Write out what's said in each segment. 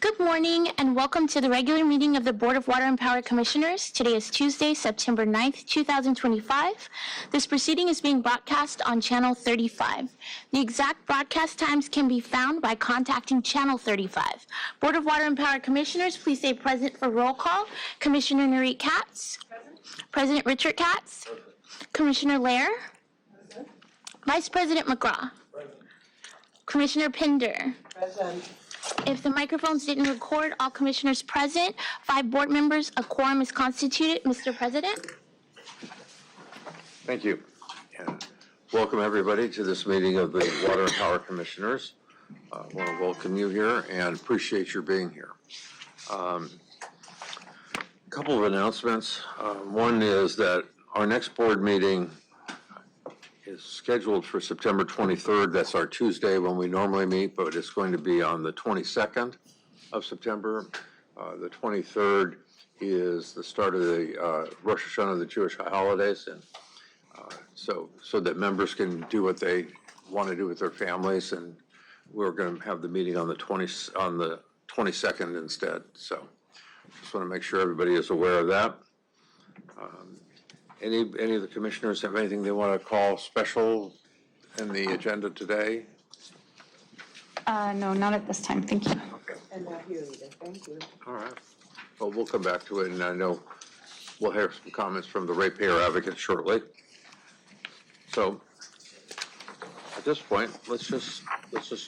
Good morning and welcome to the regular meeting of the Board of Water and Power Commissioners. Today is Tuesday, September 9th, 2025. This proceeding is being broadcast on Channel 35. The exact broadcast times can be found by contacting Channel 35. Board of Water and Power Commissioners, please stay present for roll call. Commissioner NURIT KATZ. President Richard KATZ. Commissioner LEHRER. Vice President MCGRAW. Commissioner PINDER. Present. If the microphones didn't record, all commissioners present, 5 board members, a quorum is constituted. Mr. President. Thank you. And welcome everybody to this meeting of the Water and Power Commissioners. I want to welcome you here and appreciate your being here. A couple of announcements. One is that our next board meeting is scheduled for September 23rd. That's our Tuesday when we normally meet, but it's going to be on the 22nd of September. The 23rd is the start of the Rosh Hashanah, the Jewish holidays, and so that members can do what they want to do with their families. And we're going to have the meeting on the 22nd instead. So just want to make sure everybody is aware of that. Any of the commissioners have anything they want to call special in the agenda today? No, not at this time. Thank you. Okay. And not here either. Thank you. All right. Well, we'll come back to it, and I know we'll have some comments from the ratepayer advocate shortly. So at this point, let's just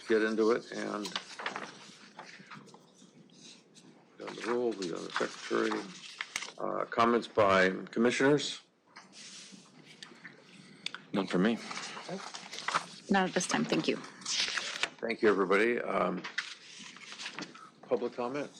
get into it and we got the rule, we got the secretary. Comments by commissioners? None for me. Not at this time. Thank you. Thank you, everybody. Public comment?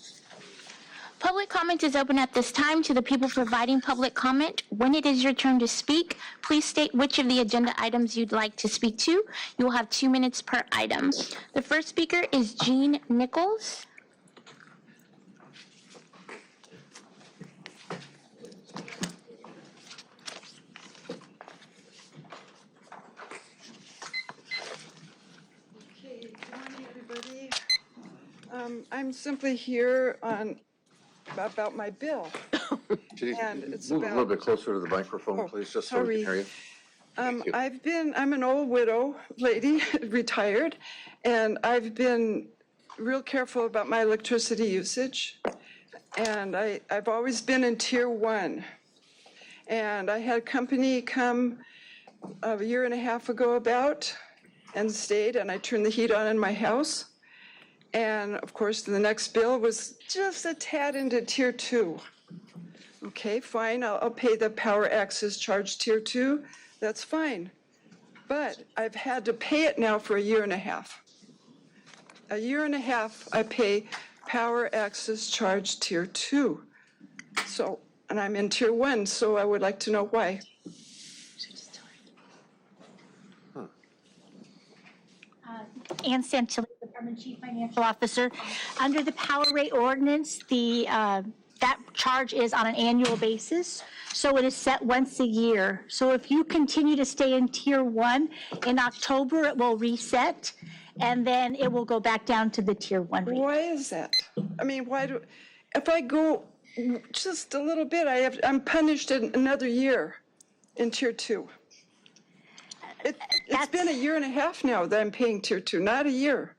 Public comment is open at this time to the people providing public comment. When it is your turn to speak, please state which of the agenda items you'd like to speak to. You will have 2 minutes per item. The first speaker is Jean Nichols. I'm simply here about my bill. And it's move a little about, bit closer to the microphone, please, just so we can hear you. Thank you. I'm an old widow lady, retired, and I've been real careful about my electricity usage. And I've always been in Tier 1. And I had a company come a year and a half ago and stayed, and I turned the heat on in my house. And of course, the next bill was just a tad into Tier 2. Okay, fine, I'll pay the power access charge Tier 2, that's fine. But I've had to pay it now for a year and a half. A year and a half, I pay power access charge Tier 2. So, and I'm in Tier 1, so I would like to know why. Ann Santilli, Department Chief Financial Officer. Under the power rate ordinance, that charge is on an annual basis, so it is set once a year. So if you continue to stay in Tier 1, in October it will reset, and then it will go back down to the Tier 1 rate. Why is that? I mean, if I go just a little bit, I'm punished in another year in Tier 2. It's been a year and a half now that I'm paying Tier 2, not a year.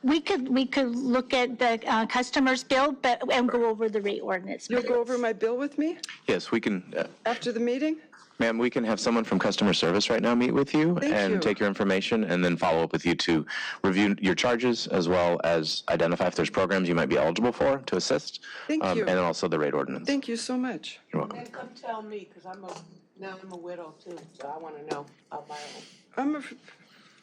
We could look at the customer's bill and go over the rate ordinance. You'll go over my bill with me Yes, we can. after the meeting? Ma'am, we can have someone from customer service right now meet with you and take your information and then follow up with you to review your charges as well as identify if there's programs you might be eligible for to assist. Thank you. And then also the rate ordinance. Thank you so much. You're welcome. And come tell me, because I'm a widow too, so I want to know of my own.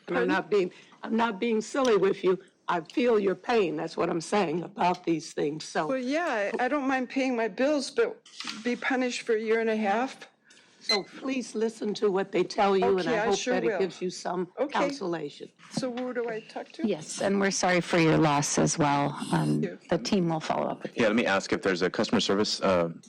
And I'm not being silly with you. I feel your pain. That's what I'm saying about these things. So, Well, yeah, I don't mind paying my bills, but be punished for a year and a half? so please listen to what they tell you, and Okay, I I hope sure that will. it gives you some Okay. consolation. So who do I talk to? Yes, and we're sorry for your loss as well. you. The team will follow up with you. Yeah, let me ask if there's a customer service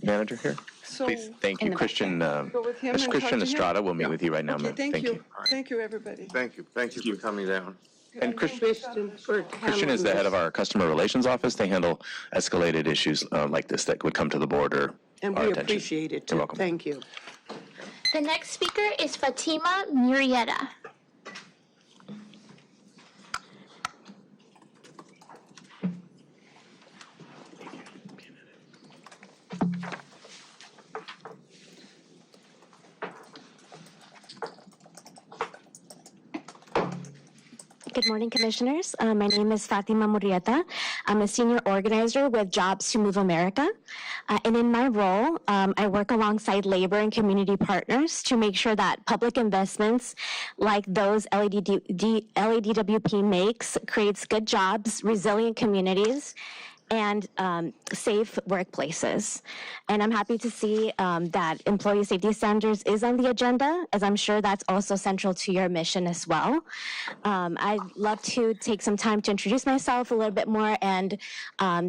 manager here. So Please, thank you, in the back Christian. Go with him and talk Christian to him? Estrada will meet with you right now, Okay, ma'am. thank you. Thank you, everybody. Thank you for coming down. And Christian for Christian is the head of our customer relations office. They handle escalated issues like this that would come to the board or And our we attention. appreciate it, too. You're welcome. Thank you. The next speaker is Fatima Murrieta. Good morning, Commissioners. My name is Fatima Murrieta. I'm a senior organizer with Jobs to Move America. And in my role, I work alongside labor and community partners to make sure that public investments like those LADWP makes creates good jobs, resilient communities, and safe workplaces. And I'm happy to see that employee safety standards is on the agenda, as I'm sure that's also central to your mission as well. I'd love to take some time to introduce myself a little bit more and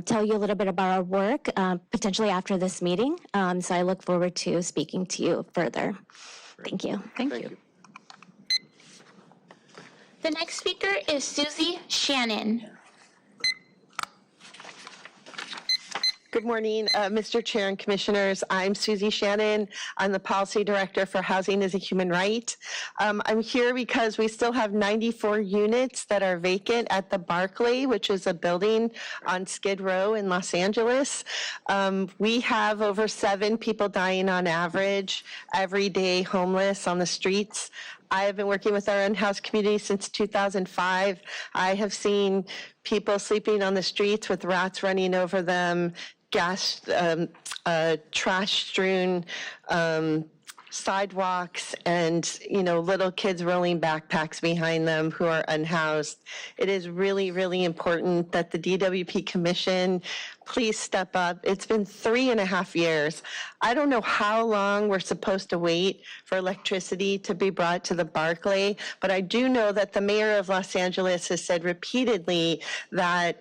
tell you a little bit about our work, potentially after this meeting. So I look forward to speaking to you further. Thank you. Thank you. The next speaker is Susie Shannon. Good morning, Mr. Chair and Commissioners. I'm Susie Shannon. I'm the Policy Director for Housing as a Human Right. I'm here because we still have 94 units that are vacant at the Barclay, which is a building on Skid Row in Los Angeles. We have over 7 people dying on average every day homeless on the streets. I have been working with our unhoused community since 2005. I have seen people sleeping on the streets with rats running over them, trash strewn sidewalks, and little kids rolling backpacks behind them who are unhoused. It is really, really important that the DWP Commission please step up. It's been 3.5 years. I don't know how long we're supposed to wait for electricity to be brought to the Barclay, but I do know that the mayor of Los Angeles has said repeatedly that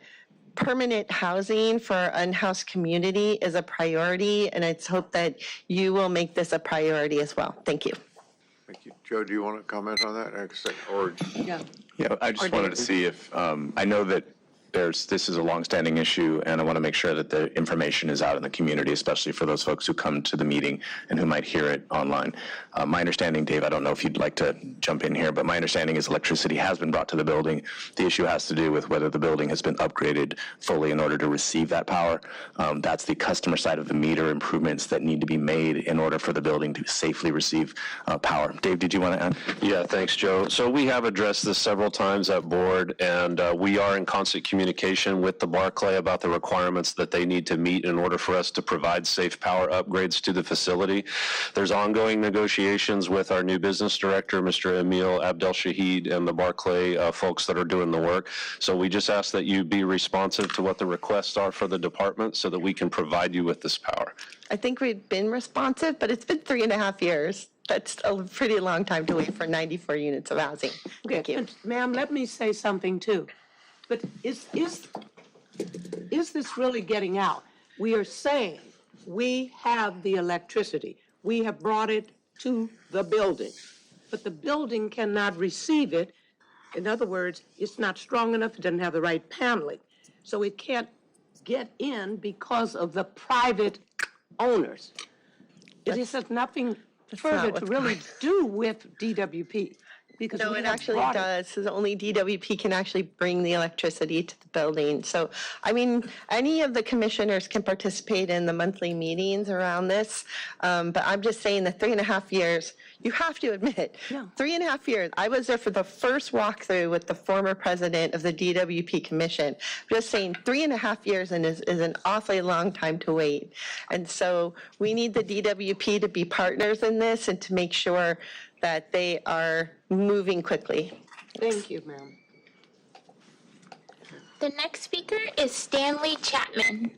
permanent housing for our unhoused community is a priority, and I hope that you will make this a priority as well. Thank you. Thank you. Joe, do you want to comment on that? Or Yeah. Yeah, I just wanted to see if, I know that this is a longstanding issue, and I want to make sure that the information is out in the community, especially for those folks who come to the meeting and who might hear it online. My understanding, Dave, I don't know if you'd like to jump in here, but my understanding is electricity has been brought to the building. The issue has to do with whether the building has been upgraded fully in order to receive that power. That's the customer side of the meter improvements that need to be made in order for the building to safely receive power. Dave, did you want to add? Yeah, thanks, Joe. So we have addressed this several times at board, and we are in constant communication with the Barclay about the requirements that they need to meet in order for us to provide safe power upgrades to the facility. There's ongoing negotiations with our new business director, Mr. Emil Abdel-Shahid, and the Barclay folks that are doing the work. So we just ask that you be responsive to what the requests are for the department so that we can provide you with this power. I think we've been responsive, but it's been 3.5 years. That's a pretty long time to wait for 94 units of housing. Thank you. And, ma'am, let me say something too. But is this really getting out? We are saying we have the electricity. We have brought it to the building, but the building cannot receive it. In other words, it's not strong enough. It doesn't have the right paneling. So it can't get in because of the private owners. This has nothing further to really do with DWP. Because No, it actually does. So only DWP can actually bring the electricity to the building. So, I mean, any of the commissioners can participate in the monthly meetings around this. But I'm just saying that 3.5 years, you have to admit, 3.5 years. I was there for the first walkthrough with the former president of the DWP Commission. Just saying 3.5 years is an awfully long time to wait. And so we need the DWP to be partners in this and to make sure that they are moving quickly. Thank you, ma'am. The next speaker is Stanley Chapman.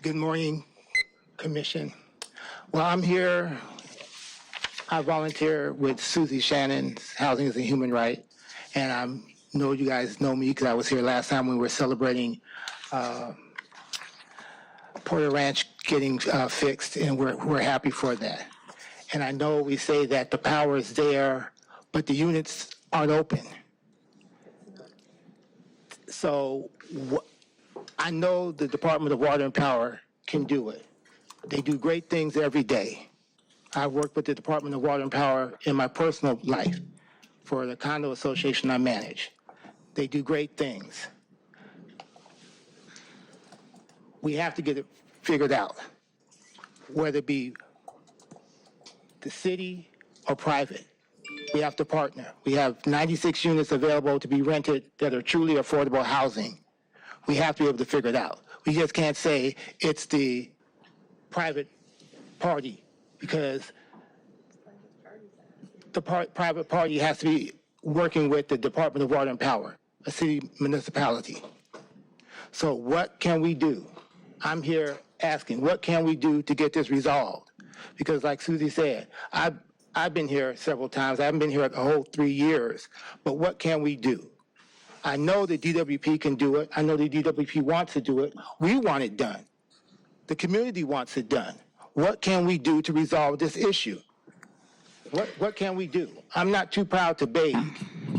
Good morning, Commission. Well, I'm here. I volunteer with Susie Shannon's Housing is a Human Right, and I know you guys know me because I was here last time when we were celebrating Porter Ranch getting fixed, and we're happy for that. And I know we say that the power is there, but the units aren't open. So I know the Department of Water and Power can do it. They do great things every day. I work with the Department of Water and Power in my personal life for the condo association I manage. They do great things. We have to get it figured out, whether it be the city or private. We have to partner. We have 96 units available to be rented that are truly affordable housing. We have to be able to figure it out. We just can't say it's the private party, because the private party has to be working with the Department of Water and Power, a city municipality. So what can we do? I'm here asking, what can we do to get this resolved? Because like Susie said, I've been here several times. I haven't been here a whole 3 years, but what can we do? I know the DWP can do it. I know the DWP wants to do it. We want it done. The community wants it done. What can we do to resolve this issue? What can we do? I'm not too proud to beg,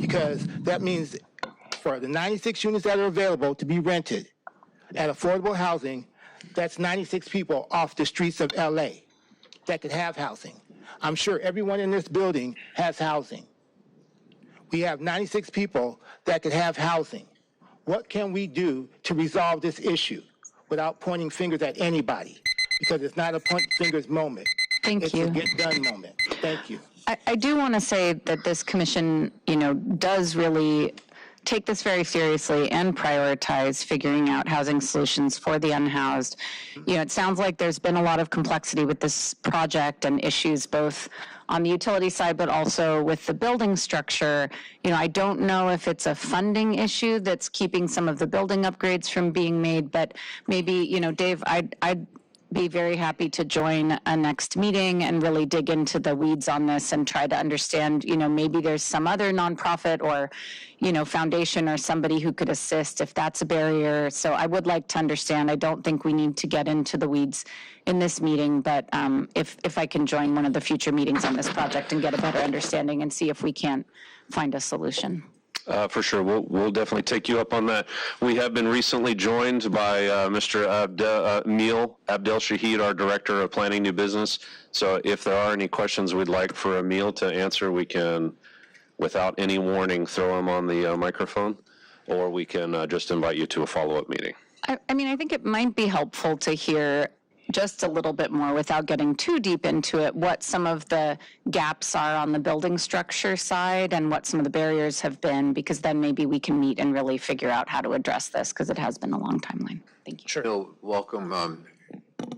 because that means for the 96 units that are available to be rented at affordable housing, that's 96 people off the streets of LA that could have housing. I'm sure everyone in this building has housing. We have 96 people that could have housing. What can we do to resolve this issue without pointing fingers at anybody? Because it's not a point fingers moment. Thank you. It's a get done moment. Thank you. I do want to say that this commission, does really take this very seriously and prioritize figuring out housing solutions for the unhoused. It sounds like there's been a lot of complexity with this project and issues both on the utility side, but also with the building structure. I don't know if it's a funding issue that's keeping some of the building upgrades from being made, but maybe, Dave, I'd be very happy to join a next meeting and really dig into the weeds on this and try to understand, maybe there's some other nonprofit or, foundation or somebody who could assist if that's a barrier. So I would like to understand. I don't think we need to get into the weeds in this meeting, but if I can join one of the future meetings on this project and get a better understanding and see if we can't find a solution. For sure. We'll definitely take you up on that. We have been recently joined by Mr. Emil Abdel Shahid, our Director of Planning New Business. So if there are any questions we'd like for Emil to answer, we can, without any warning, throw him on the microphone, or we can just invite you to a follow-up meeting. I think it might be helpful to hear just a little bit more without getting too deep into it, what some of the gaps are on the building structure side and what some of the barriers have been, because then maybe we can meet and really figure out how to address this, because it has been a long timeline. Thank you. Sure. Bill, welcome.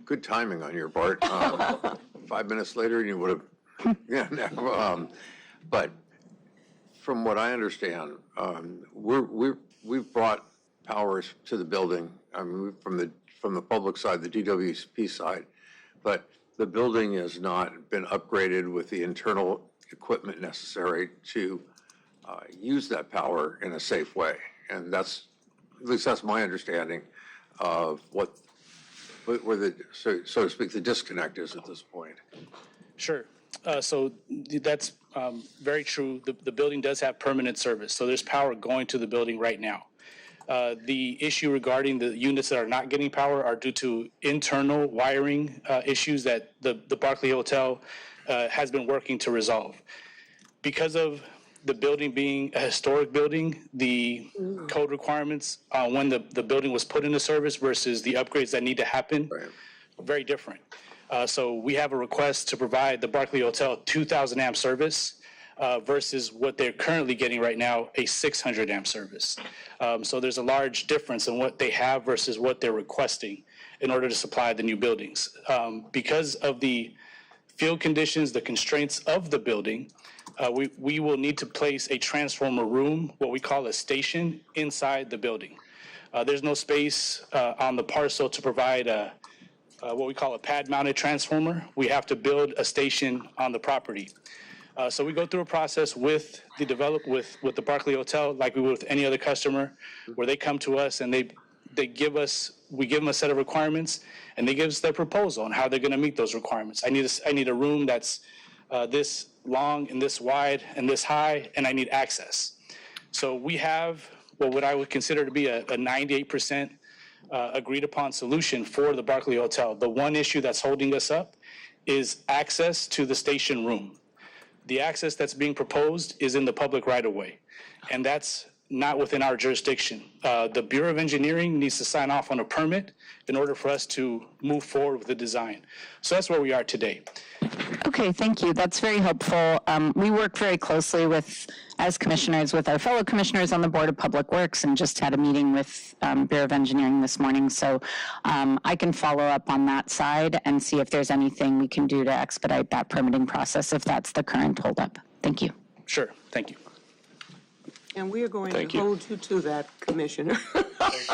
Good timing on your part. 5 minutes later, you would have, but from what I understand, we've brought powers to the building. From the public side, the DWP side, but the building has not been upgraded with the internal equipment necessary to use that power in a safe way. And that's, at least that's my understanding of where the, so to speak, the disconnect is at this point. Sure. So that's very true. The building does have permanent service. So there's power going to the building right now. The issue regarding the units that are not getting power are due to internal wiring issues that the Barclay Hotel has been working to resolve. Because of the building being a historic building, the code requirements when the building was put into service versus the upgrades that need to happen are very different. So we have a request to provide the Barclay Hotel 2,000 amp service versus what they're currently getting right now, a 600 amp service. So there's a large difference in what they have versus what they're requesting in order to supply the new buildings. Because of the field conditions, the constraints of the building, we will need to place a transformer room, what we call a station, inside the building. There's no space on the parcel to provide what we call a pad-mounted transformer. We have to build a station on the property. So we go through a process with the Barclay Hotel, like we would with any other customer, where they come to us and we give them a set of requirements, and they give us their proposal on how they're going to meet those requirements. I need a room that's this long and this wide and this high, and I need access. So we have what I would consider to be a 98% agreed upon solution for the Barclay Hotel. The one issue that's holding us up is access to the station room. The access that's being proposed is in the public right-of-way, and that's not within our jurisdiction. The Bureau of Engineering needs to sign off on a permit in order for us to move forward with the design. So that's where we are today. Okay, thank you. That's very helpful. We work very closely with, as commissioners, with our fellow commissioners on the Board of Public Works, and just had a meeting with Bureau of Engineering this morning. So I can follow up on that side and see if there's anything we can do to expedite that permitting process if that's the current holdup. Thank you. Sure, thank you. And we are going Thank to you. hold you to that, Commissioner.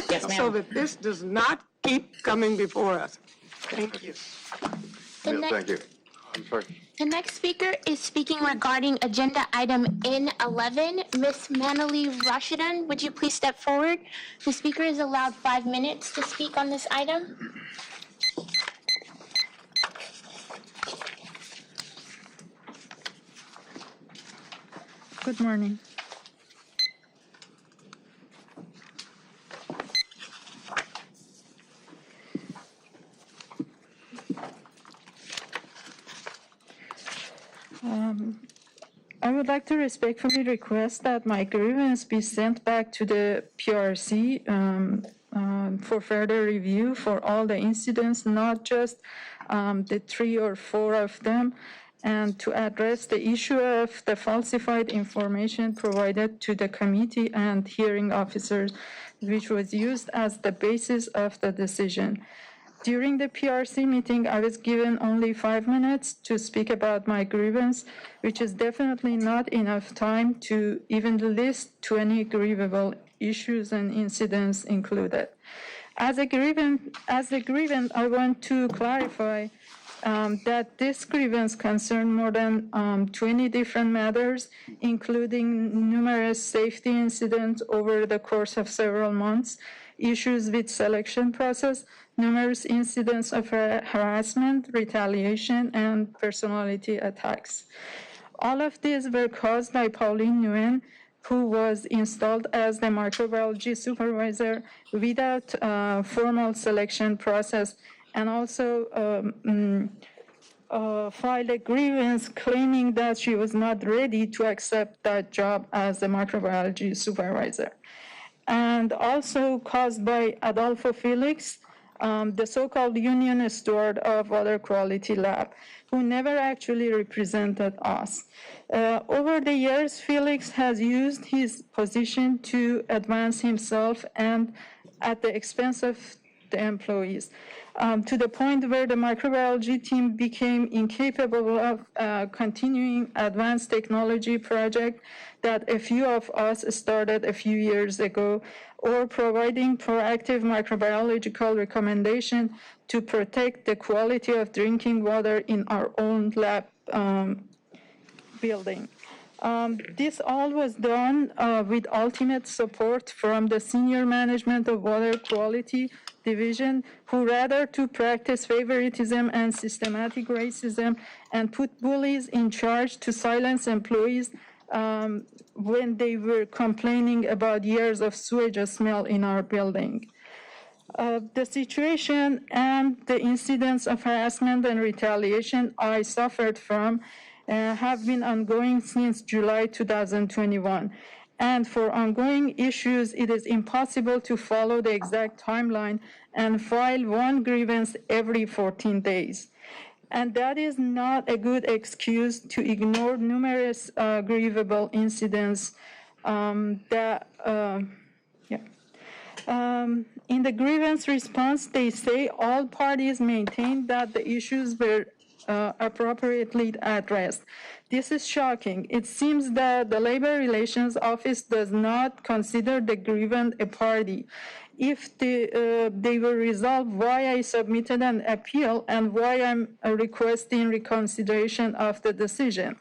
Yes, So ma'am. that this does not keep coming before us. Thank you. Yeah, thank you. I'm sorry. The next speaker is speaking regarding agenda item N11. Ms. Manali Rashidan, would you please step forward? The speaker is allowed 5 minutes to speak on this item. Good morning. I would like to respectfully request that my grievance be sent back to the PRC for further review for all the incidents, not just the 3 or 4 of them, and to address the issue of the falsified information provided to the committee and hearing officers, which was used as the basis of the decision. During the PRC meeting, I was given only 5 minutes to speak about my grievance, which is definitely not enough time to even list 20 grievable issues and incidents included. As a grievant, I want to clarify that this grievance concerned more than 20 different matters, including numerous safety incidents over the course of several months, issues with selection process, numerous incidents of harassment, retaliation, and personality attacks. All of these were caused by Pauline Nguyen, who was installed as the microbiology supervisor without formal selection process, and also filed a grievance claiming that she was not ready to accept that job as the microbiology supervisor. And also caused by Adolfo Felix, the so-called union steward of Water Quality Lab, who never actually represented us. Over the years, Felix has used his position to advance himself and at the expense of the employees, to the point where the microbiology team became incapable of continuing advanced technology project that a few of us started a few years ago, or providing proactive microbiological recommendation to protect the quality of drinking water in our own lab building. This all was done with ultimate support from the senior management of Water Quality Division, who rather to practice favoritism and systematic racism and put bullies in charge to silence employees when they were complaining about years of sewage smell in our building. The situation and the incidents of harassment and retaliation I suffered from have been ongoing since July 2021. And for ongoing issues, it is impossible to follow the exact timeline and file one grievance every 14 days. And that is not a good excuse to ignore numerous grievable incidents in the grievance response, they say all parties maintain that the issues were appropriately addressed. This is shocking. It seems that the Labor Relations Office does not consider the grievant a party. If they will resolve why I submitted an appeal and why I'm requesting reconsideration of the decision.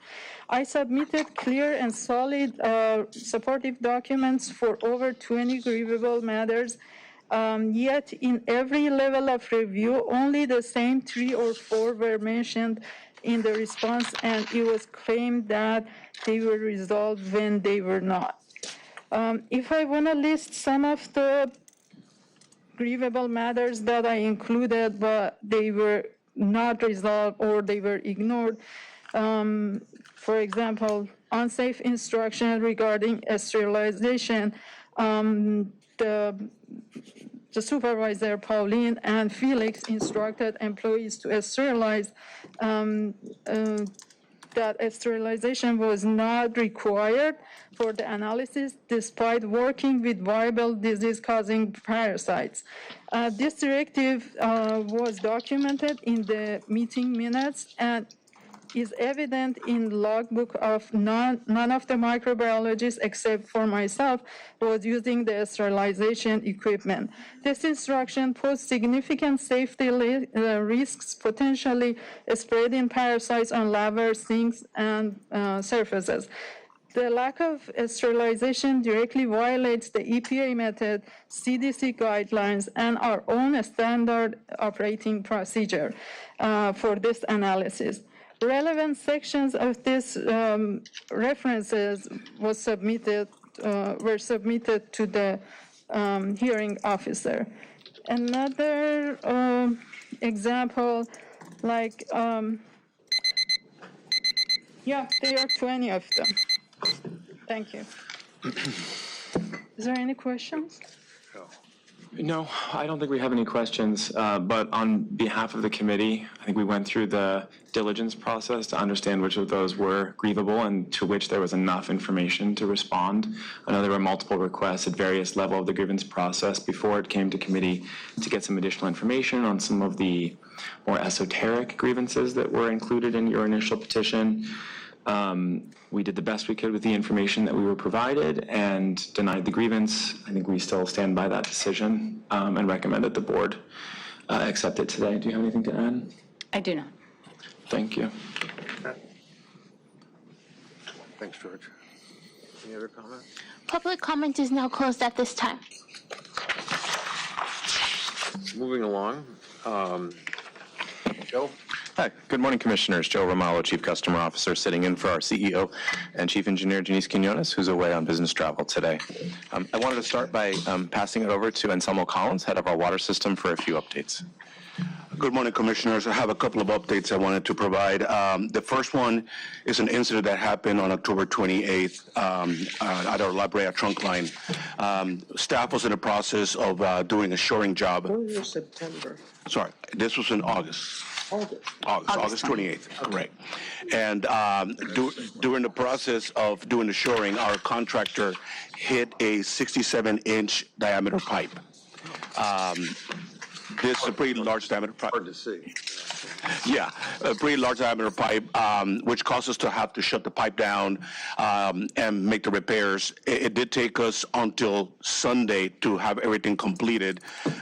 I submitted clear and solid supportive documents for over 20 grievable matters, yet in every level of review, only the same 3 or 4 were mentioned in the response, and it was claimed that they were resolved when they were not. If I want to list some of the grievable matters that I included, but they were not resolved or they were ignored, for example, unsafe instruction regarding sterilization, the supervisor, Pauline and Felix, instructed employees to sterilize, that sterilization was not required for the analysis despite working with viable disease-causing parasites. This directive was documented in the meeting minutes and is evident in logbook of none of the microbiologists except for myself was using the sterilization equipment. This instruction posed significant safety risks, potentially spreading parasites on laver, sinks, and surfaces. The lack of sterilization directly violates the EPA method, CDC guidelines, and our own standard operating procedure for this analysis. Relevant sections of this references were submitted to the hearing officer. Another example, like, yeah, there are 20 of them. Thank you. Is there any questions? No, I don't think we have any questions, but on behalf of the committee, I think we went through the diligence process to understand which of those were grievable and to which there was enough information to respond. I know there were multiple requests at various levels of the grievance process before it came to committee to get some additional information on some of the more esoteric grievances that were included in your initial petition. We did the best we could with the information that we were provided and denied the grievance. I think we still stand by that decision and recommend that the board accept it today. Do you have anything to add? I do not. Thank you. Thanks, George. Any other comments? Public comment is now closed at this time. Moving along. Joe? Hi, good morning, Commissioners. Joe Romalo, Chief Customer Officer, sitting in for our CEO and Chief Engineer Janice Quinones, who's away on business travel today. I wanted to start by passing it over to Anselmo Collins, head of our water system, for a few updates. Good morning, Commissioners. I have a couple of updates I wanted to provide. The first one is an incident that happened on October 28th at our La Brea trunk line. Staff was in the process of doing a shoring job. When was September? Sorry, this was in August. August 28th, correct. And during the process of doing the shoring, our contractor hit a 67-inch diameter pipe. This is a pretty large diameter pipe. Hard to see. Yeah, a pretty large diameter pipe, which caused us to have to shut the pipe down and make the repairs. It did take us until Sunday to have everything completed,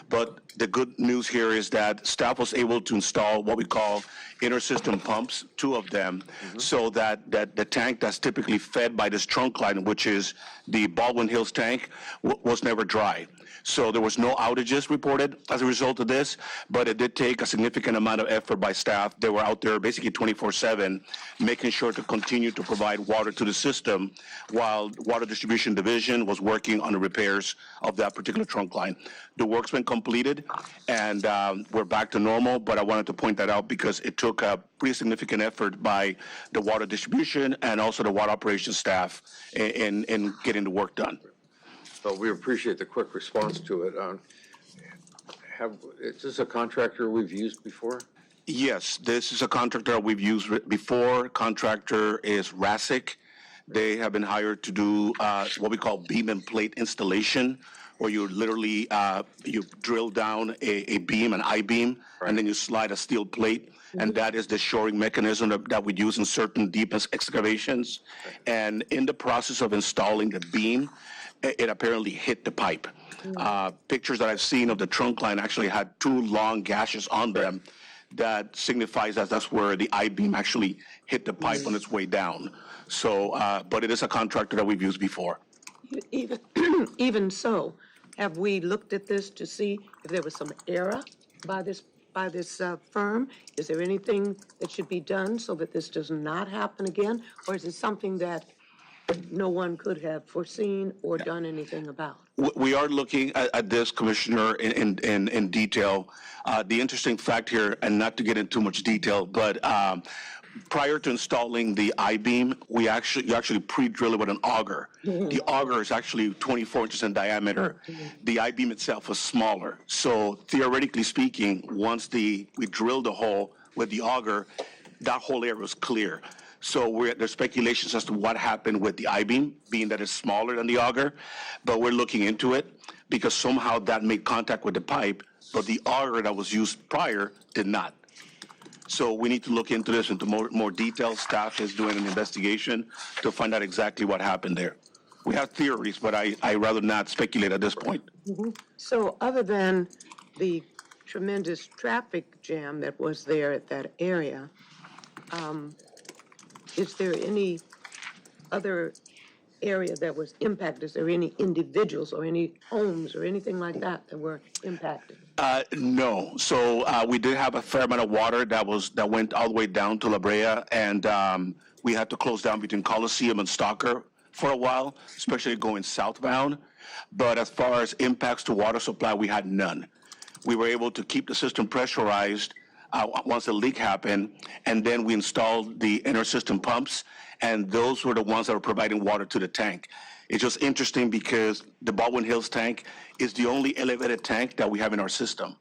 but the good news here is that staff was able to install what we call inter-system pumps, 2 of them, so that the tank that's typically fed by this trunk line, which is the Baldwin Hills tank, was never dry. So there was no outages reported as a result of this, but it did take a significant amount of effort by staff. They were out there basically 24/7, making sure to continue to provide water to the system while Water Distribution Division was working on the repairs of that particular trunk line. The work's been completed, and we're back to normal, but I wanted to point that out because it took a pretty significant effort by the Water Distribution and also the water operations staff in getting the work done. So we appreciate the quick response to it. Is this a contractor we've used before? Yes, this is a contractor we've used before. Contractor is RASIC. They have been hired to do what we call beam and plate installation, where you literally you drill down a beam, an I-beam, and then you slide a steel plate. And that is the shoring mechanism that we use in certain deep excavations. And in the process of installing the beam, it apparently hit the pipe. Pictures that I've seen of the trunk line actually had 2 long gashes on them. That signifies that that's where the I-beam actually hit the pipe on its way down. So, but it is a contractor that we've used before. Even so, have we looked at this to see if there was some error by this by this firm? Is there anything that should be done so that this does not happen again? Or is it something that no one could have foreseen or done anything about? We are looking at this, Commissioner, in detail. The interesting fact here, and not to get into too much detail, but prior to installing the I-beam, you actually pre-drill it with an auger. The auger is actually 24 inches in diameter. The I-beam itself was smaller. So theoretically speaking, once we drilled the hole with the auger, that whole area was clear. So there's speculations as to what happened with the I-beam, being that it's smaller than the auger, but we're looking into it because somehow that made contact with the pipe, but the auger that was used prior did not. So we need to look into this into more detail. Staff is doing an investigation to find out exactly what happened there. We have theories, but I rather not speculate at this point. So other than the tremendous traffic jam that was there at that area, is there any other area that was impacted? Is there any individuals or any homes or anything like that were impacted? No. So we did have a fair amount of water that went all the way down to La Brea, and we had to close down between Coliseum and Stalker for a while, especially going southbound. But as far as impacts to water supply, we had none. We were able to keep the system pressurized once the leak happened, and then we installed the inner system pumps, and those were the ones that were providing water to the tank. It's just interesting because the Baldwin Hills tank is the only elevated tank that we have in our system,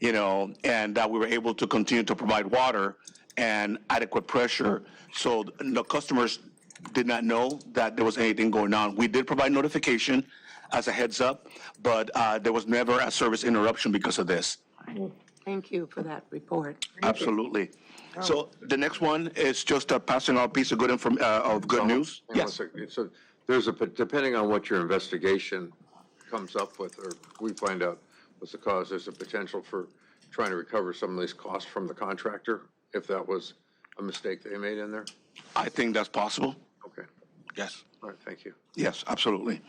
you know, and that we were able to continue to provide water and adequate pressure. So the customers did not know that there was anything going on. We did provide notification as a heads up, but there was never a service interruption because of this. Thank you for that report. Absolutely. So the next one is just passing on a piece of good news. Yes. So there's depending on what your investigation comes up with, or we find out what's the cause, there's a potential for trying to recover some of these costs from the contractor, if that was a mistake they made in there? I think that's possible. Okay. Yes. All right, thank you. Yes, absolutely.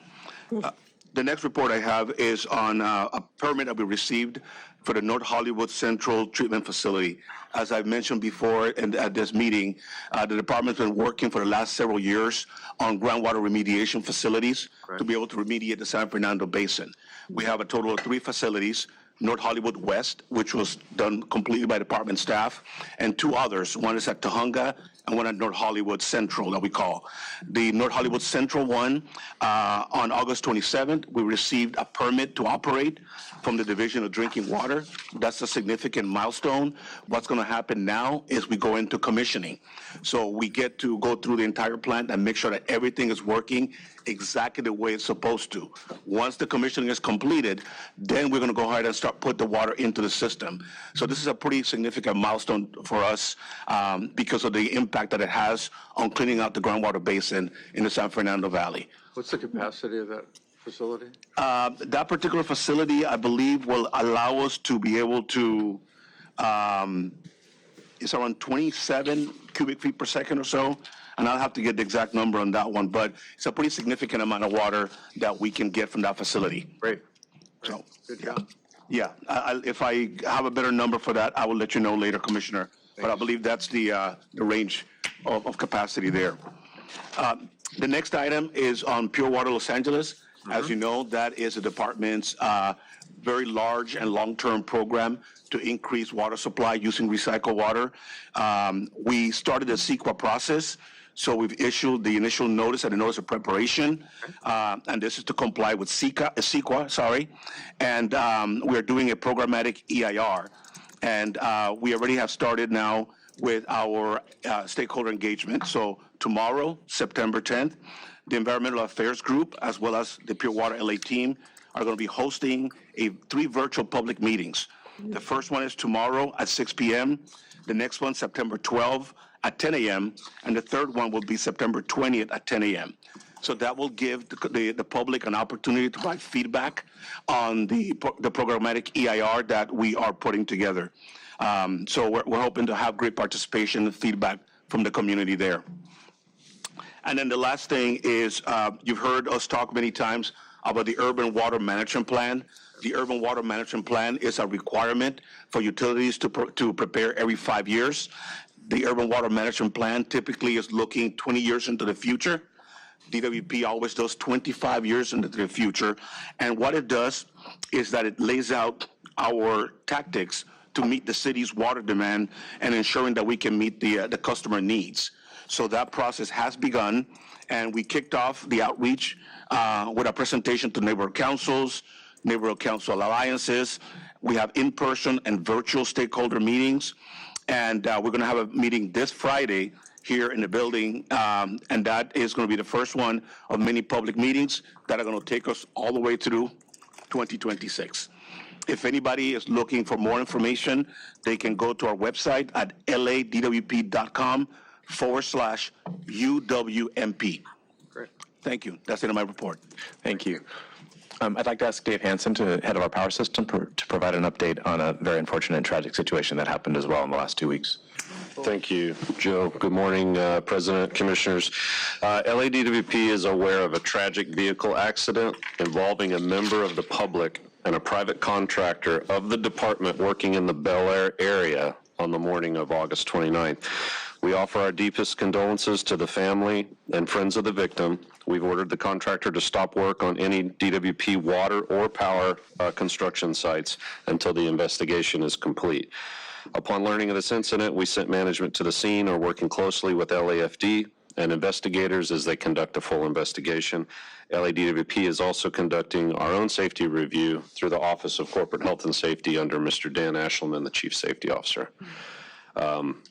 The next report I have is on a permit that we received for the North Hollywood Central Treatment Facility. As I've mentioned before and at this meeting, the department's been working for the last several years on groundwater remediation facilities to be able to remediate the San Fernando Basin. We have a total of 3 facilities, North Hollywood West, which was done completely by department staff, and 2 others. One is at Tujunga and one at North Hollywood Central that we call. The North Hollywood Central one, on August 27th, we received a permit to operate from the Division of Drinking Water. That's a significant milestone. What's gonna happen now is we go into commissioning. So we get to go through the entire plant and make sure that everything is working exactly the way it's supposed to. Once the commissioning is completed, then we're gonna go ahead and start put the water into the system. So this is a pretty significant milestone for us because of the impact that it has on cleaning out the groundwater basin in the San Fernando Valley. What's the capacity of that facility? That particular facility, I believe, will allow us to be able to, it's around 27 cubic feet per second or so. And I'll have to get the exact number on that one, but it's a pretty significant amount of water that we can get from that facility. Great. So, Good job. yeah, if I have a better number for that, I will let you know later, Commissioner. But I believe that's the range of capacity there. The next item is on Pure Water Los Angeles. As you know, that is the department's very large and long-term program to increase water supply using recycled water. We started the CEQA process. So we've issued the initial notice and a notice of preparation, and this is to comply with CEQA, and we're doing a programmatic EIR. And we already have started now with our stakeholder engagement. So tomorrow, September 10th, the Environmental Affairs Group, as well as the Pure Water LA team, are going to be hosting 3 virtual public meetings. The first one is tomorrow at 6 p.m., the next one, September 12th at 10 a.m., and the third one will be September 20th at 10 a.m. So that will give the public an opportunity to provide feedback on the programmatic EIR that we are putting together. So we're hoping to have great participation and feedback from the community there. And then the last thing is, you've heard us talk many times about the urban water management plan. The urban water management plan is a requirement for utilities to prepare every 5 years. The urban water management plan typically is looking 20 years into the future. DWP always does 25 years into the future. And what it does is that it lays out our tactics to meet the city's water demand and ensuring that we can meet the customer needs. So that process has begun, and we kicked off the outreach with a presentation to neighborhood councils, neighborhood council alliances. We have in-person and virtual stakeholder meetings. And we're going to have a meeting this Friday here in the building, and that is going to be the first one of many public meetings that are going to take us all the way through 2026. If anybody is looking for more information, they can go to our website at ladwp.com/UWMP. Great. Thank you. That's the end of my report. Thank you. I'd like to ask Dave Hansen, head of our power system, to provide an update on a very unfortunate and tragic situation that happened as well in the last 2 weeks. Thank you, Joe. Good morning, President, Commissioners. LADWP is aware of a tragic vehicle accident involving a member of the public and a private contractor of the department working in the Bel Air area on the morning of August 29th. We offer our deepest condolences to the family and friends of the victim. We've ordered the contractor to stop work on any DWP water or power construction sites until the investigation is complete. Upon learning of this incident, we sent management to the scene, are working closely with LAFD and investigators as they conduct a full investigation. LADWP is also conducting our own safety review through the Office of Corporate Health and Safety under Mr. Dan Ashelman, the Chief Safety Officer.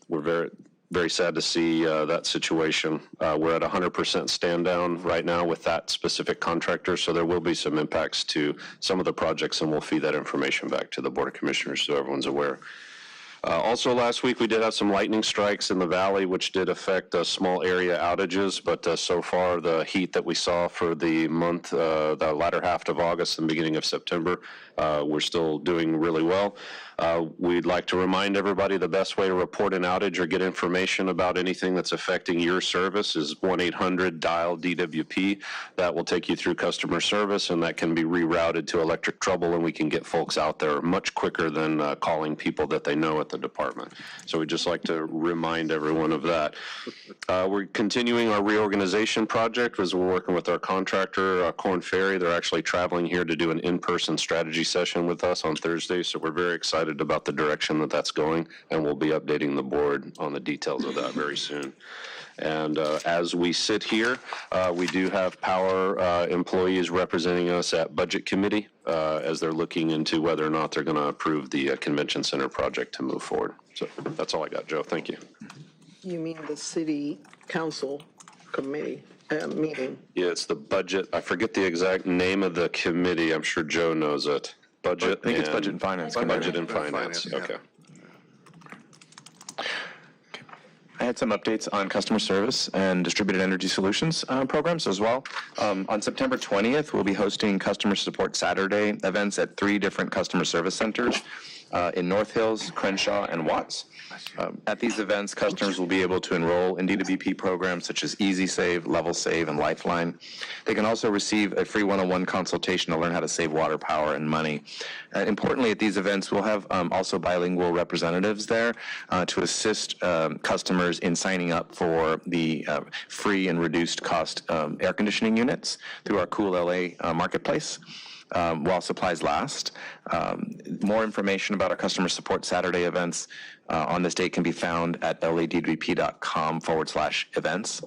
We're very sad to see that situation. We're at 100% stand down right now with that specific contractor, so there will be some impacts to some of the projects, and we'll feed that information back to the Board of Commissioners so everyone's aware. Also last week we did have some lightning strikes in the valley, which did affect small area outages, but so far the heat that we saw for the month, the latter half of August and beginning of September, we're still doing really well. We'd like to remind everybody the best way to report an outage or get information about anything that's affecting your service is 1-800-DIAL-DWP. That will take you through customer service, and that can be rerouted to electric trouble, and we can get folks out there much quicker than calling people that they know at the department. So we'd just like to remind everyone of that. We're continuing our reorganization project as we're working with our contractor, Corn Ferry. They're actually traveling here to do an in-person strategy session with us on Thursday, so we're very excited about the direction that that's going, and we'll be updating the board on the details of that very soon. And as we sit here, we do have power employees representing us at Budget Committee as they're looking into whether or not they're going to approve the Convention Center project to move forward. So that's all I got, Joe. Thank you. You mean the city council committee meeting? Yeah, it's the budget. I forget the exact name of the committee. I'm sure Joe knows it. Budget. I think it's Budget and Finance. Budget and Finance. Okay. I had some updates on customer service and distributed energy solutions programs as well. On September 20th, we'll be hosting Customer Support Saturday events at 3 different customer service centers in North Hills, Crenshaw, and Watts. At these events, customers will be able to enroll in DWP programs such as Easy Save, Level Save, and Lifeline. They can also receive a free one-on-one consultation to learn how to save water, power, and money. Importantly, at these events, we'll have also bilingual representatives there to assist customers in signing up for the free and reduced cost air conditioning units through our Cool LA marketplace. While supplies last. More information about our Customer Support Saturday events on this date can be found at ladwp.com/events.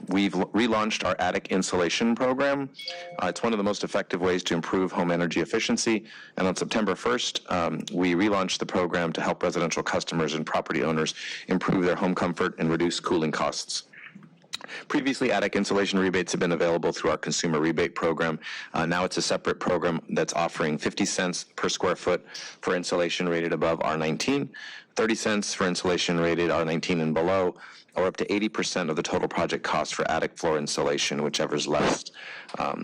We've relaunched our attic insulation program. It's one of the most effective ways to improve home energy efficiency. And on September 1st, we relaunched the program to help residential customers and property owners improve their home comfort and reduce cooling costs. Previously, attic insulation rebates have been available through our consumer rebate program. Now it's a separate program that's offering 50 cents per square foot for insulation rated above R19, 30 cents for insulation rated R19 and below, or up to 80% of the total project cost for attic floor insulation, whichever's less.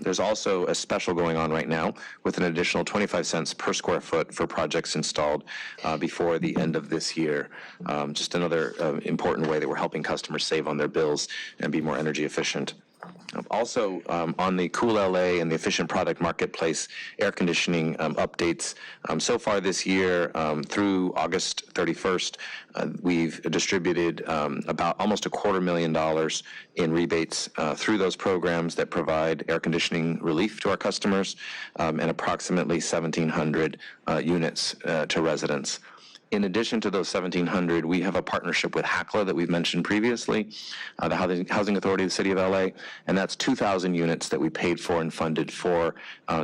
There's also a special going on right now with an additional 25 cents per square foot for projects installed before the end of this year. Just another important way that we're helping customers save on their bills and be more energy efficient. Also, on the Cool LA and the Efficient Product Marketplace air conditioning updates, so far this year through August 31st, we've distributed about almost $250,000 in rebates through those programs that provide air conditioning relief to our customers, and approximately 1,700 units to residents. In addition to those 1,700, we have a partnership with HACLA that we've mentioned previously, the Housing Authority of the City of LA, and that's 2,000 units that we paid for and funded for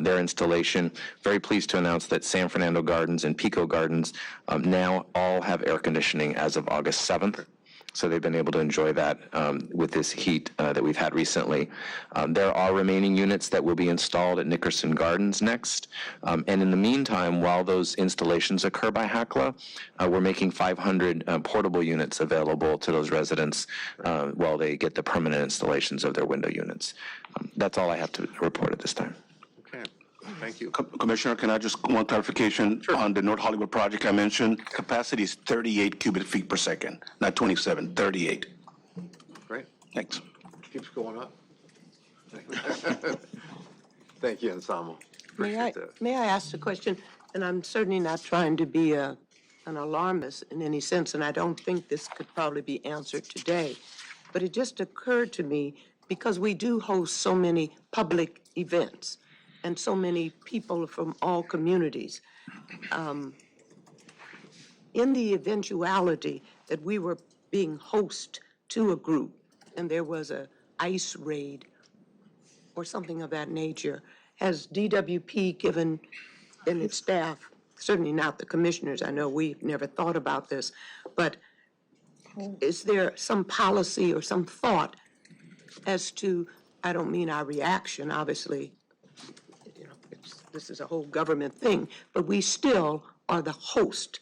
their installation. Very pleased to announce that San Fernando Gardens and Pico Gardens now all have air conditioning as of August 7th. So they've been able to enjoy that with this heat that we've had recently. There are remaining units that will be installed at Nickerson Gardens next. And in the meantime, while those installations occur by HACLA, we're making 500 portable units available to those residents while they get the permanent installations of their window units. That's all I have to report at this time. Okay, thank you. Commissioner, can I just one clarification on the North Hollywood project I mentioned? Capacity is 38 cubic feet per second, not 27, 38. Great. Thanks. Keeps going up. Thank you, Anselmo. May I, Appreciate that. may I ask a question? And I'm certainly not trying to be an alarmist in any sense, and I don't think this could probably be answered today. But it just occurred to me, because we do host so many public events and so many people from all communities, in the eventuality that we were being host to a group and there was a ICE raid or something of that nature, has DWP given and its staff, certainly not the commissioners, I know we've never thought about this, but is there some policy or some thought as to, I don't mean our reaction, obviously, you know, this is a whole government thing, but we still are the host.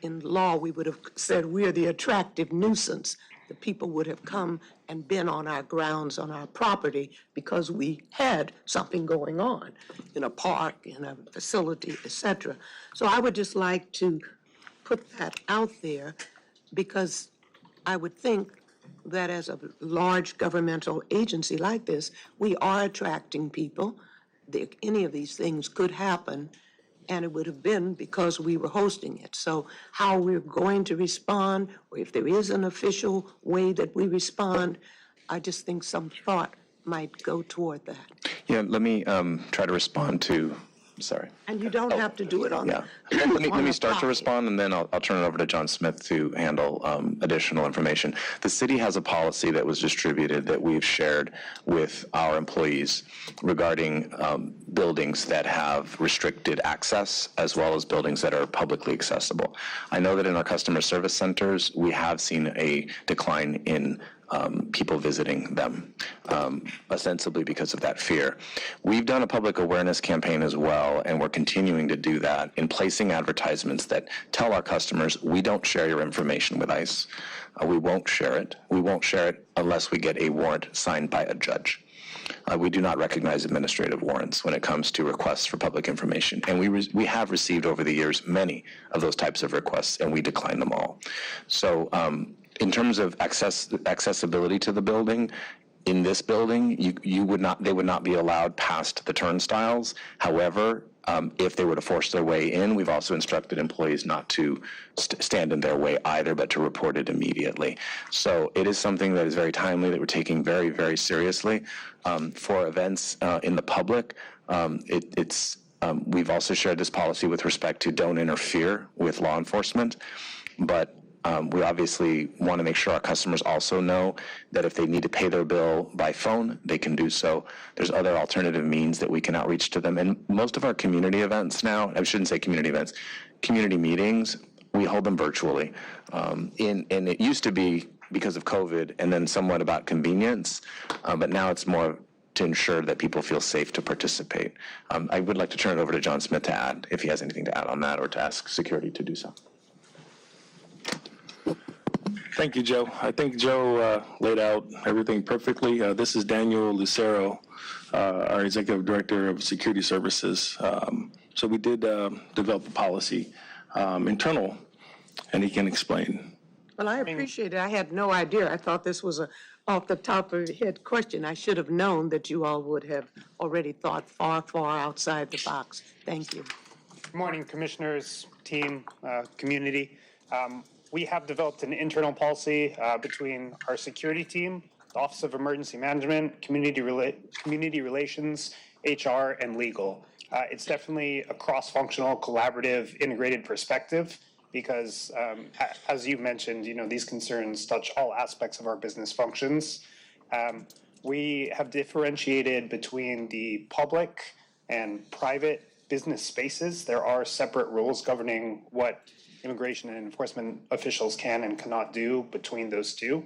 In law, we would have said we're the attractive nuisance. The people would have come and been on our grounds, on our property, because we had something going on in a park, in a facility, et cetera. So I would just like to put that out there, because I would think that as a large governmental agency like this, we are attracting people. Any of these things could happen, and it would have been because we were hosting it. So how we're going to respond, or if there is an official way that we respond, I just think some thought might go toward that. Yeah, let me try to respond to, sorry. And you don't have to do it on Yeah. Let me start to respond, and then I'll turn it over to John Smith to handle additional information. The city has a policy that was distributed that we've shared with our employees regarding buildings that have restricted access, as well as buildings that are publicly accessible. I know that in our customer service centers, we have seen a decline in people visiting them, ostensibly because of that fear. We've done a public awareness campaign as well, and we're continuing to do that in placing advertisements that tell our customers, we don't share your information with ICE. We won't share it. We won't share it unless we get a warrant signed by a judge. We do not recognize administrative warrants when it comes to requests for public information. And we have received over the years many of those types of requests, and we decline them all. So in terms of accessibility to the building, in this building, they would not be allowed past the turnstiles. However, if they were to force their way in, we've also instructed employees not to stand in their way either, but to report it immediately. So it is something that is very timely, that we're taking very, very seriously. For events in the public, we've also shared this policy with respect to don't interfere with law enforcement, but we obviously want to make sure our customers also know that if they need to pay their bill by phone, they can do so. There's other alternative means that we can outreach to them. And most of our community events now, I shouldn't say community events, community meetings, we hold them virtually. And it used to be because of COVID and then somewhat about convenience, but now it's more to ensure that people feel safe to participate. I would like to turn it over to John Smith to add, if he has anything to add on that, or to ask security to do so. Thank you, Joe. I think Joe laid out everything perfectly. This is Daniel Lucero, our Executive Director of Security Services. So we did develop a policy internal, and he can explain. Well, I appreciate it. I had no idea. I thought this was a off the top of your head question. I should have known that you all would have already thought far, far outside the box. Thank you. Good morning, commissioners, team, community. We have developed an internal policy between our security team, the Office of Emergency Management, Community Relations, HR, and Legal. It's definitely a cross-functional, collaborative, integrated perspective because, as you mentioned, these concerns touch all aspects of our business functions. We have differentiated between the public and private business spaces. There are separate rules governing what immigration and enforcement officials can and cannot do between those two.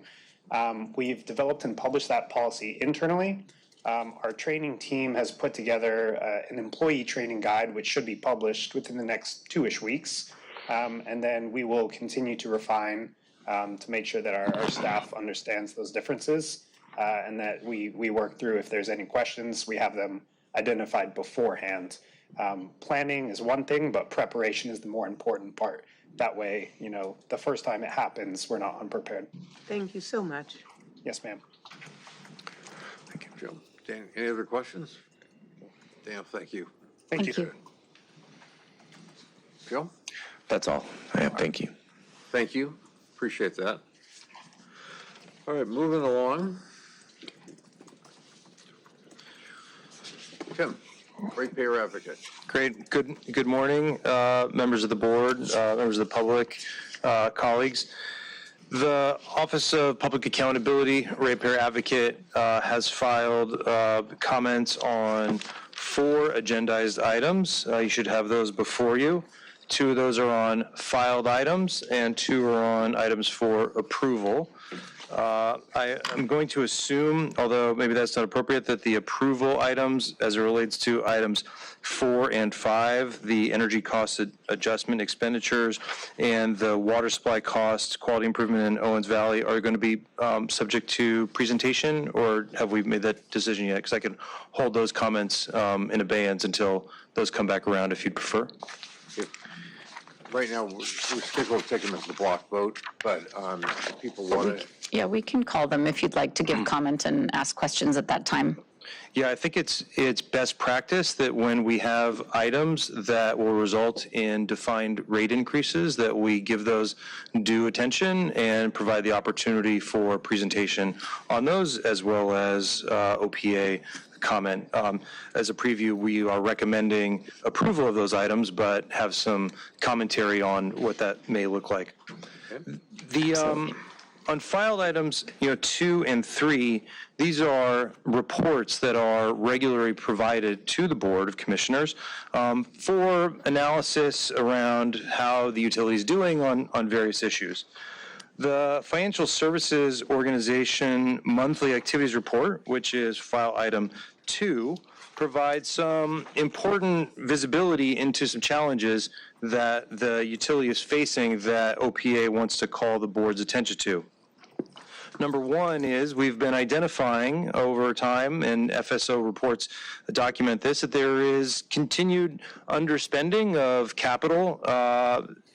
We've developed and published that policy internally. Our training team has put together an employee training guide, which should be published within the next 2-ish weeks. And then we will continue to refine to make sure that our staff understands those differences and that we work through if there's any questions, we have them identified beforehand. Planning is one thing, but preparation is the more important part. That way, the first time it happens, we're not unprepared. Thank you so much. Yes, ma'am. Thank you, Joe. Dan, any other questions? Dan, thank you. Thank you. Joe? That's all I have. Thank you. Thank you. Appreciate that. All right, moving along. Tim, Ratepayer Advocate. Great. Good morning, members of the board, members of the public, colleagues. The Office of Public Accountability, Ratepayer Advocate, has filed comments on 4 agendized items. You should have those before you. 2 of those are on filed items, and 2 are on items for approval. I am going to assume, although maybe that's not appropriate, that the approval items, as it relates to items 4 and 5, the energy cost adjustment expenditures and the water supply cost quality improvement in Owens Valley, are going to be subject to presentation, or have we made that decision yet? Because I can hold those comments in abeyance until those come back around, if you'd prefer. Right now, we're scheduled to take them as the block vote, but if people want to. Yeah, we can call them if you'd like to give comment and ask questions at that time. Yeah, I think it's best practice that when we have items that will result in defined rate increases, that we give those due attention and provide the opportunity for presentation on those, as well as OPA comment. As a preview, we are recommending approval of those items, but have some commentary on what that may look like. The unfiled items, 2 and 3, these are reports that are regularly provided to the Board of Commissioners for analysis around how the utility is doing on various issues. The Financial Services Organization Monthly Activities Report, which is file item 2, provides some important visibility into some challenges that the utility is facing that OPA wants to call the board's attention to. Number 1 is we've been identifying over time, and FSO reports document this, that there is continued underspending of capital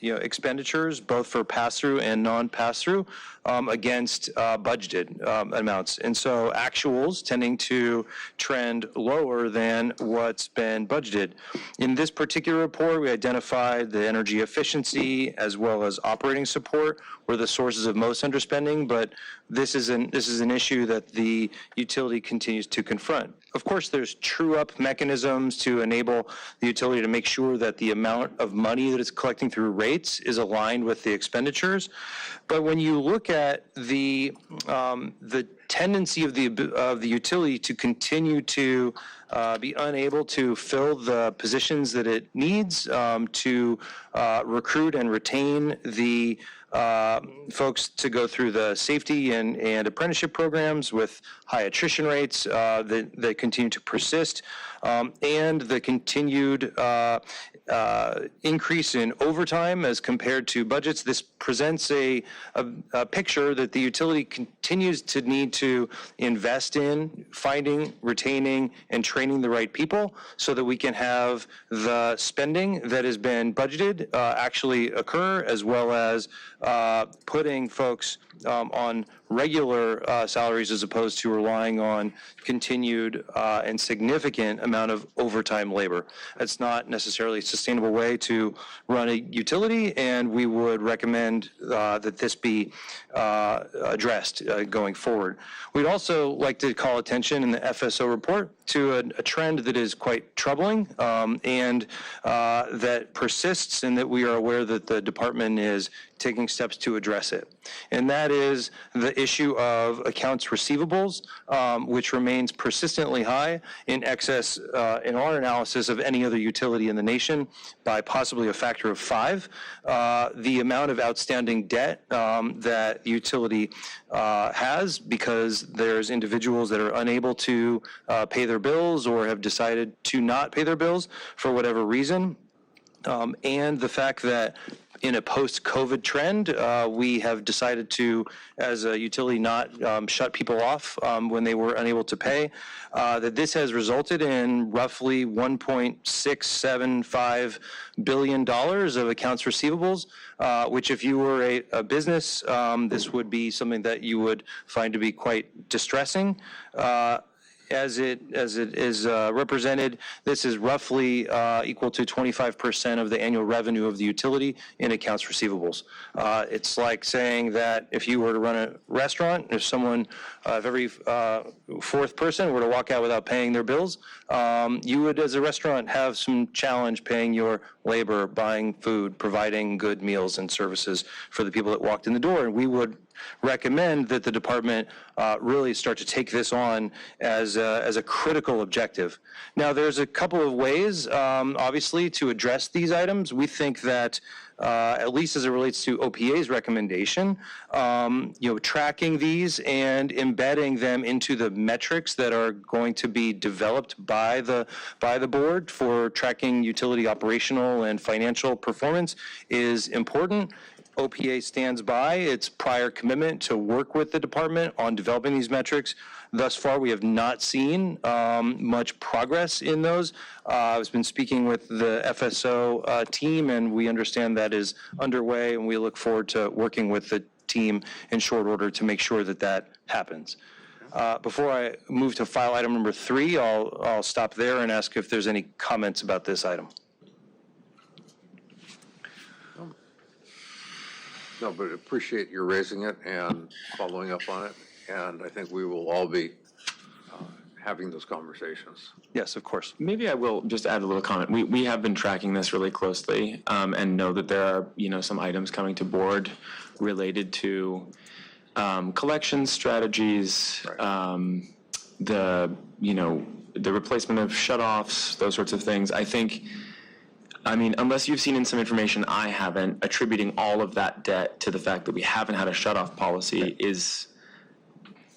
expenditures, both for pass-through and non-pass-through, against budgeted amounts. And so actuals tending to trend lower than what's been budgeted. In this particular report, we identified the energy efficiency as well as operating support were the sources of most underspending, but this is an issue that the utility continues to confront. Of course, there's true-up mechanisms to enable the utility to make sure that the amount of money that it's collecting through rates is aligned with the expenditures. But when you look at the tendency of the utility to continue to be unable to fill the positions that it needs to recruit and retain the folks to go through the safety and apprenticeship programs with high attrition rates that continue to persist, and the continued increase in overtime as compared to budgets. This presents a picture that the utility continues to need to invest in finding, retaining, and training the right people so that we can have the spending that has been budgeted actually occur, as well as putting folks on regular salaries as opposed to relying on continued and significant amount of overtime labor. That's not necessarily a sustainable way to run a utility, and we would recommend that this be addressed going forward. We'd also like to call attention in the FSO report to a trend that is quite troubling and that persists, and that we are aware that the department is taking steps to address it. And that is the issue of accounts receivables, which remains persistently high, in excess, in our analysis, of any other utility in the nation by possibly a factor of 5. The amount of outstanding debt that the utility has, because there's individuals that are unable to pay their bills or have decided to not pay their bills for whatever reason, and the fact that in a post-COVID trend, we have decided to, as a utility, not shut people off when they were unable to pay, that this has resulted in roughly $1.675 billion of accounts receivables, which if you were a business, this would be something that you would find to be quite distressing. As it is represented, this is roughly equal to 25% of the annual revenue of the utility in accounts receivables. It's like saying that if you were to run a restaurant, if every fourth person were to walk out without paying their bills, you would, as a restaurant, have some challenge paying your labor, buying food, providing good meals and services for the people that walked in the door. And we would recommend that the department really start to take this on as a critical objective. Now, there's a couple of ways, obviously, to address these items. We think that, at least as it relates to OPA's recommendation, tracking these and embedding them into the metrics that are going to be developed by the board for tracking utility operational and financial performance is important. OPA stands by its prior commitment to work with the department on developing these metrics. Thus far, we have not seen much progress in those. I've been speaking with the FSO team, and we understand that is underway, and we look forward to working with the team in short order to make sure that that happens. Before I move to file item number 3, I'll stop there and ask if there's any comments about this item. No, but appreciate your raising it and following up on it, and I think we will all be having those conversations. Yes, of course. Maybe I will just add a little comment. We have been tracking this really closely and know that there are, some items coming to board related to collection strategies, right. The replacement of shutoffs, those sorts of things. Unless you've seen in some information I haven't, attributing all of that debt to the fact that we haven't had a shutoff policy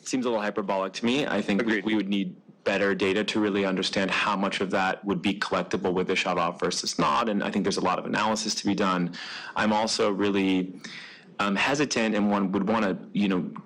seems a little hyperbolic to me. I think we would need better data to really understand how much of that would be collectible with a shutoff versus not, and I think there's a lot of analysis to be done. I'm also really hesitant, and one would want to,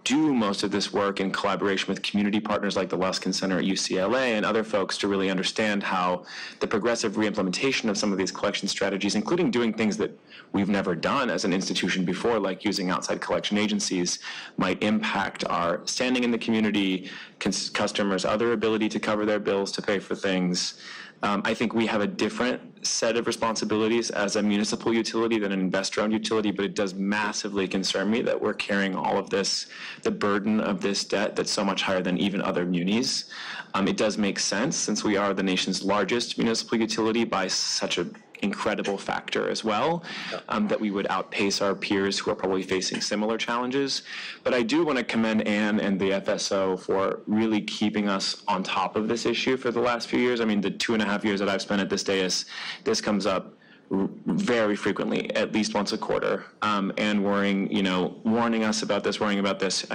do most of this work in collaboration with community partners like the Luskin Center at UCLA and other folks to really understand how the progressive reimplementation of some of these collection strategies, including doing things that we've never done as an institution before, like using outside collection agencies, might impact our standing in the community, customers' other ability to cover their bills, to pay for things. I think we have a different set of responsibilities as a municipal utility than an investor-owned utility, but it does massively concern me that we're carrying all of this, the burden of this debt that's so much higher than even other munis. It does make sense, since we are the nation's largest municipal utility by such an incredible factor as well, that we would outpace our peers who are probably facing similar challenges. But I do want to commend Ann and the FSO for really keeping us on top of this issue for the last few years. The 2.5 years that I've spent at this dais, this comes up very frequently, at least once a quarter, and warning us about this, worrying about this,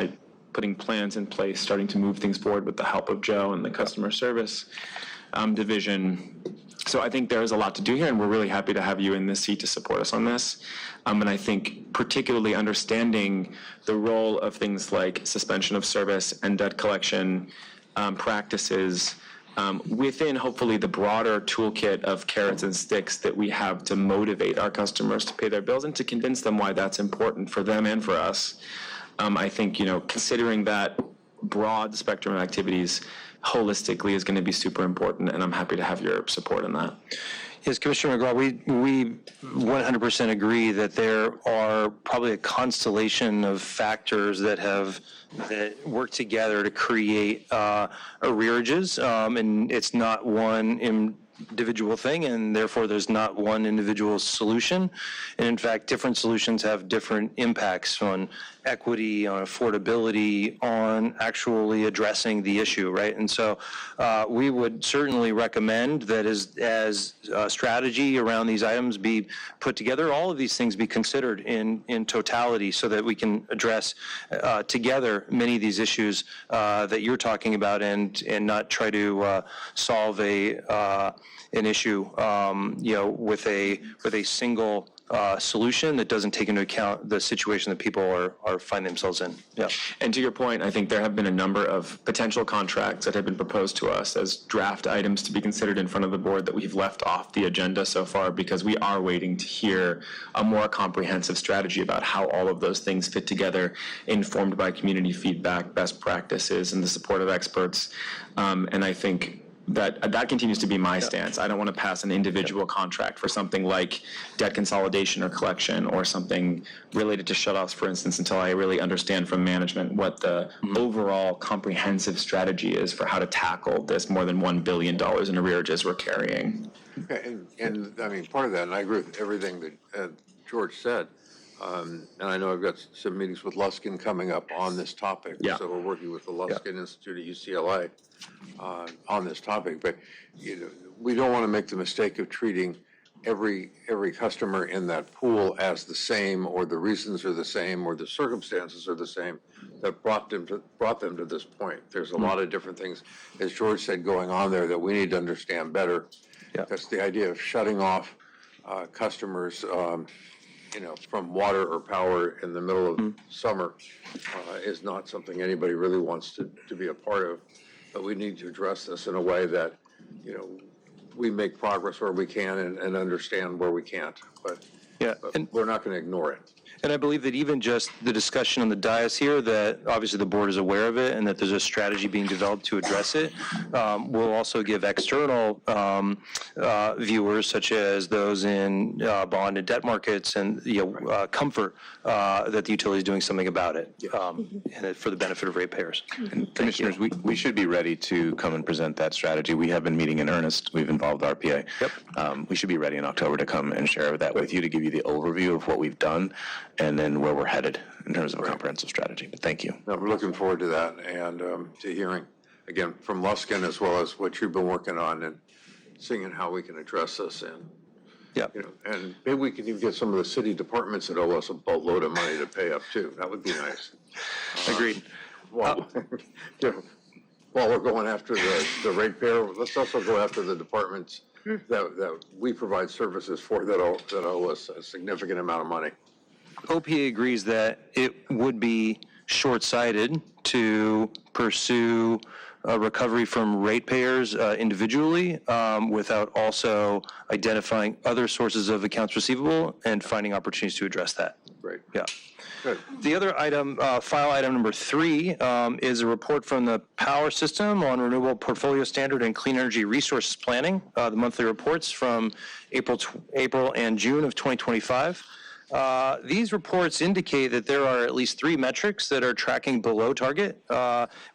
putting plans in place, starting to move things forward with the help of Joe and the customer service division. So I think there is a lot to do here, and we're really happy to have you in this seat to support us on this. And I think particularly understanding the role of things like suspension of service and debt collection practices within, hopefully, the broader toolkit of carrots and sticks that we have to motivate our customers to pay their bills and to convince them why that's important for them and for us. I think, considering that broad spectrum of activities holistically is going to be super important, and I'm happy to have your support in that. Yes, Commissioner McGraw, we 100% agree that there are probably a constellation of factors that work together to create arrearages, and it's not one individual thing, and therefore there's not one individual solution. And in fact, different solutions have different impacts on equity, on affordability, on actually addressing the issue, right? And so we would certainly recommend that as strategy around these items be put together, all of these things be considered in totality so that we can address together many of these issues that you're talking about, and not try to solve an issue, with a single solution that doesn't take into account the situation that people are finding themselves in. Yeah. And to your point, I think there have been a number of potential contracts that have been proposed to us as draft items to be considered in front of the board that we've left off the agenda so far, because we are waiting to hear a more comprehensive strategy about how all of those things fit together, informed by community feedback, best practices, and the support of experts. And I think that continues to be my stance. I don't want to pass an individual contract for something like debt consolidation or collection, or something related to shutoffs, for instance, until I really understand from management what the overall comprehensive strategy is for how to tackle this more than $1 billion in arrearages we're carrying. And I mean, part of that, and I agree with everything that George said, and I know I've got some meetings with Luskin coming up on this topic. Yeah. So we're working with the Luskin Institute at UCLA on this topic. But we don't want to make the mistake of treating every customer in that pool as the same, or the reasons are the same, or the circumstances are the same that brought them to this point. There's a lot of different things, as George said, going on there that we need to understand better. Yeah. That's the idea of shutting off customers from water or power in the middle of summer is not something anybody really wants to be a part of. But we need to address this in a way that, we make progress where we can and understand where we can't. But we're not going to ignore it. And I believe that even just the discussion on the dais here, that obviously the board is aware of it and that there's a strategy being developed to address it, will also give external viewers, such as those in bond and debt markets, and comfort that the utility is doing something about it, and for the benefit of ratepayers. And commissioners, we should be ready to come and present that strategy. We have been meeting in earnest. We've involved RPA. Yep. We should be ready in October to come and share that with you, to give you the overview of what we've done and then where we're headed in terms of a comprehensive strategy. But thank you. No, we're looking forward to that, and to hearing, again, from Luskin, as well as what you've been working on, and seeing how we can address this. And, and maybe we can even get some of the city departments that owe us a boatload of money to pay up too. That would be nice. Agreed. While we're going after the ratepayer, let's also go after the departments that we provide services for that owe us a significant amount of money. OPA agrees that it would be short-sighted to pursue a recovery from ratepayers individually without also identifying other sources of accounts receivable and finding opportunities to address that. Great. Yeah. Good. The other item, file item number 3, is a report from the Power System on Renewable Portfolio Standard and Clean Energy Resources Planning, the monthly reports from April and June of 2025. These reports indicate that there are at least 3 metrics that are tracking below target.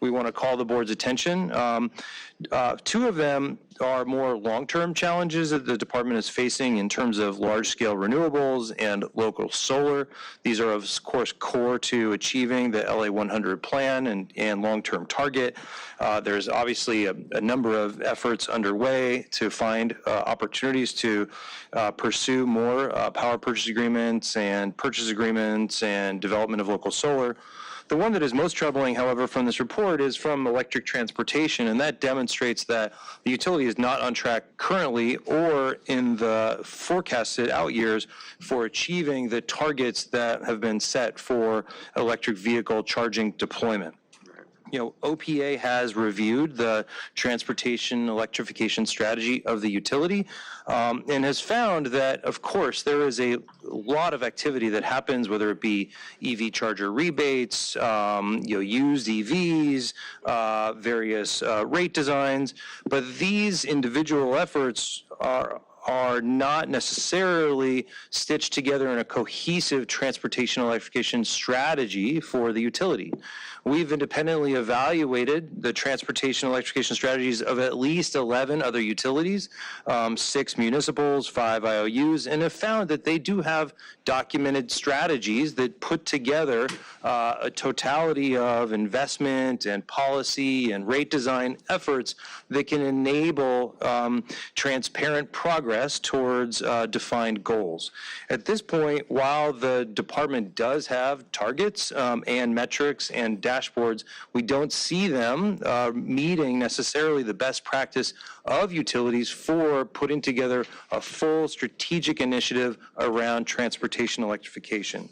We want to call the board's attention. 2 of them are more long-term challenges that the department is facing in terms of large-scale renewables and local solar. These are, of course, core to achieving the LA 100 plan and long-term target. There's obviously a number of efforts underway to find opportunities to pursue more power purchase agreements and development of local solar. The one that is most troubling, however, from this report is from electric transportation, and that demonstrates that the utility is not on track currently or in the forecasted out years for achieving the targets that have been set for electric vehicle charging deployment. OPA has reviewed the transportation electrification strategy of the utility and has found that, of course, there is a lot of activity that happens, whether it be EV charger rebates, used EVs, various rate designs, but these individual efforts are not necessarily stitched together in a cohesive transportation electrification strategy for the utility. We've independently evaluated the transportation electrification strategies of at least 11 other utilities, 6 municipals, 5 IOUs, and have found that they do have documented strategies that put together a totality of investment and policy and rate design efforts that can enable transparent progress towards defined goals. At this point, while the department does have targets and metrics and dashboards, we don't see them meeting necessarily the best practice of utilities for putting together a full strategic initiative around transportation electrification.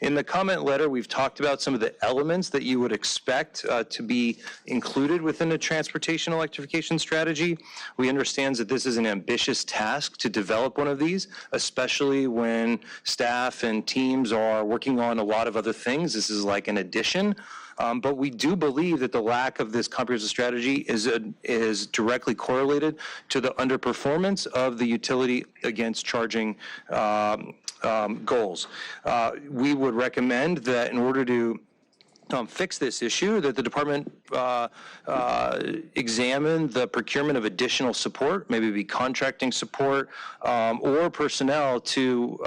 In the comment letter, we've talked about some of the elements that you would expect to be included within a transportation electrification strategy. We understand that this is an ambitious task to develop one of these, especially when staff and teams are working on a lot of other things. This is like an addition. But we do believe that the lack of this comprehensive strategy is directly correlated to the underperformance of the utility against charging goals. We would recommend that in order to fix this issue, that the department examine the procurement of additional support, maybe be contracting support or personnel to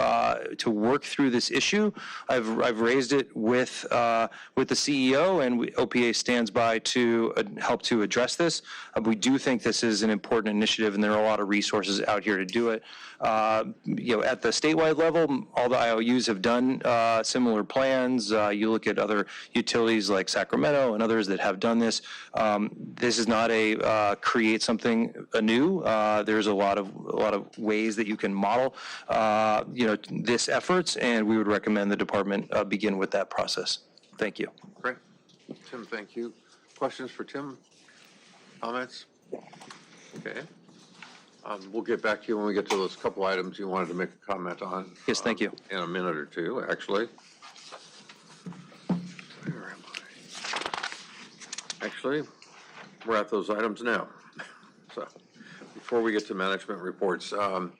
work through this issue. I've raised it with the CEO, and OPA stands by to help to address this. We do think this is an important initiative, and there are a lot of resources out here to do it. At the statewide level, all the IOUs have done similar plans. You look at other utilities like Sacramento and others that have done this. This is not a create something anew. There's a lot of ways that you can model, this efforts, and we would recommend the department begin with that process. Thank you. Great. Tim, thank you. Questions for Tim? Comments? Okay. We'll get back to you when we get to those couple items you wanted to make a comment on. Yes, thank you. In a minute or two, actually. Where am I? Actually, we're at those items now. So before we get to management reports, on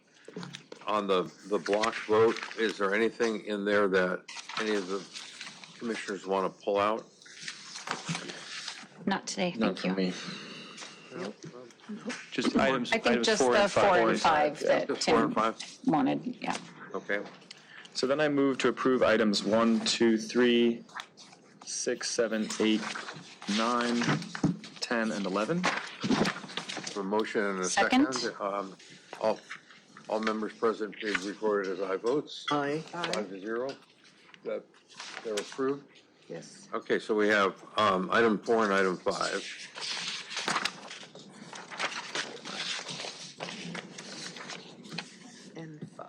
the block vote, is there anything in there that any of the commissioners want to pull out? Not today, None thank for you. me. Just items. I think items just 4 the and 5. 4 and 5 Just that 4 Tim and 5? wanted, yeah. Okay. So then I move to approve items 1, 2, 3, 6, 7, 8, 9, 10, and 11. A motion and a Second. second. All members present please recorded as aye votes. Aye. 5-0. That they're approved. Yes. Okay, so we have item 4 and item 5. And 5.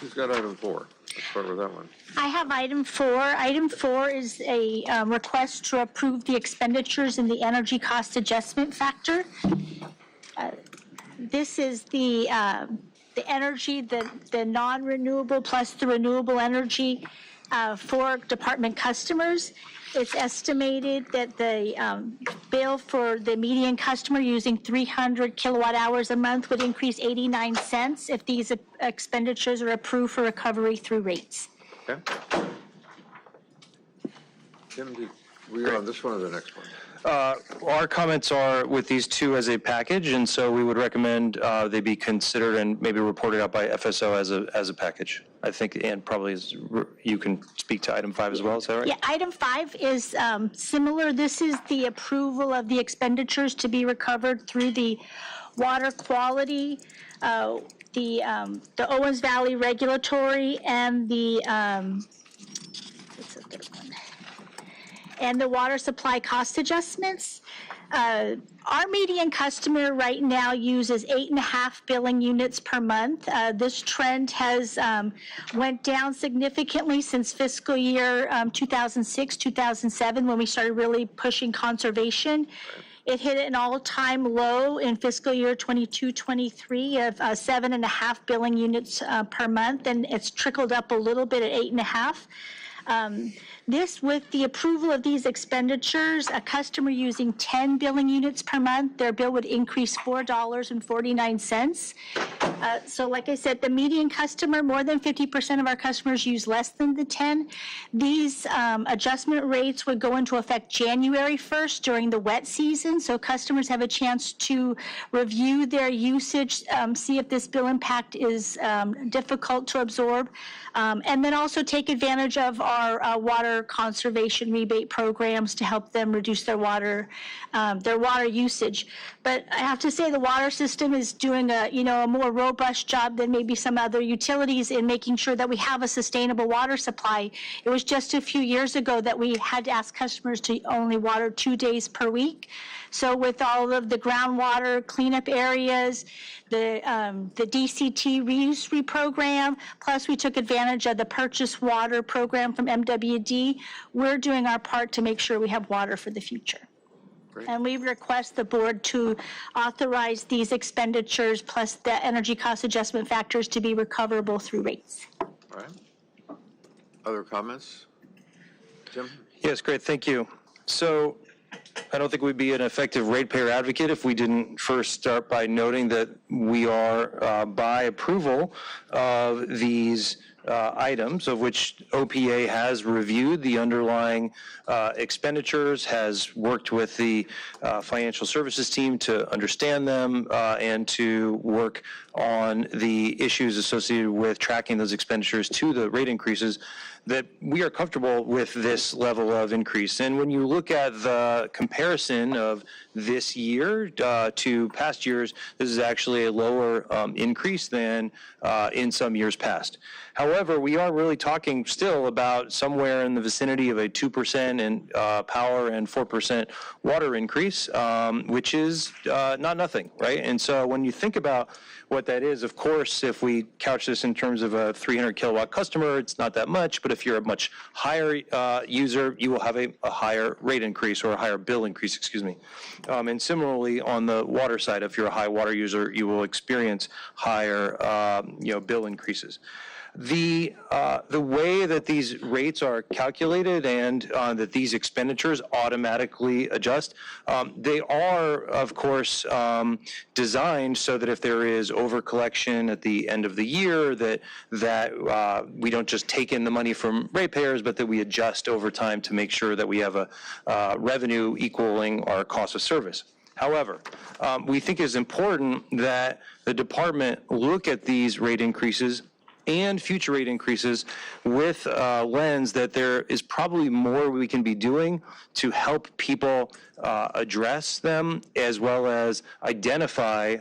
Who's got item 4? Let's start with that one. I have item 4. Item 4 is a request to approve the expenditures in the energy cost adjustment factor. This is the energy, the non-renewable plus the renewable energy for department customers. It's estimated that the bill for the median customer using 300 kilowatt hours a month would increase 89 cents if these expenditures are approved for recovery through rates. Okay. Tim, we are on this one or the next one? Our comments are with these two as a package, and so we would recommend they be considered and maybe reported out by FSO as a package. I think, and probably you can speak to item 5 as well. Is that right? Yeah, item 5 is similar. This is the approval of the expenditures to be recovered through the water quality, the Owens Valley regulatory, and the what's the third one? And the water supply cost adjustments. Our median customer right now uses 8.5 billing units per month. This trend has went down significantly since fiscal year 2006, 2007, when we started really pushing conservation. It hit an all-time low in fiscal year 22-23 of 7.5 billing units per month, and it's trickled up a little bit at 8.5. This, with the approval of these expenditures, a customer using 10 billing units per month, their bill would increase $4.49. So like I said, the median customer, more than 50% of our customers use less than the 10. These adjustment rates would go into effect January 1st during the wet season, so customers have a chance to review their usage, see if this bill impact is difficult to absorb, and then also take advantage of our water conservation rebate programs to help them reduce their water usage. But I have to say the water system is doing a more robust job than maybe some other utilities in making sure that we have a sustainable water supply. It was just a few years ago that we had to ask customers to only water 2 days per week. So with all of the groundwater cleanup areas, the DCT reuse program, plus we took advantage of the purchase water program from MWD, we're doing our part to make sure we have water for the future. Great. And we request the board to authorize these expenditures plus the energy cost adjustment factors to be recoverable through rates. All right. Other comments? Jim? Yes, great, thank you. So I don't think we'd be an effective ratepayer advocate if we didn't first start by noting that we are, by approval of these items, of which OPA has reviewed the underlying expenditures, has worked with the financial services team to understand them and to work on the issues associated with tracking those expenditures to the rate increases, that we are comfortable with this level of increase. And when you look at the comparison of this year to past years, this is actually a lower increase than in some years past. However, we are really talking still about somewhere in the vicinity of a 2% in power and 4% water increase, which is not nothing, right? And so when you think about what that is, of course, if we couch this in terms of a 300 kilowatt customer, it's not that much, but if you're a much higher user, you will have a higher rate increase or a higher bill increase, excuse me. And similarly, on the water side, if you're a high water user, you will experience higher bill increases. The way that these rates are calculated and that these expenditures automatically adjust, they are, of course, designed so that if there is over-collection at the end of the year, that we don't just take in the money from ratepayers, but that we adjust over time to make sure that we have a revenue equaling our cost of service. However, we think it's important that the department look at these rate increases and future rate increases with a lens that there is probably more we can be doing to help people address them, as well as identify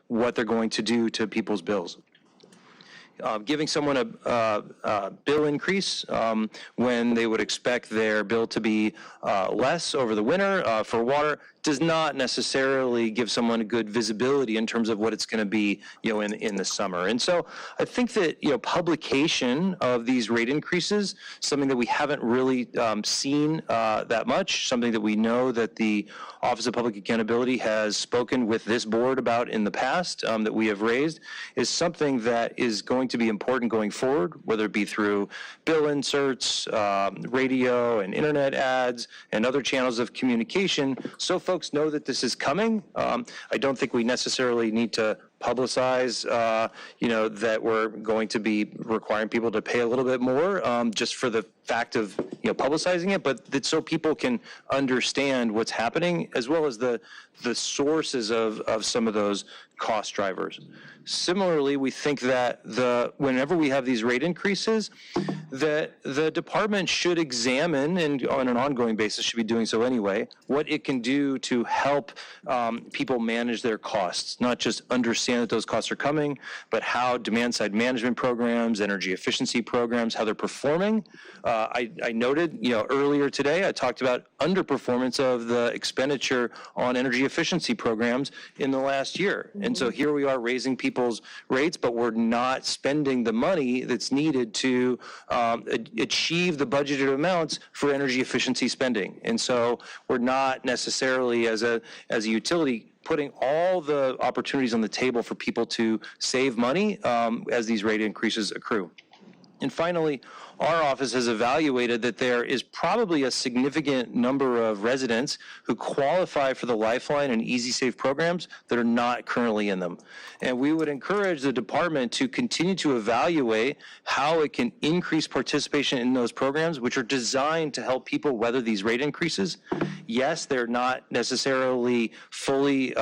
what they're going to do to people's bills. Giving someone a bill increase when they would expect their bill to be less over the winter for water does not necessarily give someone a good visibility in terms of what it's going to be, in the summer. And so I think that, publication of these rate increases, something that we haven't really seen that much, something that we know that the Office of Public Accountability has spoken with this board about in the past, that we have raised, is something that is going to be important going forward, whether it be through bill inserts, radio and internet ads, and other channels of communication, so folks know that this is coming. I don't think we necessarily need to publicize, that we're going to be requiring people to pay a little bit more just for the fact of, publicizing it, but that so people can understand what's happening, as well as the sources of some of those cost drivers. Similarly, we think that whenever we have these rate increases, that the department should examine, and on an ongoing basis should be doing so anyway, what it can do to help people manage their costs, not just understand that those costs are coming, but how demand-side management programs, energy efficiency programs, how they're performing. I noted, earlier today, I talked about underperformance of the expenditure on energy efficiency programs in the last year. And so here we are raising people's rates, but we're not spending the money that's needed to achieve the budgeted amounts for energy efficiency spending. And so we're not necessarily, as a utility, putting all the opportunities on the table for people to save money as these rate increases accrue. And finally, our office has evaluated that there is probably a significant number of residents who qualify for the Lifeline and Easy Save programs that are not currently in them. And we would encourage the department to continue to evaluate how it can increase participation in those programs, which are designed to help people weather these rate increases. Yes, they're not necessarily fully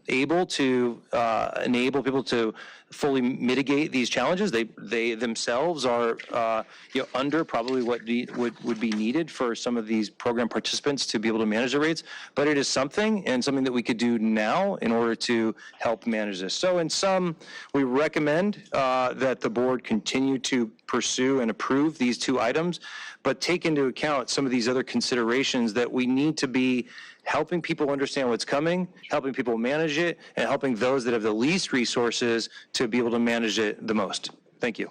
able to enable people to fully mitigate these challenges. They themselves are under probably what would be needed for some of these program participants to be able to manage the rates, but it is something that we could do now in order to help manage this. So in sum, we recommend that the board continue to pursue and approve these two items, but take into account some of these other considerations that we need to be helping people understand what's coming, helping people manage it, and helping those that have the least resources to be able to manage it the most. Thank you.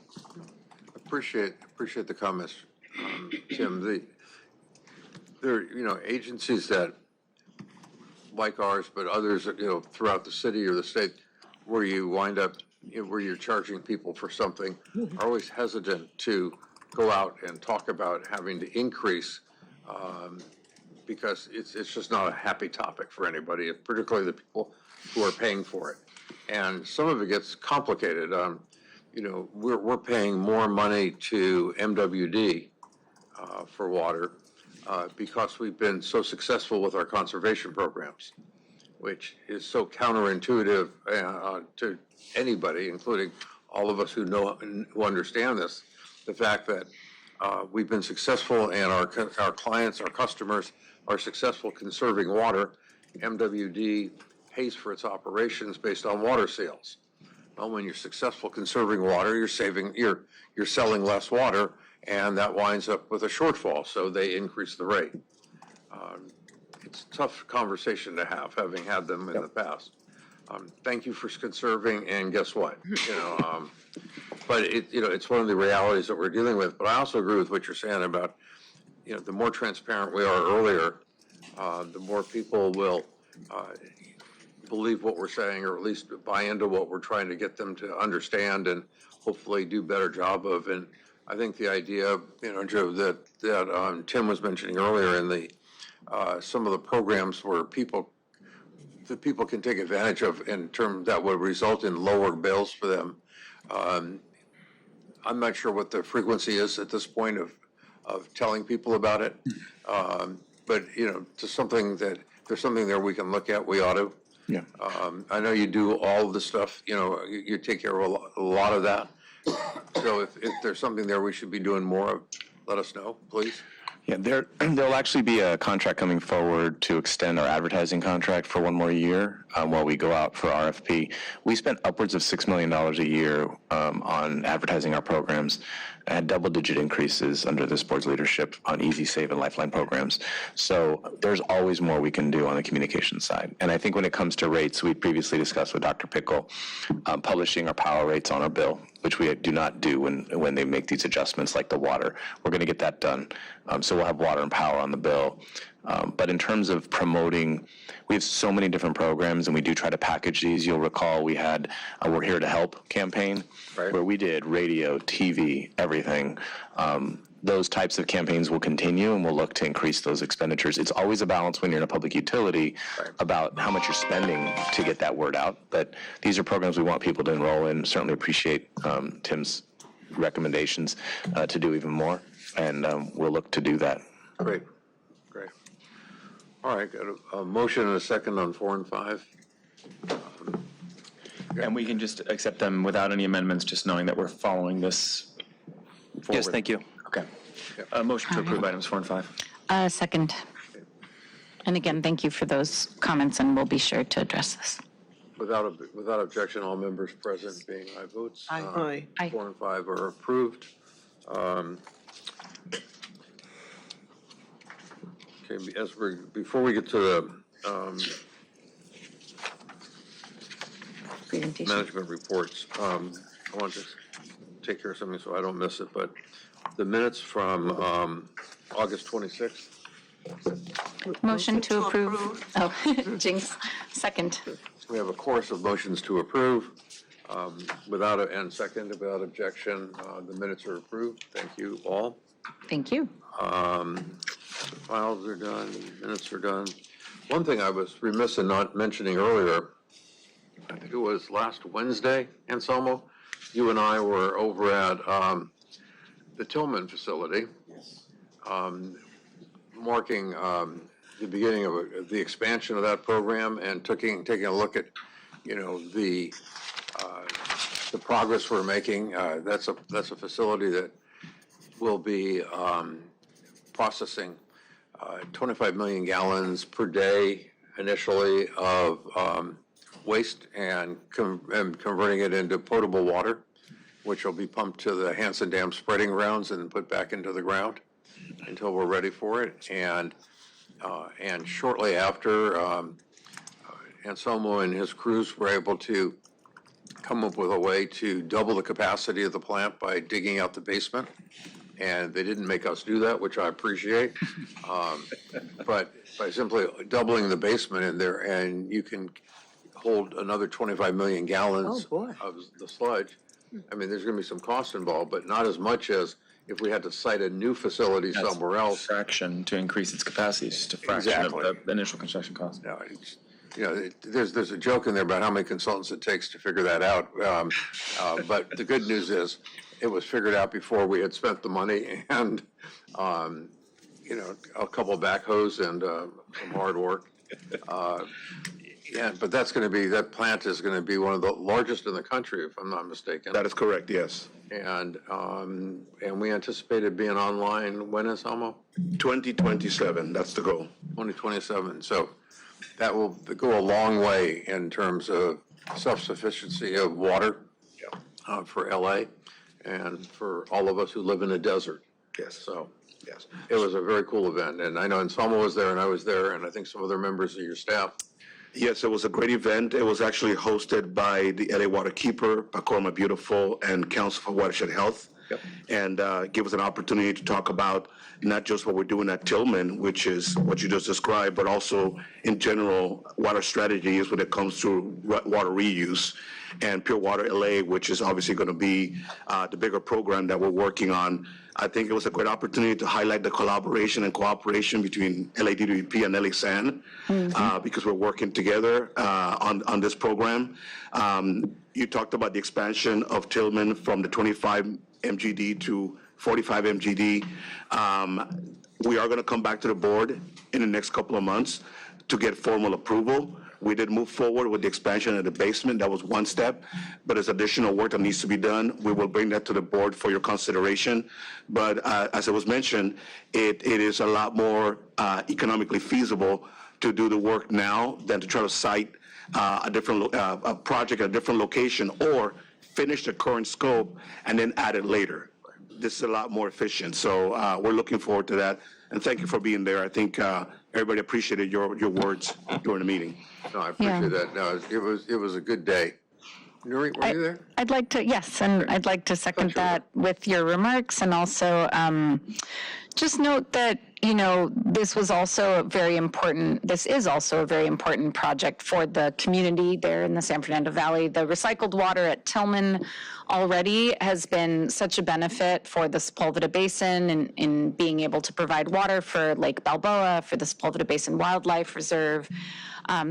Appreciate the comments, Tim. There are agencies that, like ours, but others throughout the city or the state, where you wind up where you're charging people for something, are always hesitant to go out and talk about having to increase. Because it's just not a happy topic for anybody, particularly the people who are paying for it. And some of it gets complicated. We're paying more money to MWD for water because we've been so successful with our conservation programs, which is so counterintuitive to anybody, including all of us who understand this. The fact that we've been successful and our clients, our customers, are successful conserving water. MWD pays for its operations based on water sales. Well, when you're successful conserving water, you're selling less water, and that winds up with a shortfall, so they increase the rate. It's a tough conversation to have, having had them in the past. Thank you for conserving, and guess what? But it's one of the realities that we're dealing with. But I also agree with what you're saying about the more transparent we are earlier, the more people will believe what we're saying, or at least buy into what we're trying to get them to understand and hopefully do a better job of. And I think the idea, Joe, that Tim was mentioning earlier in the some of the programs where people can take advantage of in terms that would result in lower bills for them. I'm not sure what the frequency is at this point of telling people about it. But, to something that there's something there we can look at, we ought to. Yeah. I know you do all of the stuff, you take care of a lot of that. So if there's something there we should be doing more of, let us know, please. Yeah, there'll actually be a contract coming forward to extend our advertising contract for one more year while we go out for RFP. We spent upwards of $6 million a year on advertising our programs, had double-digit increases under this board's leadership on Easy Save and Lifeline programs. So there's always more we can do on the communication side. And I think when it comes to rates, we previously discussed with Dr. Pickle publishing our power rates on our bill, which we do not do when they make these adjustments like the water. We're going to get that done. So we'll have water and power on the bill. But in terms of promoting, we have so many different programs, and we do try to package these. You'll recall we had a We're Here to Help campaign, right, where we did radio, TV, everything. Those types of campaigns will continue, and we'll look to increase those expenditures. It's always a balance when you're in a public utility about how much you're spending to get that word out. But these are programs we want people to enroll in. Certainly appreciate Tim's recommendations to do even more, and we'll look to do that. Great. All right, got a motion and a second on 4 and 5. And we can just accept them without any amendments, just knowing that we're following this Yes, thank you. Okay. Motion to approve items 4 and 5. Second. And again, thank you for those comments, and we'll be sure to address this. Without objection, all members present being aye votes. Aye. Aye. 4 and 5 are approved. Okay, before we get to the management reports, I want to take care of something so I don't miss it, but the minutes from August 26th. Motion to approve. Oh, Jinx. Second. We have a course of motions to approve. And second, without objection, the minutes are approved. Thank you all. Thank you. Files are done, minutes are done. One thing I was remiss in not mentioning earlier, I think it was last Wednesday, Anselmo, you and I were over at the Tillman facility, marking the beginning of the expansion of that program and taking a look at, the progress we're making. That's a facility that will be processing 25 million gallons per day initially of waste and converting it into potable water, which will be pumped to the Hansen Dam spreading grounds and put back into the ground until we're ready for it. And shortly after, Anselmo and his crews were able to come up with a way to double the capacity of the plant by digging out the basement. And they didn't make us do that, which I appreciate. But by simply doubling the basement in there, and you can hold another 25 million gallons of the sludge. I mean, there's going to be some cost involved, but not as much as if we had to site a new facility somewhere else. Fraction to increase its capacity, it's just a fraction of the initial construction cost. There's a joke in there about how many consultants it takes to figure that out. But the good news is it was figured out before we had spent the money, and a couple of backhoes and some hard work. But that plant is going to be one of the largest in the country, if I'm not mistaken. That is correct, yes. And we anticipated being online, when is Elmo? 2027, that's the goal. 2027. So that will go a long way in terms of self-sufficiency of water for LA and for all of us who live in the desert. Yes. So yes, it was a very cool event. And I know Anselmo was there and I was there, and I think some other members of your staff. Yes, it was a great event. It was actually hosted by the LA Waterkeeper, Pacorma Beautiful, and Council for Watershed Health. Yep. And give us an opportunity to talk about not just what we're doing at Tillman, which is what you just described, but also in general water strategies when it comes to water reuse, and Pure Water LA, which is obviously going to be the bigger program that we're working on. I think it was a great opportunity to highlight the collaboration and cooperation between LADWP and LA SAN, because we're working together on this program. You talked about the expansion of Tillman from the 25 MGD to 45 MGD. We are going to come back to the board in the next couple of months to get formal approval. We did move forward with the expansion of the basement. That was one step, but there's additional work that needs to be done. We will bring that to the board for your consideration. But as it was mentioned, it is a lot more economically feasible to do the work now than to try to site a project at a different location or finish the current scope and then add it later. This is a lot more efficient. So we're looking forward to that. And thank you for being there. I think everybody appreciated your words during the meeting. No, I appreciate that. No, it was a good day. NURIT, were you there? I'd like to, yes, and I'd like to second that with your remarks, and also just note that, this is also a very important project for the community there in the San Fernando Valley. The recycled water at Tillman already has been such a benefit for the Sepulveda Basin in being able to provide water for Lake Balboa, for the Sepulveda Basin Wildlife Reserve.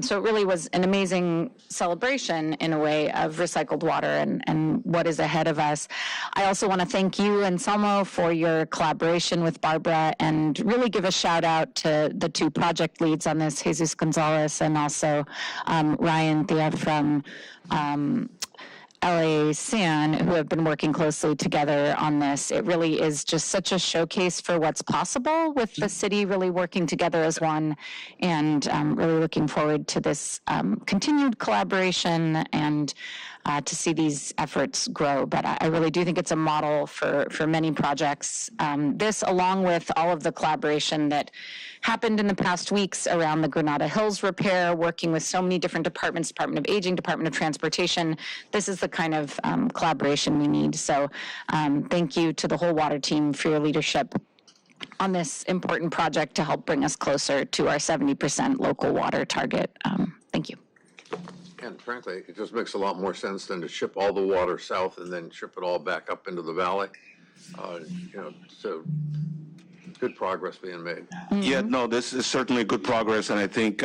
So it really was an amazing celebration, in a way, of recycled water and what is ahead of us. I also want to thank you, Anselmo, for your collaboration with Barbara, and really give a shout out to the two project leads on this, Jesus Gonzalez and also Ryan Thea from LA San, who have been working closely together on this. It really is just such a showcase for what's possible with the city really working together as one, and really looking forward to this continued collaboration and to see these efforts grow. But I really do think it's a model for many projects. This, along with all of the collaboration that happened in the past weeks around the Granada Hills repair, working with so many different departments, Department of Aging, Department of Transportation, this is the kind of collaboration we need. So thank you to the whole water team for your leadership on this important project to help bring us closer to our 70% local water target. Thank you. And frankly, it just makes a lot more sense than to ship all the water south and then ship it all back up into the valley. So good progress being made. Yeah, no, this is certainly good progress, and I think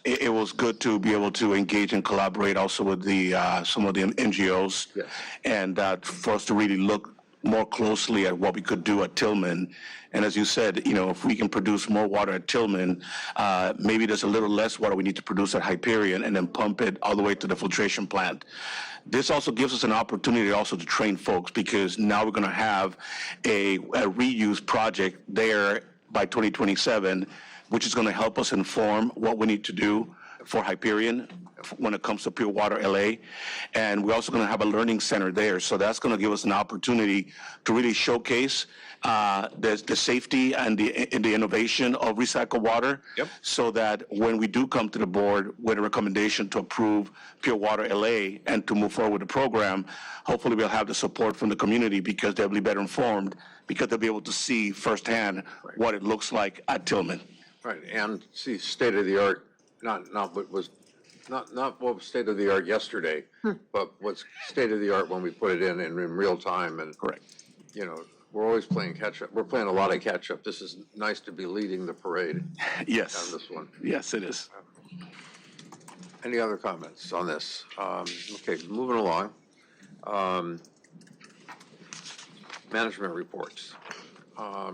it was good to be able to engage and collaborate also with the some of the NGOs, yes, and for us to really look more closely at what we could do at Tillman. And as you said, if we can produce more water at Tillman, maybe there's a little less water we need to produce at Hyperion and then pump it all the way to the filtration plant. This also gives us an opportunity also to train folks, because now we're going to have a reuse project there by 2027, which is going to help us inform what we need to do for Hyperion when it comes to Pure Water LA. And we're also going to have a learning center there. So that's going to give us an opportunity to really showcase the safety and the innovation of recycled water. Yep. So that when we do come to the board with a recommendation to approve Pure Water LA and to move forward with the program, hopefully we'll have the support from the community, because they'll be better informed, because they'll be able to see firsthand what it looks like at Tillman. Right, and see state-of-the-art, not what was state of the art yesterday, but what's state of the art when we put it in real time. And correct, we're always playing catch up. We're playing a lot of catch up. This is nice to be leading the parade. Yes, on this one. Yes, it is. Any other comments on this? Okay, moving along. Management reports. I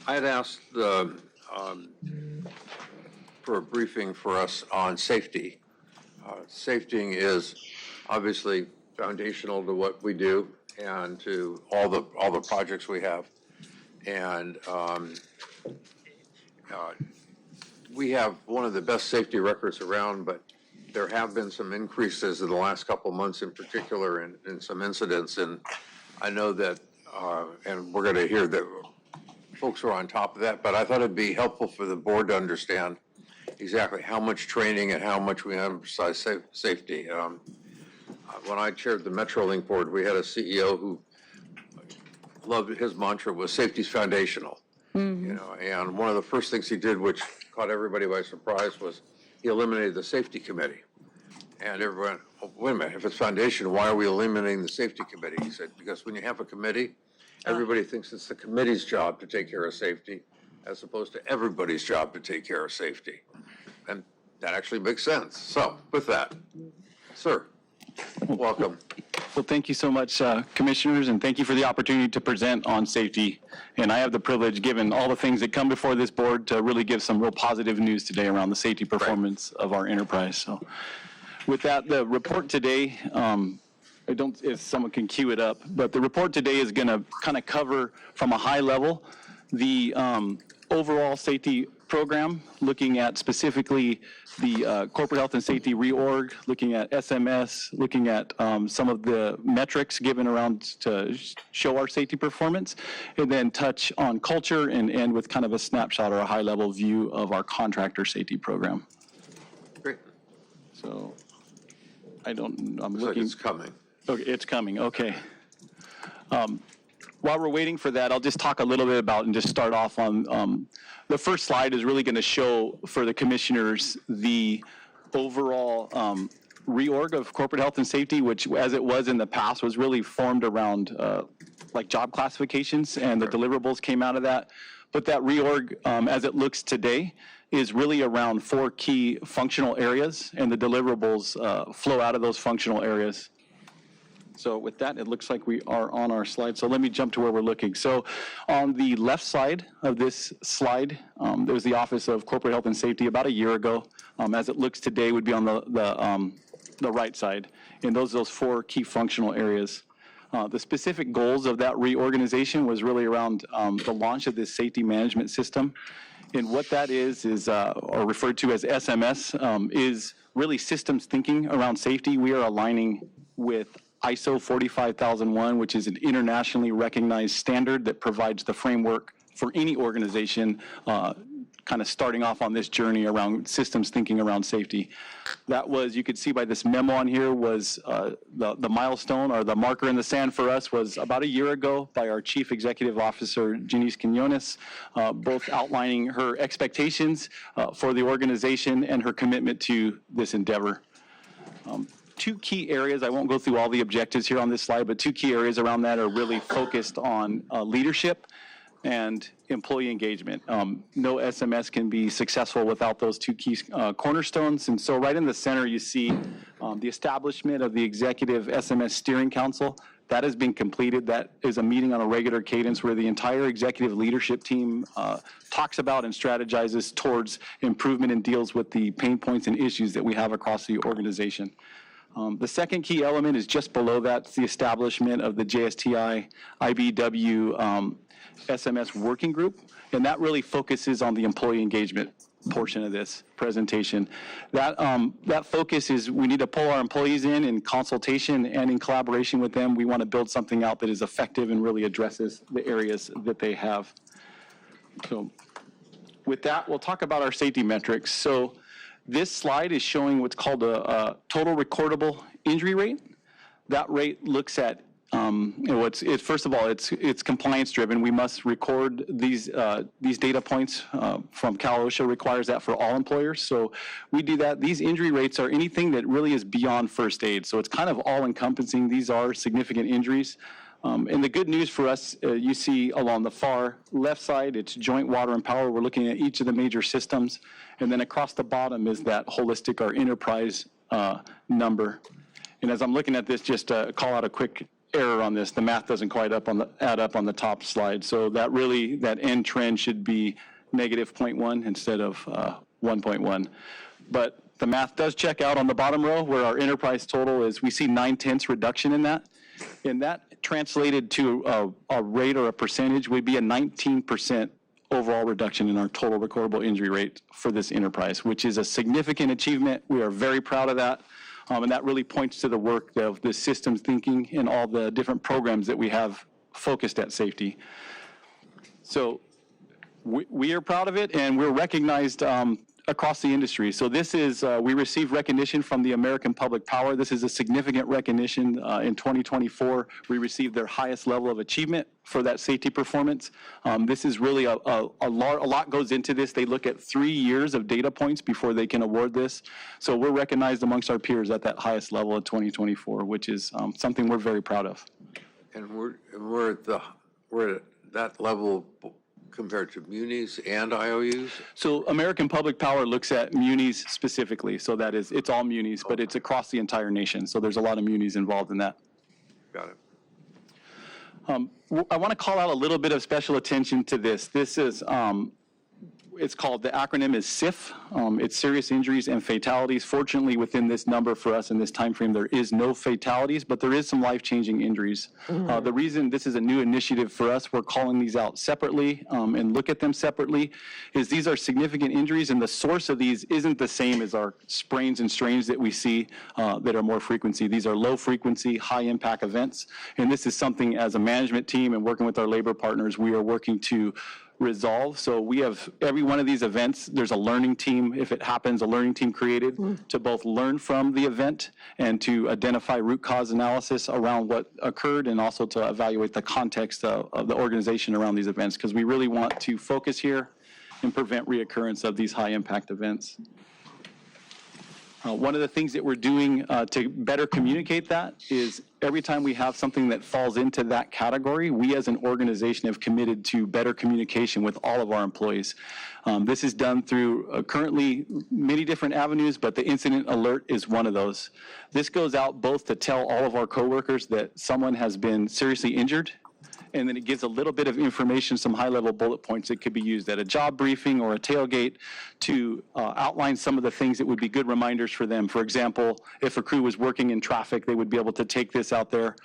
had asked for a briefing for us on safety. Safety is obviously foundational to what we do and to all the projects we have. And we have one of the best safety records around, but there have been some increases in the last couple of months, in particular, in some incidents. And I know that, and we're going to hear that folks are on top of that, but I thought it'd be helpful for the board to understand exactly how much training and how much we emphasize safety. When I chaired the MetroLink board, we had a CEO who loved, his mantra was safety's foundational. And one of the first things he did, which caught everybody by surprise, was he eliminated the safety committee. And everyone, oh, wait a minute, if it's foundation, why are we eliminating the safety committee? He said, because when you have a committee, everybody thinks it's the committee's job to take care of safety, as opposed to everybody's job to take care of safety. And that actually makes sense. So with that, sir, welcome. Well, thank you so much, commissioners, and thank you for the opportunity to present on safety. And I have the privilege, given all the things that come before this board, to really give some real positive news today around the safety performance of our enterprise. So with that, the report today, I don't, if someone can cue it up, but the report today is going to kind of cover from a high level the overall safety program, looking at specifically the corporate health and safety reorg, looking at SMS, looking at some of the metrics given around to show our safety performance, and then touch on culture and end with kind of a snapshot or a high-level view of our contractor safety program. Great. So I'm looking. Like it's coming. Okay, it's coming, okay. While we're waiting for that, I'll just talk a little bit about and just start off on the first slide is really going to show for the commissioners the overall reorg of corporate health and safety, which as it was in the past was really formed around like job classifications, and the deliverables came out of that. But that reorg, as it looks today, is really around 4 key functional areas, and the deliverables flow out of those functional areas. So with that, it looks like we are on our slide. So let me jump to where we're looking. So on the left side of this slide, there was the Office of Corporate Health and Safety about a year ago. As it looks today would be on the the right side, and those 4 key functional areas. The specific goals of that reorganization was really around the launch of this safety management system. And what that is or referred to as SMS, is really systems thinking around safety. We are aligning with ISO 45001, which is an internationally recognized standard that provides the framework for any organization kind of starting off on this journey around systems thinking around safety. That was, you could see by this memo on here, was the milestone or the marker in the sand for us was about a year ago by our Chief Executive Officer, Janice Quinones, both outlining her expectations for the organization and her commitment to this endeavor. 2 key areas, I won't go through all the objectives here on this slide, but 2 key areas around that are really focused on leadership and employee engagement. No SMS can be successful without those 2 key cornerstones. And so right in the center, you see the establishment of the Executive SMS Steering Council. That has been completed. That is a meeting on a regular cadence where the entire executive leadership team talks about and strategizes towards improvement and deals with the pain points and issues that we have across the organization. The second key element is just below that, it's the establishment of the JSTI IBW SMS working group, and that really focuses on the employee engagement portion of this presentation. That focus is we need to pull our employees in consultation and in collaboration with them. We want to build something out that is effective and really addresses the areas that they have. So with that, we'll talk about our safety metrics. So this slide is showing what's called a total recordable injury rate. That rate looks at first of all, it's compliance driven. We must record these data points from Cal OSHA requires that for all employers. So we do that. These injury rates are anything that really is beyond first aid. So it's kind of all encompassing. These are significant injuries. And the good news for us, you see along the far left side, it's joint water and power. We're looking at each of the major systems. And then across the bottom is that holistic or enterprise number. And as I'm looking at this, just call out a quick error on this. The math doesn't quite add up on the top slide. So that end trend should be -0.1 instead of 1.1. But the math does check out on the bottom row where our enterprise total is, we see 9/10 reduction in that. And that translated to a rate or a percentage would be a 19% overall reduction in our total recordable injury rate for this enterprise, which is a significant achievement. We are very proud of that. And that really points to the work of the systems thinking and all the different programs that we have focused at safety. So we are proud of it, and we're recognized across the industry. So this is, we received recognition from the American Public Power. This is a significant recognition. In 2024, we received their highest level of achievement for that safety performance. This is really a lot goes into this. They look at 3 years of data points before they can award this. So we're recognized amongst our peers at that highest level of 2024, which is something we're very proud of. And we're at that level compared to munis and IOUs? So American Public Power looks at munis specifically. So that is, it's all munis, but it's across the entire nation. So there's a lot of munis involved in that. Got it. I want to call out a little bit of special attention to this. This is, it's called, the acronym is SIF. It's serious injuries and fatalities. Fortunately, within this number for us in this time frame, there is no fatalities, but there is some life-changing injuries. The reason this is a new initiative for us, we're calling these out separately and look at them separately, is these are significant injuries, and the source of these isn't the same as our sprains and strains that we see that are more frequency. These are low-frequency, high-impact events, and this is something as a management team and working with our labor partners, we are working to resolve. So we have every one of these events, there's a learning team, if it happens, a learning team created to both learn from the event and to identify root cause analysis around what occurred and also to evaluate the context of the organization around these events, because we really want to focus here and prevent reoccurrence of these high impact events. One of the things that we're doing to better communicate that is every time we have something that falls into that category, we as an organization have committed to better communication with all of our employees. This is done through currently many different avenues, but the incident alert is one of those. This goes out both to tell all of our coworkers that someone has been seriously injured And then it gives a little bit of information, some high-level bullet points that could be used at a job briefing or a tailgate to outline some of the things that would be good reminders for them. For example, if a crew was working in traffic, they would be able to take this out there,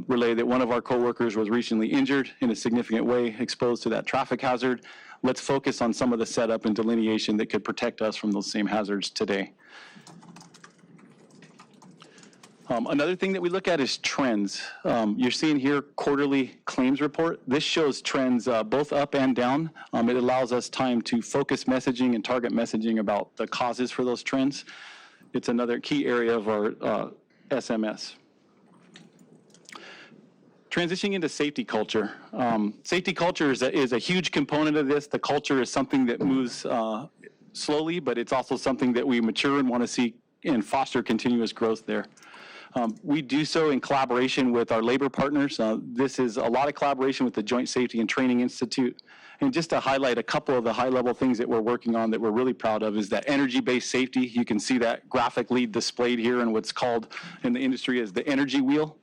relay that one of our coworkers was recently injured in a significant way, exposed to that traffic hazard. Let's focus on some of the setup and delineation that could protect us from those same hazards today. Another thing that we look at is trends. You're seeing here quarterly claims report. This shows trends both up and down. It allows us time to focus messaging and target messaging about the causes for those trends. It's another key area of our SMS. Transitioning into safety culture. Safety culture is a huge component of this. The culture is something that moves slowly, but it's also something that we mature and want to see and foster continuous growth there. We do so in collaboration with our labor partners. This is a lot of collaboration with the Joint Safety and Training Institute. And just to highlight a couple of the high-level things that we're working on that we're really proud of is that energy-based safety. You can see that graphically displayed here in what's called in the industry as the energy wheel.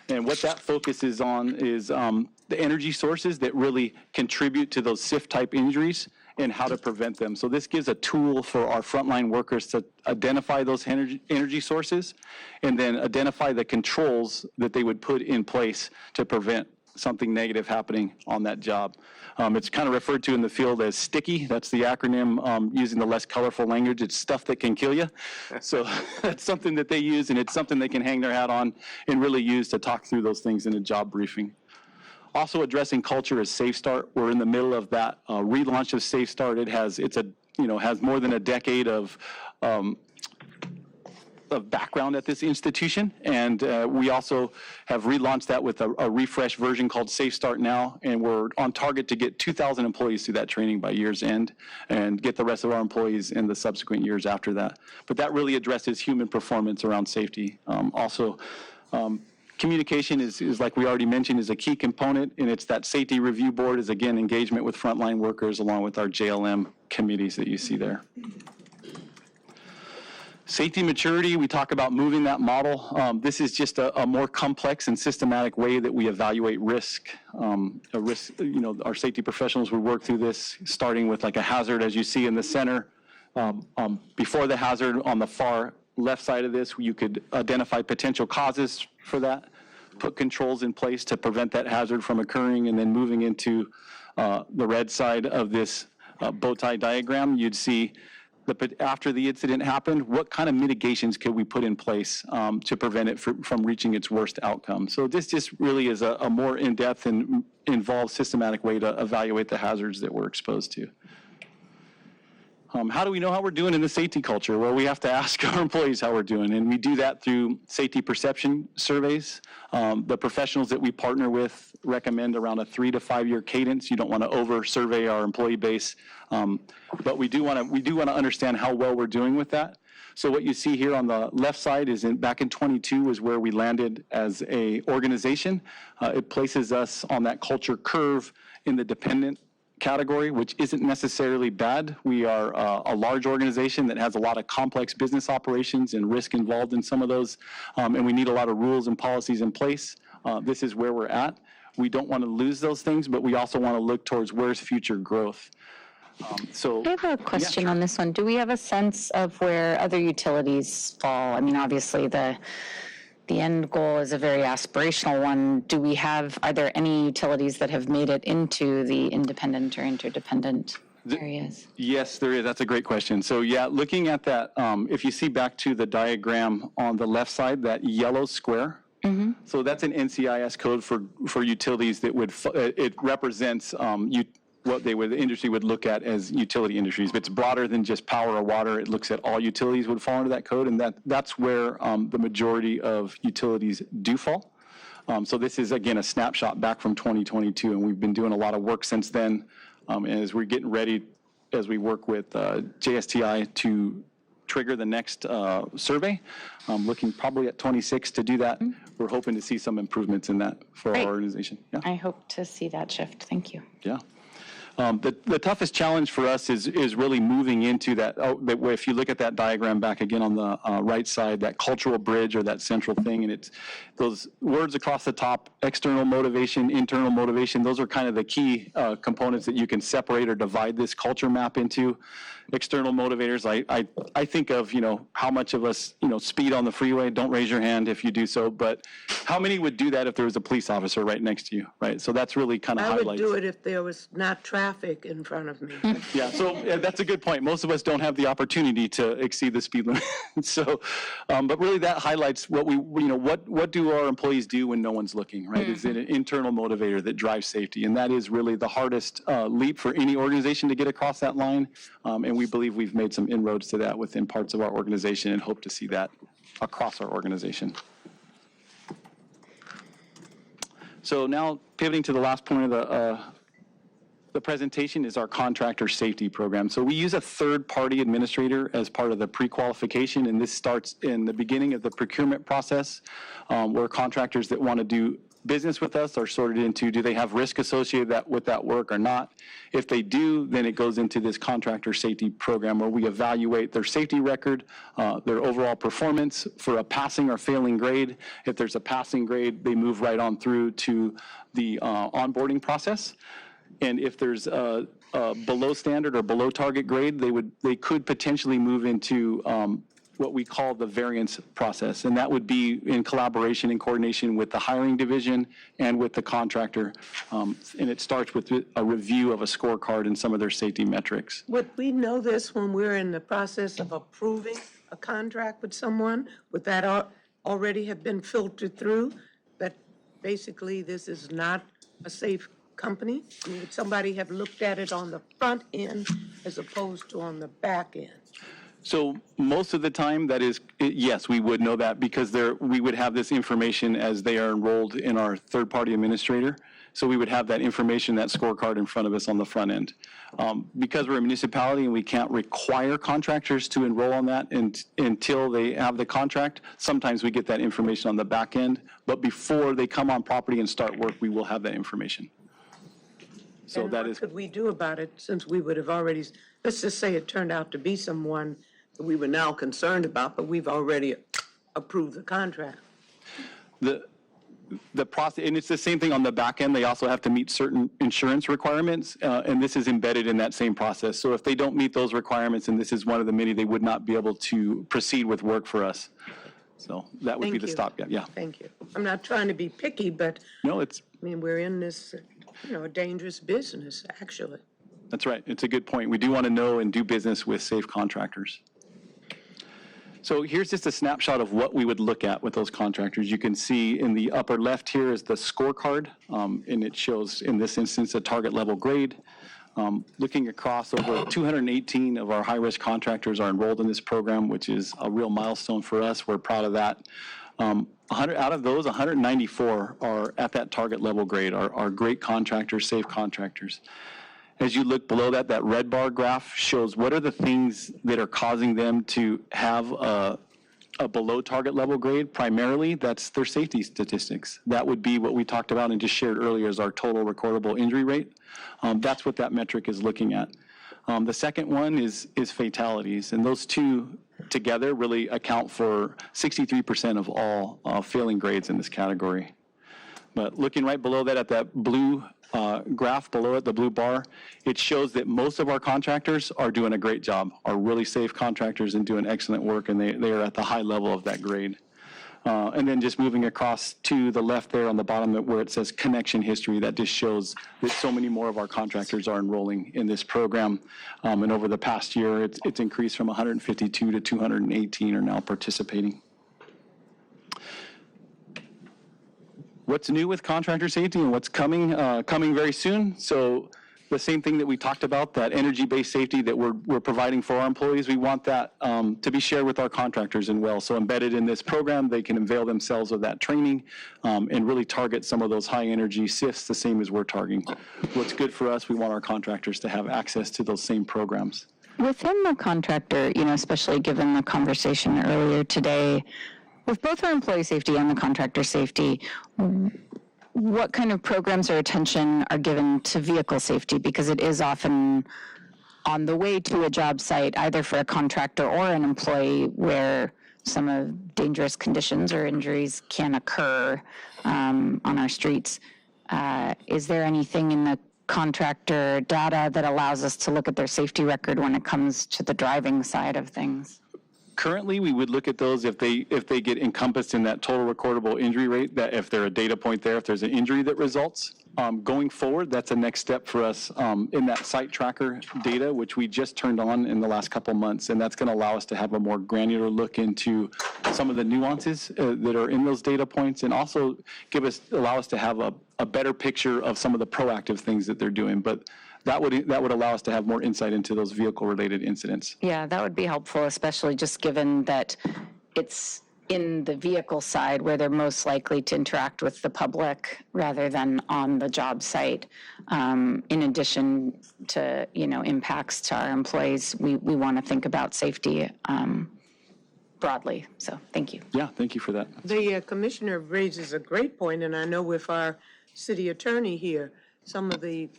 And what that focuses on is the energy sources that really contribute to those SIF-type injuries and how to prevent them. So this gives a tool for our frontline workers to identify those energy sources and then identify the controls that they would put in place to prevent something negative happening on that job. It's kind of referred to in the field as sticky. That's the acronym using the less colorful language. It's stuff that can kill you. So that's something that they use, and it's something they can hang their hat on and really use to talk through those things in a job briefing. Also addressing culture is Safe Start. We're in the middle of that relaunch of Safe Start. It has has more than a decade of background at this institution, and we also have relaunched that with a refresh version called Safe Start Now, and we're on target to get 2,000 employees through that training by year's end and get the rest of our employees in the subsequent years after that. But that really addresses human performance around safety. Communication is, like we already mentioned, is a key component, and it's that safety review board is, again, engagement with frontline workers along with our JLM committees that you see there. Safety maturity, we talk about moving that model. This is just a more complex and systematic way that we evaluate risk. Our safety professionals would work through this, starting with like a hazard, as you see in the center. Before the hazard, on the far left side of this, you could identify potential causes for that, put controls in place to prevent that hazard from occurring, and then moving into the red side of this bow tie diagram, you'd see after the incident happened, what kind of mitigations could we put in place to prevent it from reaching its worst outcome. So this just really is a more in-depth and involved systematic way to evaluate the hazards that we're exposed to. How do we know how we're doing in the safety culture? Well, we have to ask our employees how we're doing, and we do that through safety perception surveys. The professionals that we partner with recommend around a 3 to 5 year cadence. You don't want to over-survey our employee base, but we do want to understand how well we're doing with that. So what you see here on the left side is back in 22 is where we landed as a organization. It places us on that culture curve in the dependent category, which isn't necessarily bad. We are a large organization that has a lot of complex business operations and risk involved in some of those, and we need a lot of rules and policies in place. This is where we're at. We don't want to lose those things, but we also want to look towards where's future growth. I have a question on this one. Do we have a sense of where other utilities fall? I mean, obviously the end goal is a very aspirational one. Are there any utilities that have made it into the independent or interdependent areas? Yes, there is. That's a great question. So yeah, looking at that, if you see back to the diagram on the left side, that yellow square, so that's an NCIS code for utilities that it represents what the industry would look at as utility industries. But it's broader than just power or water. It looks at all utilities would fall into that code, and that's where the majority of utilities do fall. So this is, again, a snapshot back from 2022, and we've been doing a lot of work since then. And as we're getting ready, as we work with JSTI to trigger the next survey, looking probably at 26 to do that. We're hoping to see some improvements in that for our organization. Yeah. I hope to see that shift. Thank you. Yeah. The toughest challenge for us is really moving into that, if you look at that diagram back again on the right side, that cultural bridge or that central thing, and it's those words across the top, external motivation, internal motivation, those are kind of the key components that you can separate or divide this culture map into. External motivators, I think of, how much of us, speed on the freeway. Don't raise your hand if you do so, but how many would do that if there was a police officer right next to you, right? So that's really kind of highlights. I would do it if there was not traffic in front of me. Yeah, so that's a good point. Most of us don't have the opportunity to exceed the speed limit. So, but really that highlights what what do our employees do when no one's looking, right? Is it an internal motivator that drives safety? And that is really the hardest leap for any organization to get across that line. And we believe we've made some inroads to that within parts of our organization and hope to see that across our organization. So now pivoting to the last point of the presentation is our contractor safety program. So we use a third-party administrator as part of the pre-qualification, and this starts in the beginning of the procurement process, where contractors that want to do business with us are sorted into, do they have risk associated with that work or not? If they do, then it goes into this contractor safety program where we evaluate their safety record, their overall performance for a passing or failing grade. If there's a passing grade, they move right on through to the onboarding process. And if there's a below standard or below target grade, they could potentially move into what we call the variance process. And that would be in collaboration and coordination with the hiring division and with the contractor. And it starts with a review of a scorecard and some of their safety metrics. Would we know this when we're in the process of approving a contract with someone? Would that already have been filtered through, that basically this is not a safe company? I mean, would somebody have looked at it on the front end as opposed to on the back end? So most of the time, that is, yes, we would know that because we would have this information as they are enrolled in our third-party administrator. So we would have that information, that scorecard in front of us on the front end. Because we're a municipality and we can't require contractors to enroll on that until they have the contract, sometimes we get that information on the back end. But before they come on property and start work, we will have that information. So and that what is. could we do about it since we would have already, let's just say it turned out to be someone that we were now concerned about, but we've already approved the contract. The process, and it's the same thing on the back end. They also have to meet certain insurance requirements, and this is embedded in that same process. So if they don't meet those requirements, and this is one of the many, they would not be able to proceed with work for us. So that would be the stopgap. Yeah. Thank you. I'm not trying to be picky, but no, I mean, we're in this, a dangerous business, actually. That's right. It's a good point. We do want to know and do business with safe contractors. So here's just a snapshot of what we would look at with those contractors. You can see in the upper left here is the scorecard, and it shows, in this instance, a target level grade. Looking across, over 218 of our high-risk contractors are enrolled in this program, which is a real milestone for us. We're proud of that. 100 out of those, 194 are at that target level grade, are great contractors, safe contractors. As you look below that, that red bar graph shows what are the things that are causing them to have a below target level grade. Primarily, that's their safety statistics. That would be what we talked about and just shared earlier as our total recordable injury rate. That's what that metric is looking at. The second one is fatalities, and those two together really account for 63% of all failing grades in this category. But looking right below that at that blue graph below it, the blue bar, it shows that most of our contractors are doing a great job, are really safe contractors and doing excellent work, and they are at the high level of that grade. And then just moving across to the left there on the bottom where it says connection history, that just shows that so many more of our contractors are enrolling in this program. And over the past year, it's increased from 152 to 218 are now participating. What's new with contractor safety and what's coming very soon? So the same thing that we talked about, that energy-based safety that we're providing for our employees, we want that to be shared with our contractors as well. So embedded in this program, they can avail themselves of that training and really target some of those high-energy SIFs the same as we're targeting. What's good for us, we want our contractors to have access to those same programs. Within the contractor, especially given the conversation earlier today, with both our employee safety and the contractor safety, what kind of programs or attention are given to vehicle safety? Because it is often on the way to a job site, either for a contractor or an employee, where some of dangerous conditions or injuries can occur on our streets. Is there anything in the contractor data that allows us to look at their safety record when it comes to the driving side of things? Currently, we would look at those if they get encompassed in that total recordable injury rate, that if they're a data point there, if there's an injury that results. Going forward, that's a next step for us in that site tracker data, which we just turned on in the last couple months, and that's going to allow us to have a more granular look into some of the nuances that are in those data points, and also allow us to have a better picture of some of the proactive things that they're doing. But that would allow us to have more insight into those vehicle-related incidents. Yeah, that would be helpful, especially just given that it's in the vehicle side where they're most likely to interact with the public rather than on the job site. In addition to, impacts to our employees, we want to think about safety broadly. So thank you. Yeah, thank you for that. The commissioner raises a great point, and I know with our city attorney here, some of the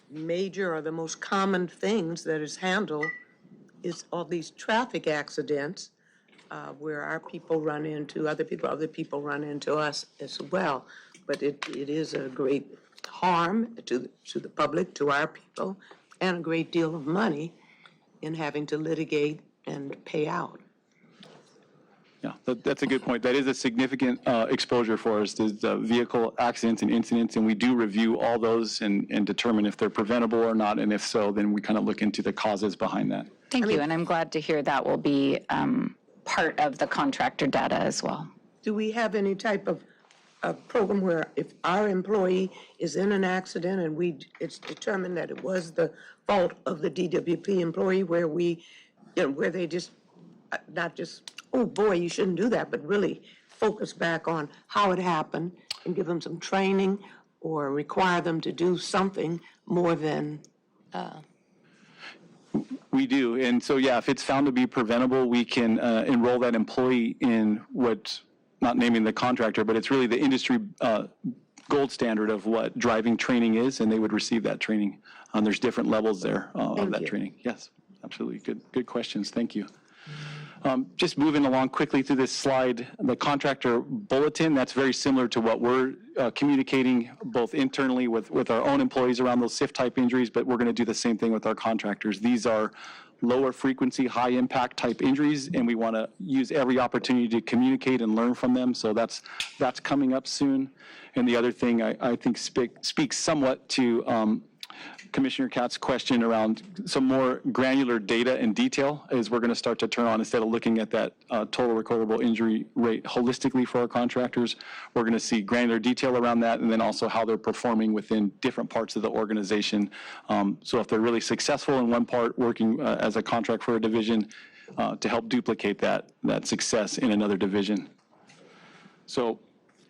major or the most common things that is handled is all these traffic accidents where our people run into other people run into us as well. But it is a great harm to the public, to our people, and a great deal of money in having to litigate and pay out. Yeah, that's a good point. That is a significant exposure for us, is vehicle accidents and incidents, and we do review all those and determine if they're preventable or not, and if so, then we kind of look into the causes behind that. Thank you, and I'm glad to hear that will be part of the contractor data as well. Do we have any type of program where if our employee is in an accident and it's determined that it was the fault of the DWP employee, where where they just, not just, oh boy, you shouldn't do that, but really focus back on how it happened and give them some training or require them to do something more than We do, and so yeah, if it's found to be preventable, we can enroll that employee in not naming the contractor, but it's really the industry gold standard of what driving training is, and they would receive that training. There's different levels there of that training. Yes, absolutely, good questions, thank you. Just moving along quickly through this slide, the contractor bulletin, that's very similar to what we're communicating both internally with our own employees around those SIF type injuries, but we're going to do the same thing with our contractors. These are lower frequency, high impact type injuries, and we want to use every opportunity to communicate and learn from them. So that's coming up soon. And the other thing I think speaks somewhat to Commissioner KATZ's question around some more granular data and detail is we're going to start to turn on, instead of looking at that total recordable injury rate holistically for our contractors, we're going to see granular detail around that, and then also how they're performing within different parts of the organization. So if they're really successful in one part, working as a contract for a division, to help duplicate that success in another division. So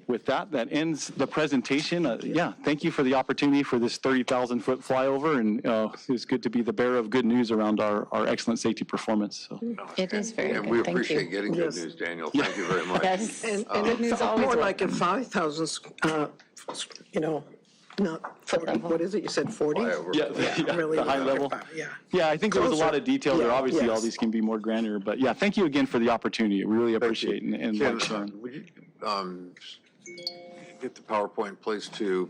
with that ends the presentation. Yeah, thank you for the opportunity for this 30,000-foot flyover, and it's good to be the bearer of good news around our excellent safety performance. So. It is very and good. we Thank appreciate you. getting good news, Daniel. Thank you very much. Yes. And it's more like a 5,000, not 40, what is it, you said 40? Yeah, Really, the high level. Yeah, I think there was a lot of detail there. Obviously, all these can be more granular, but yeah, thank you again for the opportunity. We really appreciate it. And Ken, like Sharon. would you get the PowerPoint, please, to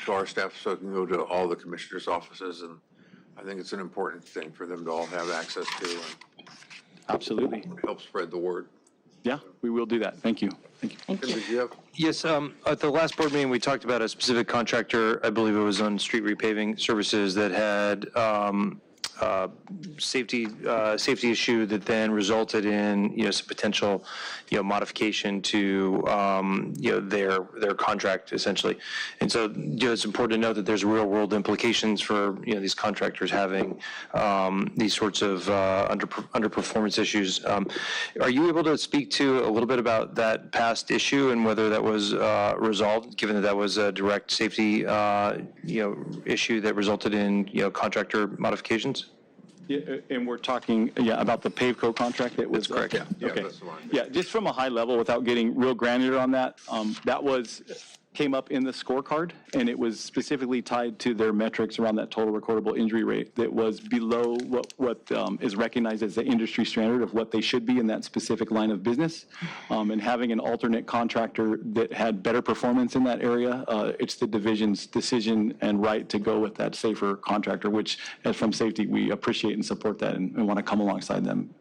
our staff so it can go to all the commissioners' offices, and I think it's an important thing for them to all have access to. And absolutely. Help spread the word. Yeah, we will do that. Thank you. Thank you. Thank you. Did you have? Yes, at the last board meeting, we talked about a specific contractor, I believe it was on street repaving services, that had safety issue that then resulted in some potential modification to their contract essentially. And so it's important to note that there's real world implications for these contractors having these sorts of underperformance issues. Are you able to speak to a little bit about that past issue and whether that was resolved, given that was a direct safety issue that resulted in contractor modifications? Yeah, and we're talking, about the Pavco contract that was. That's correct. Yeah, Okay. that's the one. Yeah, just from a high level, without getting real granular on that, that was came up in the scorecard, and it was specifically tied to their metrics around that total recordable injury rate that was below what is recognized as the industry standard of what they should be in that specific line of business. And having an alternate contractor that had better performance in that area, it's the division's decision and right to go with that safer contractor, which, as from safety, we appreciate and support that and want to come alongside them.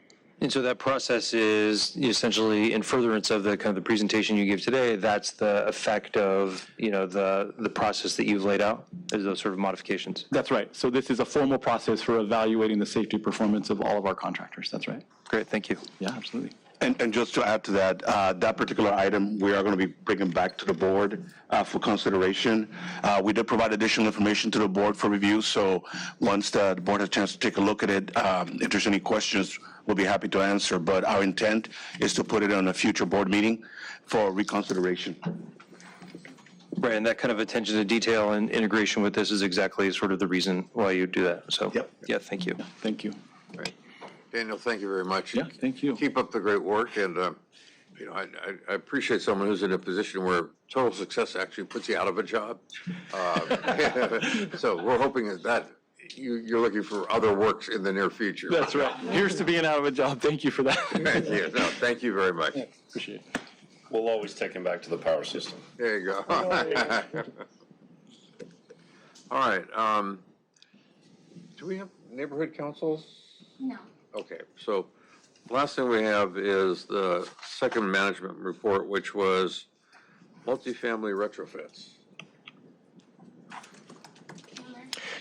And so that process is essentially in furtherance of the kind of the presentation you gave today. That's the effect of, the process that you've laid out, is those sort of modifications. That's right. So this is a formal process for evaluating the safety performance of all of our contractors. That's right. Great, thank you. Yeah, absolutely. And just to add to that, that particular item, we are going to be bringing back to the board for consideration. We did provide additional information to the board for review, so once the board has a chance to take a look at it, if there's any questions, we'll be happy to answer. But our intent is to put it on a future board meeting for reconsideration. Right, and that kind of attention to detail and integration with this is exactly sort of the reason why you do that. So, yeah, thank you. Thank you. Right. Daniel, thank you very much. Yeah, thank you. Keep up the great work, and I appreciate someone who's in a position where total success actually puts you out of a job. So we're hoping that you're looking for other works in the near future. That's right. Here's to being out of a job. Thank you for that. Thank you. No, thank you very much. Yeah, appreciate it. We'll always take him back to the power system. There you go. All right. Do we have neighborhood councils? No. Okay, so last thing we have is the second management report, which was multifamily retrofits.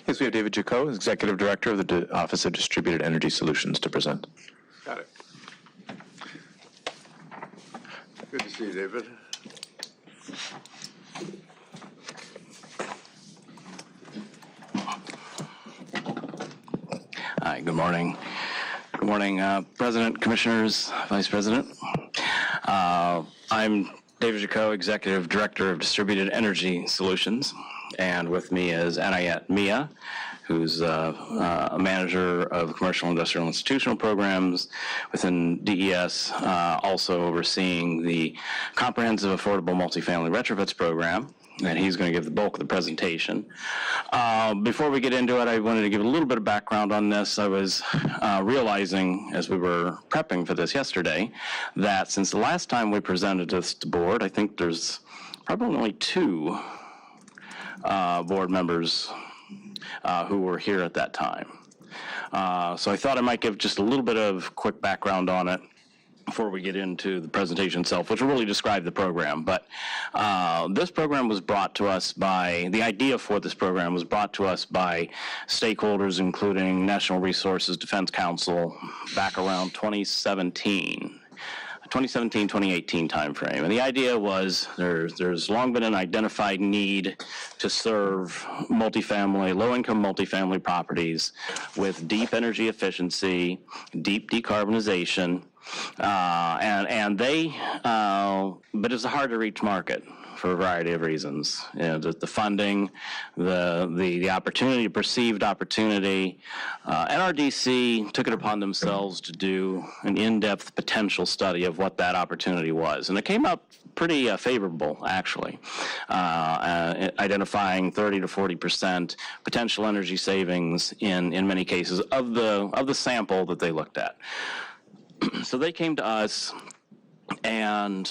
Yes, we have David Jaco, Executive Director of the Office of Distributed Energy Solutions, to present. Got it. Good to see you, David. Hi, good morning. Good morning, President, Commissioners, Vice President. I'm David Jaco, Executive Director of Distributed Energy Solutions, and with me is Anayat Mia, who's a manager of commercial, industrial, and institutional programs within DES, also overseeing the Comprehensive Affordable Multifamily Retrofits Program. And he's going to give the bulk of the presentation. Before we get into it, I wanted to give a little bit of background on this. I was realizing as we were prepping for this yesterday that since the last time we presented this to board, I think there's probably only 2 board members who were here at that time. So I thought I might give just a little bit of quick background on it before we get into the presentation itself, which will really describe the program. But this program was brought to us by, the idea for this program was brought to us by stakeholders, including National Resources Defense Council, back around 2017, 2018 timeframe. And the idea was there's long been an identified need to serve multifamily, low-income multifamily properties with deep energy efficiency, deep decarbonization, but it's a hard to reach market for a variety of reasons. You know, the funding, the opportunity, perceived opportunity. NRDC took it upon themselves to do an in-depth potential study of what that opportunity was, and it came out pretty favorable, actually, identifying 30 to 40% potential energy savings in many cases of the sample that they looked at. So they came to us and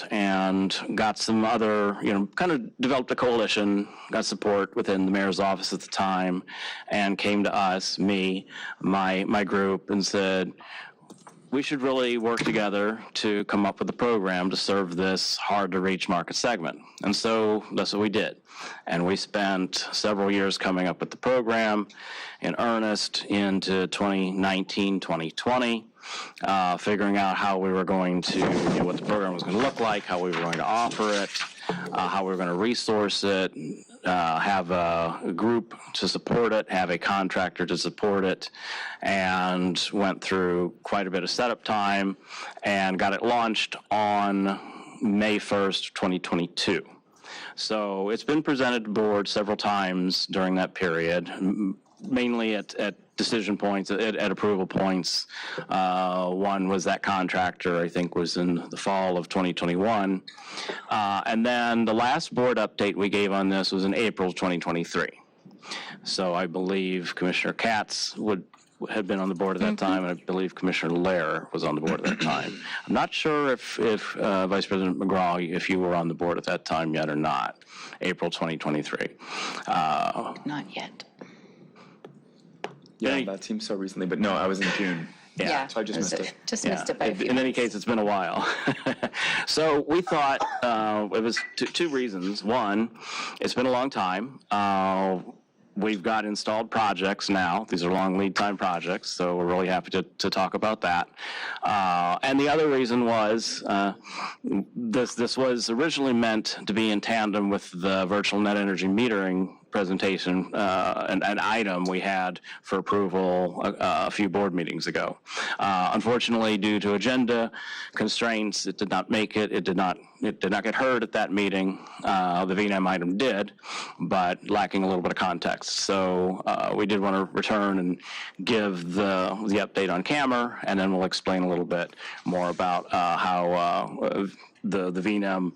got some other, kind of developed a coalition, got support within the mayor's office at the time, and came to us, me, my group, and said, we should really work together to come up with a program to serve this hard-to-reach market segment. And so that's what we did. And we spent several years coming up with the program in earnest into 2019, 2020. Figuring out how we were going to, what the program was going to look like, how we were going to offer it, how we were going to resource it, have a group to support it, have a contractor to support it, and went through quite a bit of setup time and got it launched on May 1st, 2022. So it's been presented to board several times during that period. mainly at decision points, at approval points. One was that contractor, I think, was in the fall of 2021. And then the last board update we gave on this was in April 2023. So I believe Commissioner KATZ had been on the board at that time, and I believe Commissioner LEHRER was on the board at that time. I'm not sure if Vice President McGraw, if you were on the board at that time yet or not, April 2023. Not yet. Yeah, that seems so recently, but no, I was in June. Yeah. So I just missed it. Just missed it by a few In any case, it's been a while. So we thought it was two reasons. One, it's been a long time. We've got installed projects now. These are long lead time projects, so we're really happy to talk about that. And the other reason was this was originally meant to be in tandem with the virtual net energy metering presentation, an item we had for approval a few board meetings ago. Unfortunately, due to agenda constraints, it did not make it. It did not get heard at that meeting. The VNAM item did, but lacking a little bit of context. So we did want to return and give the update on camera, and then we'll explain a little bit more about how the VNAM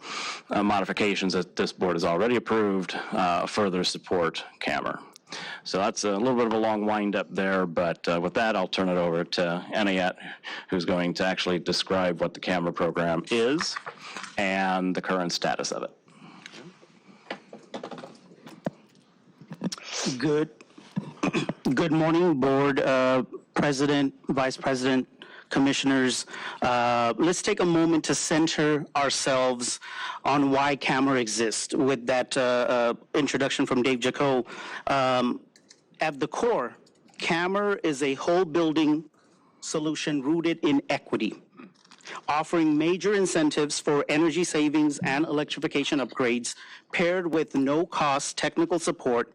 modifications that this board has already approved further support camera. So that's a little bit of a long wind up there, but with that, I'll turn it over to Anayet, who's going to actually describe what the camera program is and the current status of it. Good morning, board, president, vice president, commissioners. Let's take a moment to center ourselves on why CAMER exists with that introduction from Dave Jaco. At the core, CAMER is a whole building solution rooted in equity, offering major incentives for energy savings and electrification upgrades paired with no-cost technical support.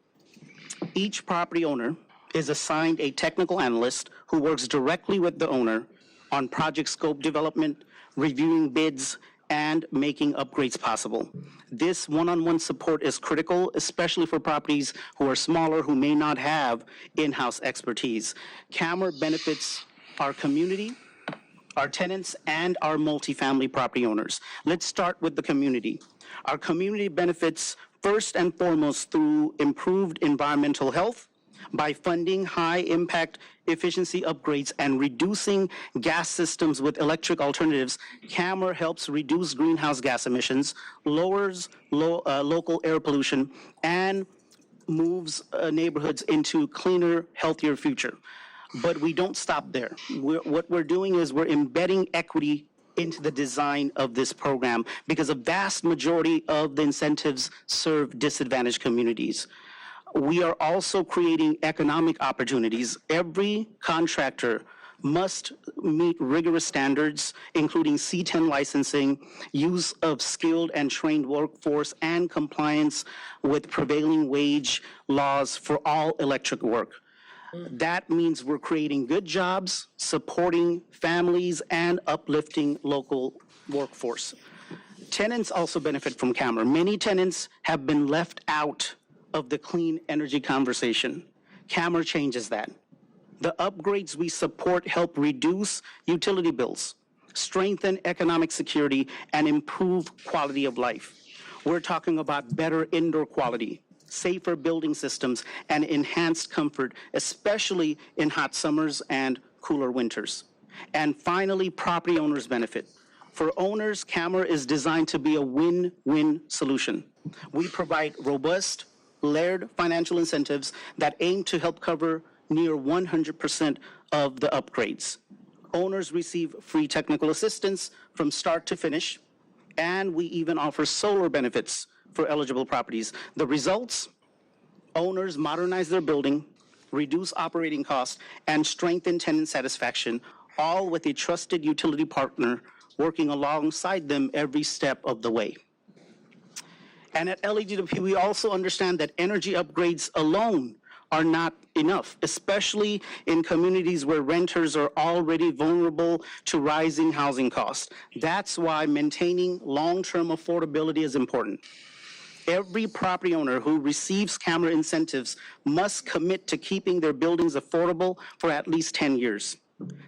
Each property owner is assigned a technical analyst who works directly with the owner on project scope development, reviewing bids, and making upgrades possible. This one-on-one support is critical, especially for properties who are smaller, who may not have in-house expertise. CAMER benefits our community, our tenants, and our multifamily property owners. Let's start with the community. Our community benefits first and foremost through improved environmental health, by funding high-impact efficiency upgrades and reducing gas systems with electric alternatives. CAMER helps reduce greenhouse gas emissions, lowers local air pollution, and moves neighborhoods into cleaner, healthier future. But we don't stop there. What we're doing is we're embedding equity into the design of this program because a vast majority of the incentives serve disadvantaged communities. We are also creating economic opportunities. Every contractor must meet rigorous standards, including C10 licensing, use of skilled and trained workforce, and compliance with prevailing wage laws for all electric work. That means we're creating good jobs, supporting families, and uplifting local workforce. Tenants also benefit from CAMER. Many tenants have been left out of the clean energy conversation. CAMER changes that. The upgrades we support help reduce utility bills, strengthen economic security, and improve quality of life. We're talking about better indoor quality, safer building systems, and enhanced comfort, especially in hot summers and cooler winters. And finally, property owners benefit. For owners, CAMER is designed to be a win-win solution. We provide robust, layered financial incentives that aim to help cover near 100% of the upgrades. Owners receive free technical assistance from start to finish, and we even offer solar benefits for eligible properties. The results? Owners modernize their building, reduce operating costs, and strengthen tenant satisfaction, all with a trusted utility partner working alongside them every step of the way. And at LEGW, we also understand that energy upgrades alone are not enough, especially in communities where renters are already vulnerable to rising housing costs. That's why maintaining long-term affordability is important. every property owner who receives camera incentives must commit to keeping their buildings affordable for at least 10 years.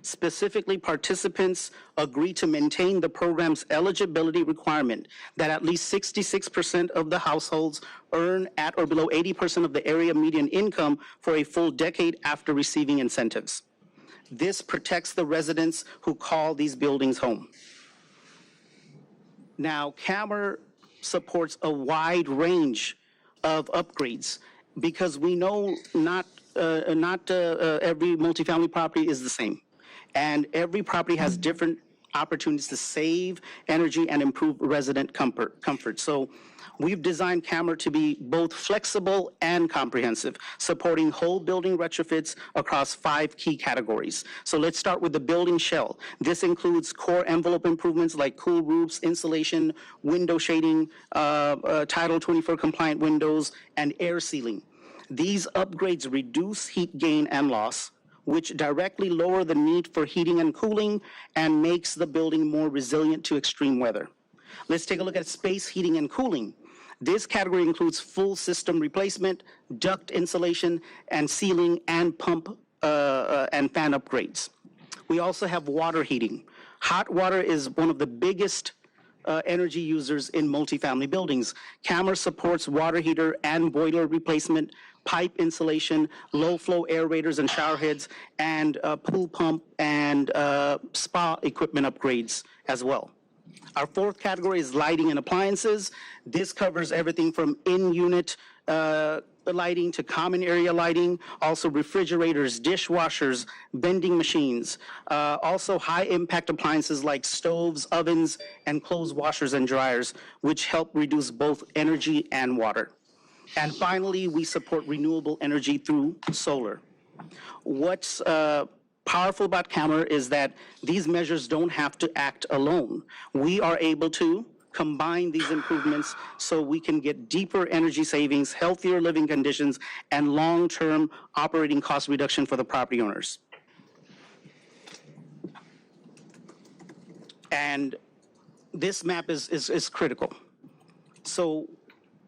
Specifically, participants agree to maintain the program's eligibility requirement that at least 66% of the households earn at or below 80% of the area median income for a full decade after receiving incentives. This protects the residents who call these buildings home. Now, CAMR supports a wide range of upgrades because we know not every multifamily property is the same. And every property has different opportunities to save energy and improve resident comfort. So we've designed CAMR to be both flexible and comprehensive, supporting whole building retrofits across 5 key categories. So let's start with the building shell. This includes core envelope improvements like cool roofs, insulation, window shading, Title 24 compliant windows, and air sealing. These upgrades reduce heat gain and loss, which directly lower the need for heating and cooling and makes the building more resilient to extreme weather. Let's take a look at space heating and cooling. This category includes full system replacement, duct insulation, and ceiling and pump and fan upgrades. We also have water heating. Hot water is one of the biggest energy users in multifamily buildings. CAMR supports water heater and boiler replacement, pipe insulation, low flow aerators and shower heads, and pool pump and spa equipment upgrades as well. Our 4th category is lighting and appliances. This covers everything from in-unit lighting to common area lighting, also refrigerators, dishwashers, vending machines, also high-impact appliances like stoves, ovens, and clothes washers and dryers, which help reduce both energy and water. And finally, we support renewable energy through solar. What's powerful about CAMR is that these measures don't have to act alone. We are able to combine these improvements so we can get deeper energy savings, healthier living conditions, and long-term operating cost reduction for the property owners. And this map is critical. So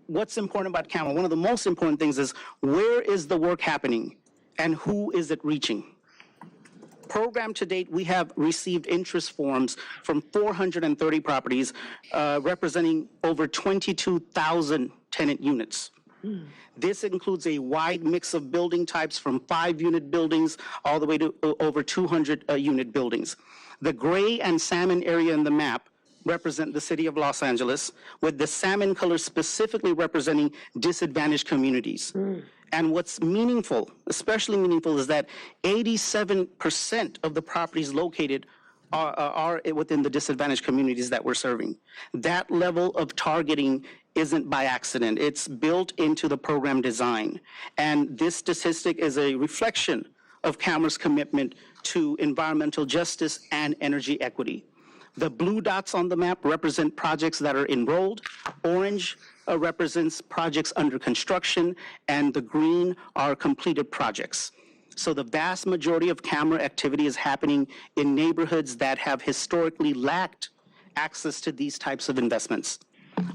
what's important about CAMR? One of the most important things is where is the work happening and who is it reaching? Program to date, we have received interest forms from 430 properties representing over 22,000 tenant units. This includes a wide mix of building types from 5-unit buildings all the way to over 200-unit buildings. The gray and salmon area in the map represent the city of Los Angeles, with the salmon color specifically representing disadvantaged communities. And what's meaningful, especially meaningful, is that 87% of the properties located are within the disadvantaged communities that we're serving. That level of targeting isn't by accident. It's built into the program design. And this statistic is a reflection of CAMR's commitment to environmental justice and energy equity. The blue dots on the map represent projects that are enrolled. Orange represents projects under construction, and the green are completed projects. So the vast majority of CAMR activity is happening in neighborhoods that have historically lacked access to these types of investments.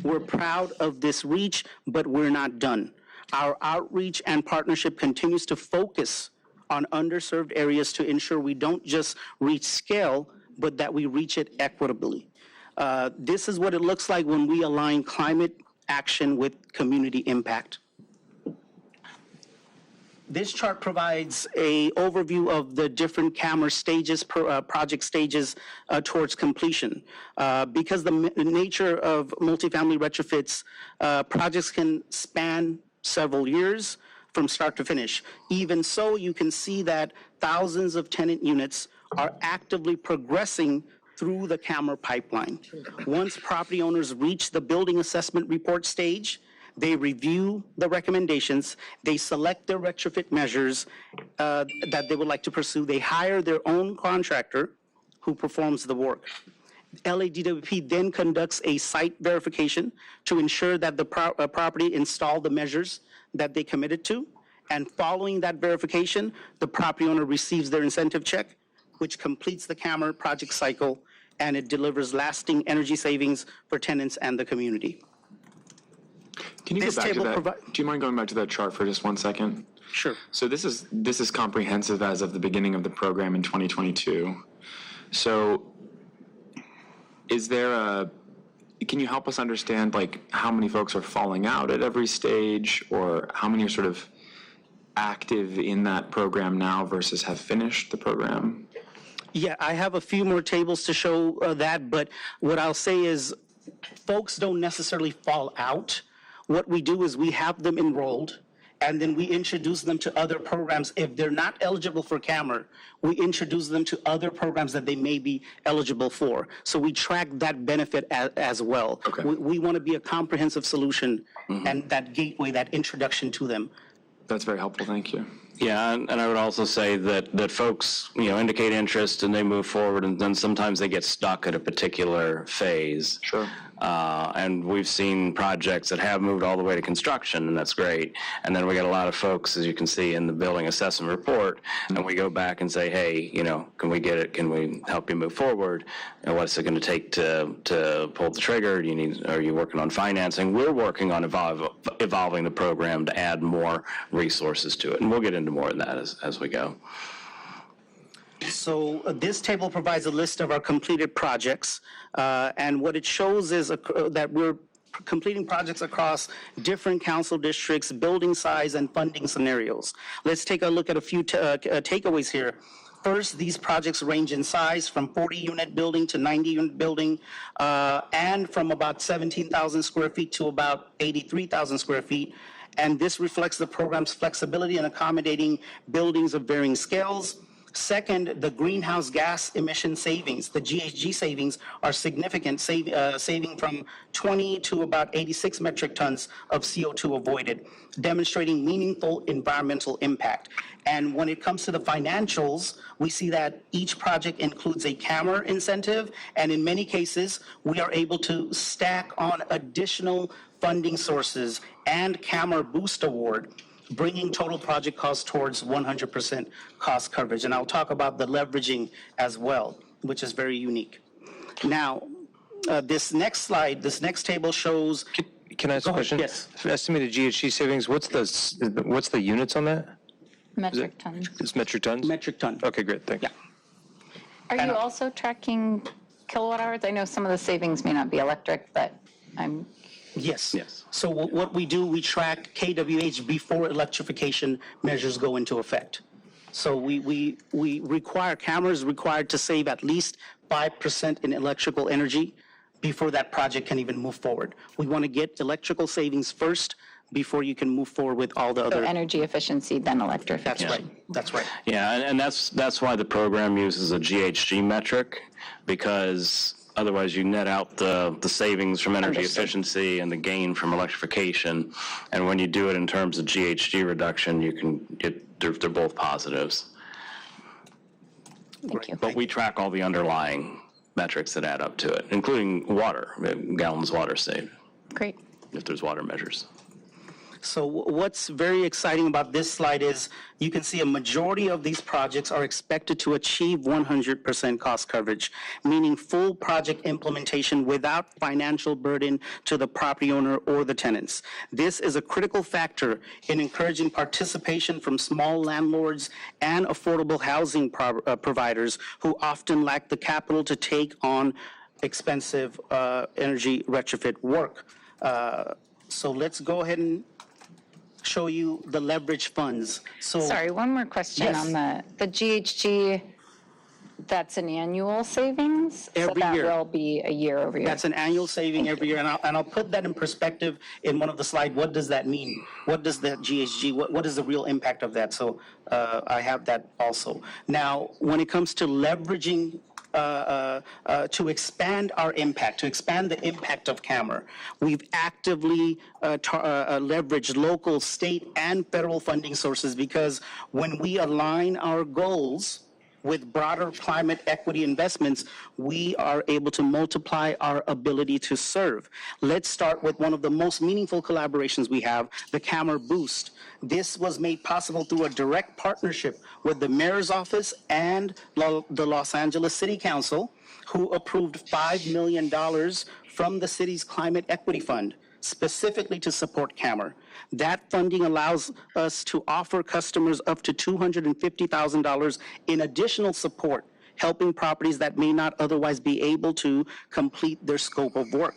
We're proud of this reach, but we're not done. Our outreach and partnership continues to focus on underserved areas to ensure we don't just reach scale, but that we reach it equitably. This is what it looks like when we align climate action with community impact. This chart provides an overview of the different CAMR stages, project stages towards completion. Because the nature of multifamily retrofits, projects can span several years from start to finish. Even so, you can see that thousands of tenant units are actively progressing through the CAMR pipeline. Once property owners reach the building assessment report stage, they review the recommendations, they select their retrofit measures that they would like to pursue, they hire their own contractor who performs the work. LADWP then conducts a site verification to ensure that the property installed the measures that they committed to, and following that verification, the property owner receives their incentive check, which completes the CAMR project cycle, and it delivers lasting energy savings for tenants and the community. Can you go This back to table that? Do you mind going back to that chart for just 1 second? Sure. So this is comprehensive as of the beginning of the program in 2022. So can you help us understand like how many folks are falling out at every stage, or how many are sort of active in that program now versus have finished the program? Yeah, I have a few more tables to show that, but what I'll say is folks don't necessarily fall out. What we do is we have them enrolled, and then we introduce them to other programs. If they're not eligible for CAMR, we introduce them to other programs that they may be eligible for. So we track that benefit as well. Okay. We want to be a comprehensive solution and that gateway, that introduction to them. That's very helpful. Thank you. Yeah, and I would also say that folks, indicate interest and they move forward, and then sometimes they get stuck at a particular phase. Sure. And we've seen projects that have moved all the way to construction, and that's great. And then we got a lot of folks, as you can see in the building assessment report, and we go back and say, hey, can we get it? Can we help you move forward? And what's it going to take to pull the trigger? Are you working on financing? We're working on evolving the program to add more resources to it, and we'll get into more of that as we go. So this table provides a list of our completed projects, and what it shows is that we're completing projects across different council districts, building size, and funding scenarios. Let's take a look at a few takeaways here. First, these projects range in size from 40-unit building to 90-unit building, and from about 17,000 square feet to about 83,000 square feet. And this reflects the program's flexibility in accommodating buildings of varying scales. Second, the greenhouse gas emission savings, the GHG savings, are significant, saving from 20 to about 86 metric tons of CO2 avoided, demonstrating meaningful environmental impact. And when it comes to the financials, we see that each project includes a CAMR incentive, and in many cases, we are able to stack on additional funding sources and CAMR Boost Award, bringing total project cost towards 100% cost coverage. And I'll talk about the leveraging as well, which is very unique. Now, this next slide, this next table shows. Can I ask a question? Yes. Estimated GHG savings, what's the units on that? Metric tons. It's metric tons? Metric ton. Okay, great, thanks. Yeah. Are you also tracking kilowatt hours? I know some of the savings may not be electric, but I'm. Yes. Yes. So what we do, we track kWh before electrification measures go into effect. So we require, cameras required to save at least 5% in electrical energy before that project can even move forward. We want to get electrical savings first before you can move forward with all the other. So energy efficiency, then electric. That's right. That's right. Yeah, and that's why the program uses a GHG metric, because otherwise you net out the savings from energy efficiency and the gain from electrification. And when you do it in terms of GHG reduction, you can get, they're both positives. Thank you. But we track all the underlying metrics that add up to it, including water, gallons water saved. Great. If there's water measures. So what's very exciting about this slide is you can see a majority of these projects are expected to achieve 100% cost coverage, meaning full project implementation without financial burden to the property owner or the tenants. This is a critical factor in encouraging participation from small landlords and affordable housing providers who often lack the capital to take on expensive energy retrofit work. So let's go ahead and show you the leverage funds. So sorry, one more question. Yes. On the GHG. That's an annual savings? Every year. So that will be a year over year. That's an annual saving every year, and I'll put that in perspective in one of the slides. What does that mean? What does that GHG, what is the real impact of that? So I have that also. Now, when it comes to leveraging to expand our impact, to expand the impact of CAMR, we've actively leveraged local, state, and federal funding sources, because when we align our goals with broader climate equity investments, we are able to multiply our ability to serve. Let's start with one of the most meaningful collaborations we have, the CAMR Boost. This was made possible through a direct partnership with the Mayor's Office and the Los Angeles City Council, who approved $5 million from the city's Climate Equity Fund specifically to support CAMR. That funding allows us to offer customers up to $250,000 in additional support, helping properties that may not otherwise be able to complete their scope of work.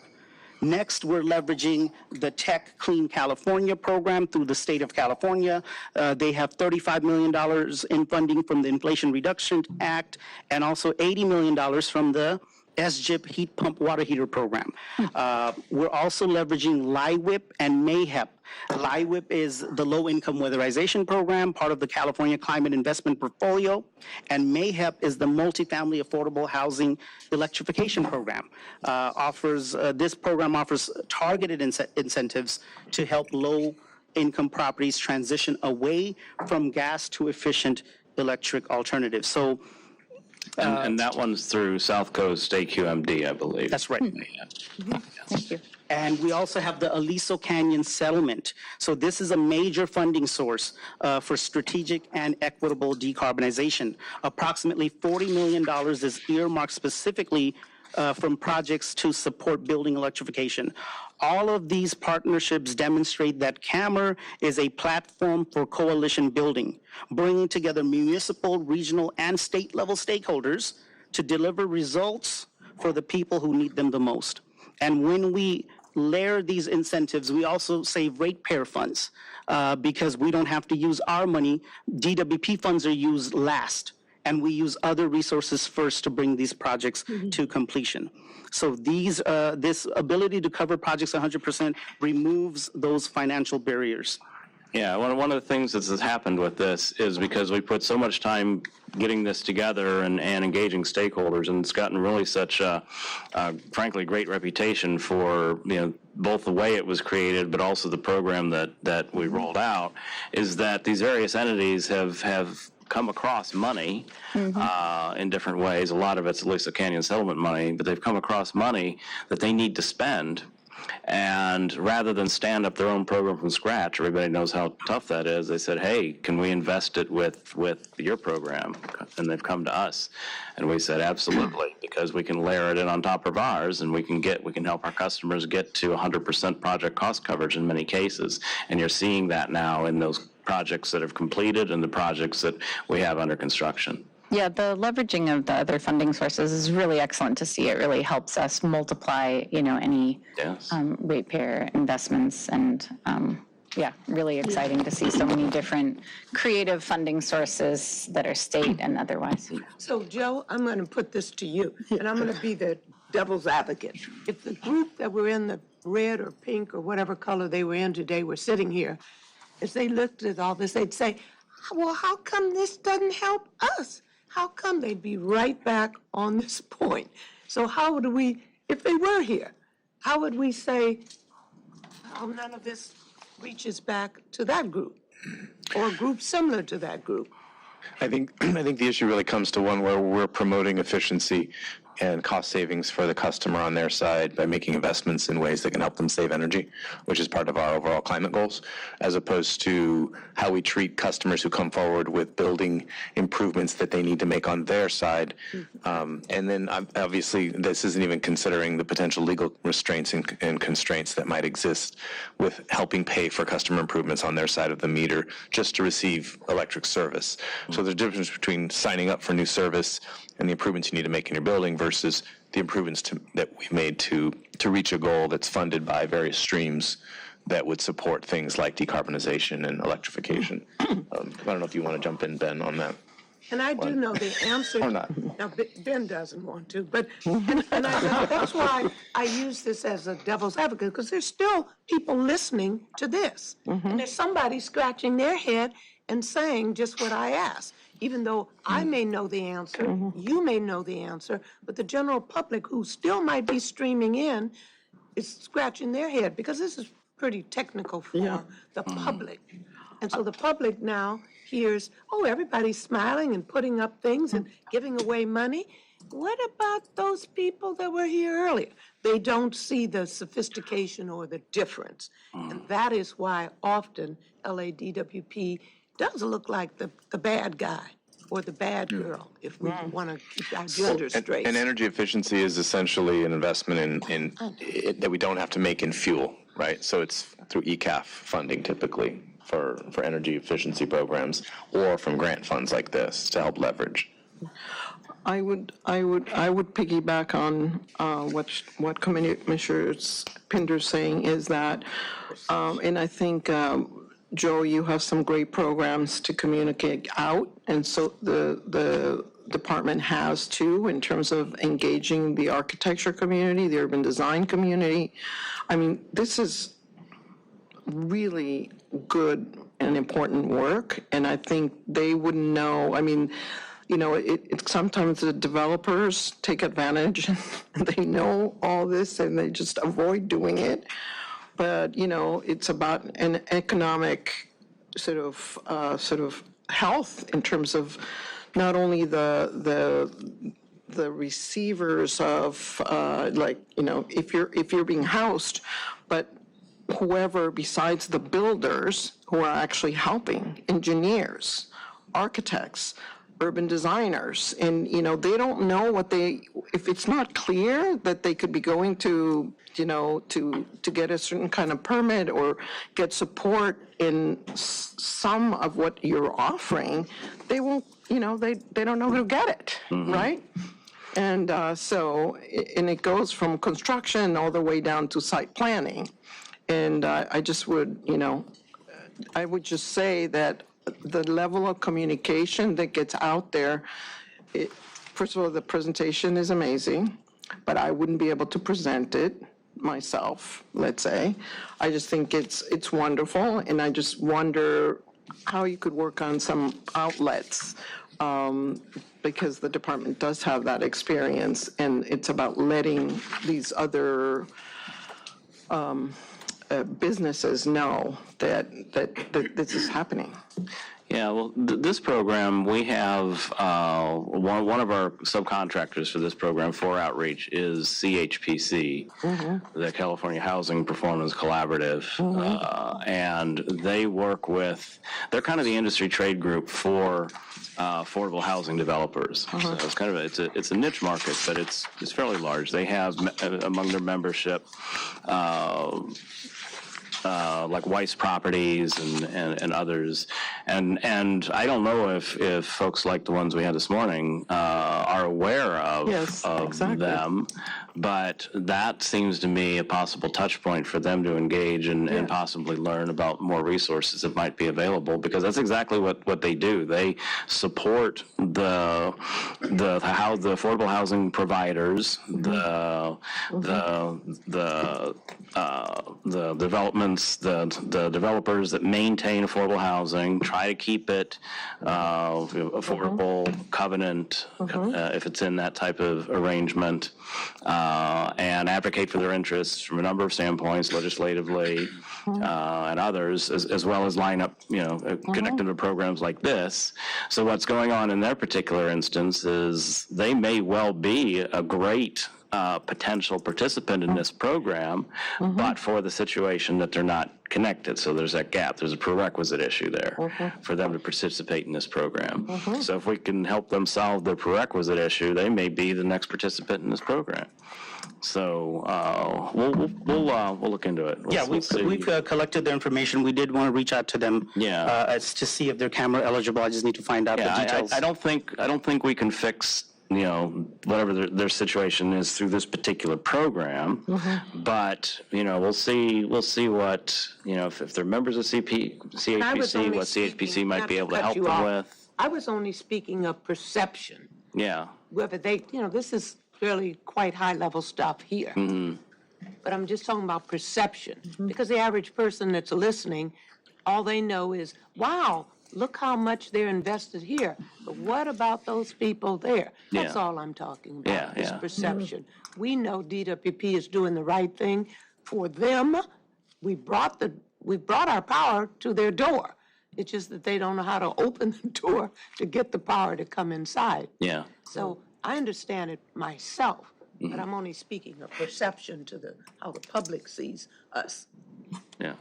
Next, we're leveraging the Tech Clean California program through the state of California. They have $35 million in funding from the Inflation Reduction Act and also $80 million from the SGIP heat pump water heater program. We're also leveraging LIHWIP and MAHEP. LIHWIP is the Low Income Weatherization Program, part of the California Climate Investment Portfolio, and MAHEP is the Multifamily Affordable Housing Electrification Program. This program offers targeted incentives to help low-income properties transition away from gas to efficient electric alternatives. So. And that one's through South Coast AQMD, I believe. That's right. Thank you. And we also have the Aliso Canyon settlement. So this is a major funding source for strategic and equitable decarbonization. Approximately $40 million is earmarked specifically from projects to support building electrification. All of these partnerships demonstrate that CAMR is a platform for coalition building, bringing together municipal, regional, and state-level stakeholders to deliver results for the people who need them the most. And when we layer these incentives, we also save ratepayer funds because we don't have to use our money. DWP funds are used last, and we use other resources first to bring these projects to completion. So this ability to cover projects 100% removes those financial barriers. Yeah, one of the things that's happened with this is because we put so much time getting this together and engaging stakeholders, and it's gotten really such a, frankly, great reputation for, both the way it was created, but also the program that we rolled out, is that these various entities have come across money in different ways. A lot of it's Aliso Canyon settlement money, but they've come across money that they need to spend. And rather than stand up their own program from scratch, everybody knows how tough that is. They said, hey, can we invest it with your program? And they've come to us. And we said, absolutely, because we can layer it in on top of ours, and we can help our customers get to 100% project cost coverage in many cases. And you're seeing that now in those projects that have completed and the projects that we have under construction. Yeah, the leveraging of the other funding sources is really excellent to see. It really helps us multiply, any ratepayer investments, and really exciting to see so many different creative funding sources that are state and otherwise. So, Joe, I'm going to put this to you, and I'm going to be the devil's advocate. If the group that were in the red or pink or whatever color they were in today were sitting here, as they looked at all this, they'd say, well, how come this doesn't help us? How come? They'd be right back on this point. So how would we, if they were here, how would we say, oh, none of this reaches back to that group or a group similar to that group? I think the issue really comes to one where we're promoting efficiency and cost savings for the customer on their side by making investments in ways that can help them save energy, which is part of our overall climate goals, as opposed to how we treat customers who come forward with building improvements that they need to make on their side. And then obviously this isn't even considering the potential legal restraints and constraints that might exist with helping pay for customer improvements on their side of the meter just to receive electric service. So there's a difference between signing up for new service and the improvements you need to make in your building versus the improvements that we've made to reach a goal that's funded by various streams that would support things like decarbonization and electrification. I don't know if you want to jump in, Ben, on that. And I do know the answer. Or not. Now, Ben doesn't want to, but that's why I use this as a devil's advocate, because there's still people listening to this. And there's somebody scratching their head and saying just what I asked. Even though I may know the answer, you may know the answer, but the general public who still might be streaming in is scratching their head, because this is pretty technical for the public. And so the public now hears, oh, everybody's smiling and putting up things and giving away money. What about those people that were here earlier? They don't see the sophistication or the difference. And that is why often LADWP does look like the bad guy or the bad girl, if we want to keep our gender straight. And energy efficiency is essentially an investment in that we don't have to make in fuel. right? So it's through ECAF funding typically for energy efficiency programs, or from grant funds like this to help leverage. I would piggyback on what Commissioner Pinder's saying is that, and I think, Joe, you have some great programs to communicate out, and so the department has too, in terms of engaging the architecture community, the urban design community. I mean, this is really good and important work, and I think they would know. I mean, you know, it sometimes the developers take advantage and they know all this and they just avoid doing it. But, you know, it's about an economic sort of health in terms of not only the receivers of like, you know, if you're being housed, but whoever besides the builders who are actually helping, engineers, architects, urban designers, and, you know, they don't know what if it's not clear that they could be going to, you know, to get a certain kind of permit or get support in some of what you're offering, they won't, you know, they don't know how to get it, right? And and it goes from construction all the way down to site planning. And I just would, you know, I would just say that the level of communication that gets out there, first of all, the presentation is amazing, but I wouldn't be able to present it myself, let's say. I just think it's wonderful, and I just wonder how you could work on some outlets, because the department does have that experience, and it's about letting these other businesses know that this is happening. Yeah, well, this program, we have one of our subcontractors for this program for outreach is CHPC, the California Housing Performance Collaborative, and they work with, they're kind of the industry trade group for affordable housing developers. So it's kind of it's a niche market, but it's fairly large. They have among their membership like Weiss Properties and others, and I don't know if folks like the ones we had this morning are aware of them, but that seems to me a possible touch point for them to engage and possibly learn about more resources that might be available, because that's exactly what they do. They support the affordable housing providers, the developments, the developers that maintain affordable housing, try to keep it affordable, covenant, if it's in that type of arrangement, and advocate for their interests from a number of standpoints, legislatively and others, as well as line up, you know, connect them to programs like this. So what's going on in their particular instance is they may well be a great potential participant in this program, but for the situation that they're not connected. So there's that gap. There's a prerequisite issue there for them to participate in this program. So if we can help them solve the prerequisite issue, they may be the next participant in this program. So we'll look into it. We've collected the information. We did want to reach out to them as to see if they're camera eligible. I just need to find out the details. I don't think we can fix, you know, whatever their situation is through this particular program, but, you know, we'll see what, you know, if they're members of CHPC, what CHPC might be able to help them with. I was only speaking of perception. Yeah. Whether they, you know, this is really quite high-level stuff here. But I'm just talking about perception, because the average person that's listening, all they know is, wow, look how much they're invested here. But what about those people there? That's all I'm talking about, is perception. We know DWP is doing the right thing for them. We brought our power to their door. It's just that they don't know how to open the door to get the power to come inside. Yeah. So I understand it myself, but I'm only speaking of perception to how the public sees us. Yeah.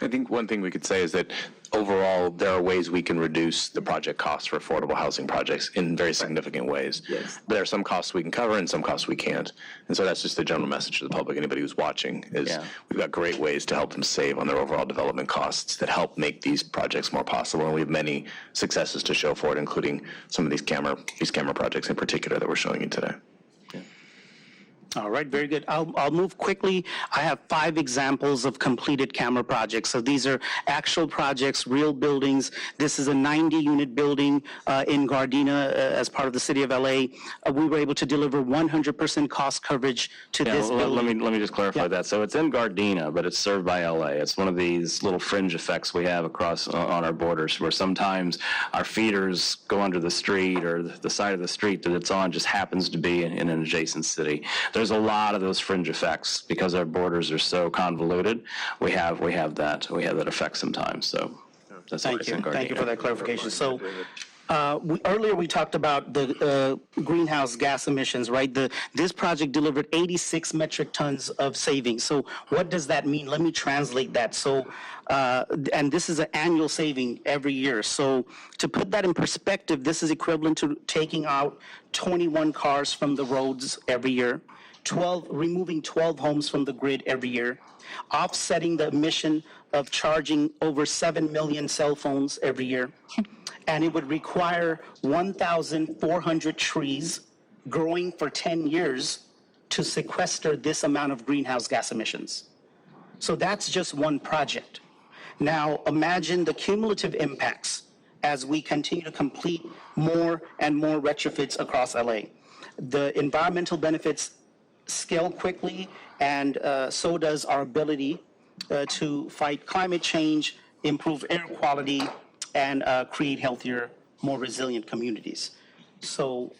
I think one thing we could say is that overall, there are ways we can reduce the project costs for affordable housing projects in very significant ways. Yes. There are some costs we can cover and some costs we can't. And so that's just the general message to the public, anybody who's watching, is we've got great ways to help them save on their overall development costs that help make these projects more possible. And we have many successes to show for it, including some of these camera projects in particular that we're showing you today. All right, very good. I'll move quickly. I have 5 examples of completed camera projects. So these are actual projects, real buildings. This is a 90-unit building in Gardena as part of the city of LA. We were able to deliver 100% cost coverage to this building. Let me just clarify that. So it's in Gardena, but it's served by LA. It's one of these little fringe effects we have across on our borders, where sometimes our feeders go under the street, or the side of the street that it's on just happens to be in an adjacent city. There's a lot of those fringe effects because our borders are so convoluted. We have that effect sometimes. So that's Thank you. Thank you for that clarification. So earlier we talked about the greenhouse gas emissions, right? This project delivered 86 metric tons of savings. So what does that mean? Let me translate that. So, and this is an annual saving every year. So to put that in perspective, this is equivalent to taking out 21 cars from the roads every year, removing 12 homes from the grid every year, offsetting the emission of charging over 7 million cell phones every year. And it would require 1,400 trees growing for 10 years to sequester this amount of greenhouse gas emissions. So that's just one project. Now imagine the cumulative impacts as we continue to complete more and more retrofits across LA. The environmental benefits scale quickly, and so does our ability to fight climate change, improve air quality, and create healthier, more resilient communities. So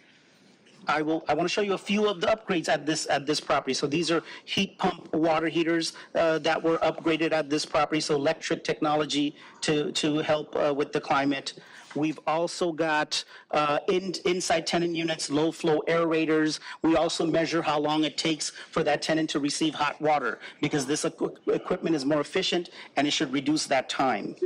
I want to show you a few of the upgrades at this property. So these are heat pump water heaters that were upgraded at this property. So electric technology to help with the climate. We've also got inside tenant units, low flow aerators. We also measure how long it takes for that tenant to receive hot water, because this equipment is more efficient and it should reduce that time.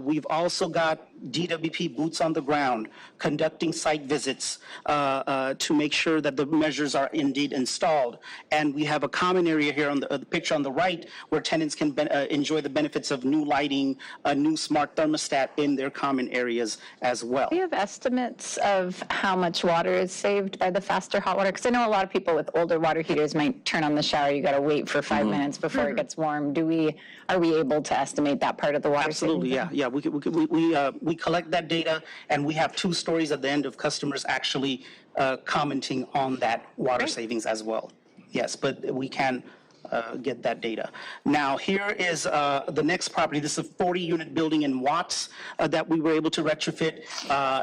We've also got DWP boots on the ground, conducting site visits to make sure that the measures are indeed installed. And we have a common area here on the picture on the right where tenants can enjoy the benefits of new lighting, a new smart thermostat in their common areas as well. Do you have estimates of how much water is saved by the faster hot water? Because I know a lot of people with older water heaters might turn on the shower, you got to wait for 5 minutes before it gets warm. Are we able to estimate that part of the water Absolutely, savings? yeah. We collect that data, and we have 2 stories at the end of customers actually commenting on that water savings as well. Yes, but we can get that data. Now, here is the next property. This is a 40-unit building in Watts that we were able to retrofit.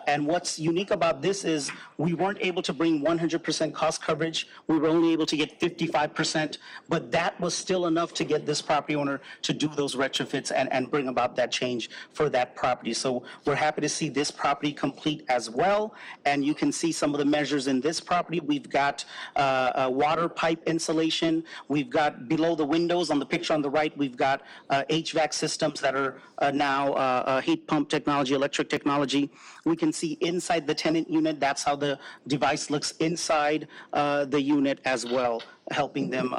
And what's unique about this is we weren't able to bring 100% cost coverage. We were only able to get 55%, but that was still enough to get this property owner to do those retrofits and bring about that change for that property. So we're happy to see this property complete as well. And you can see some of the measures in this property. We've got water pipe insulation. We've got below the windows on the picture on the right, we've got HVAC systems that are now heat pump technology, electric technology. We can see inside the tenant unit, that's how the device looks inside the unit as well, helping them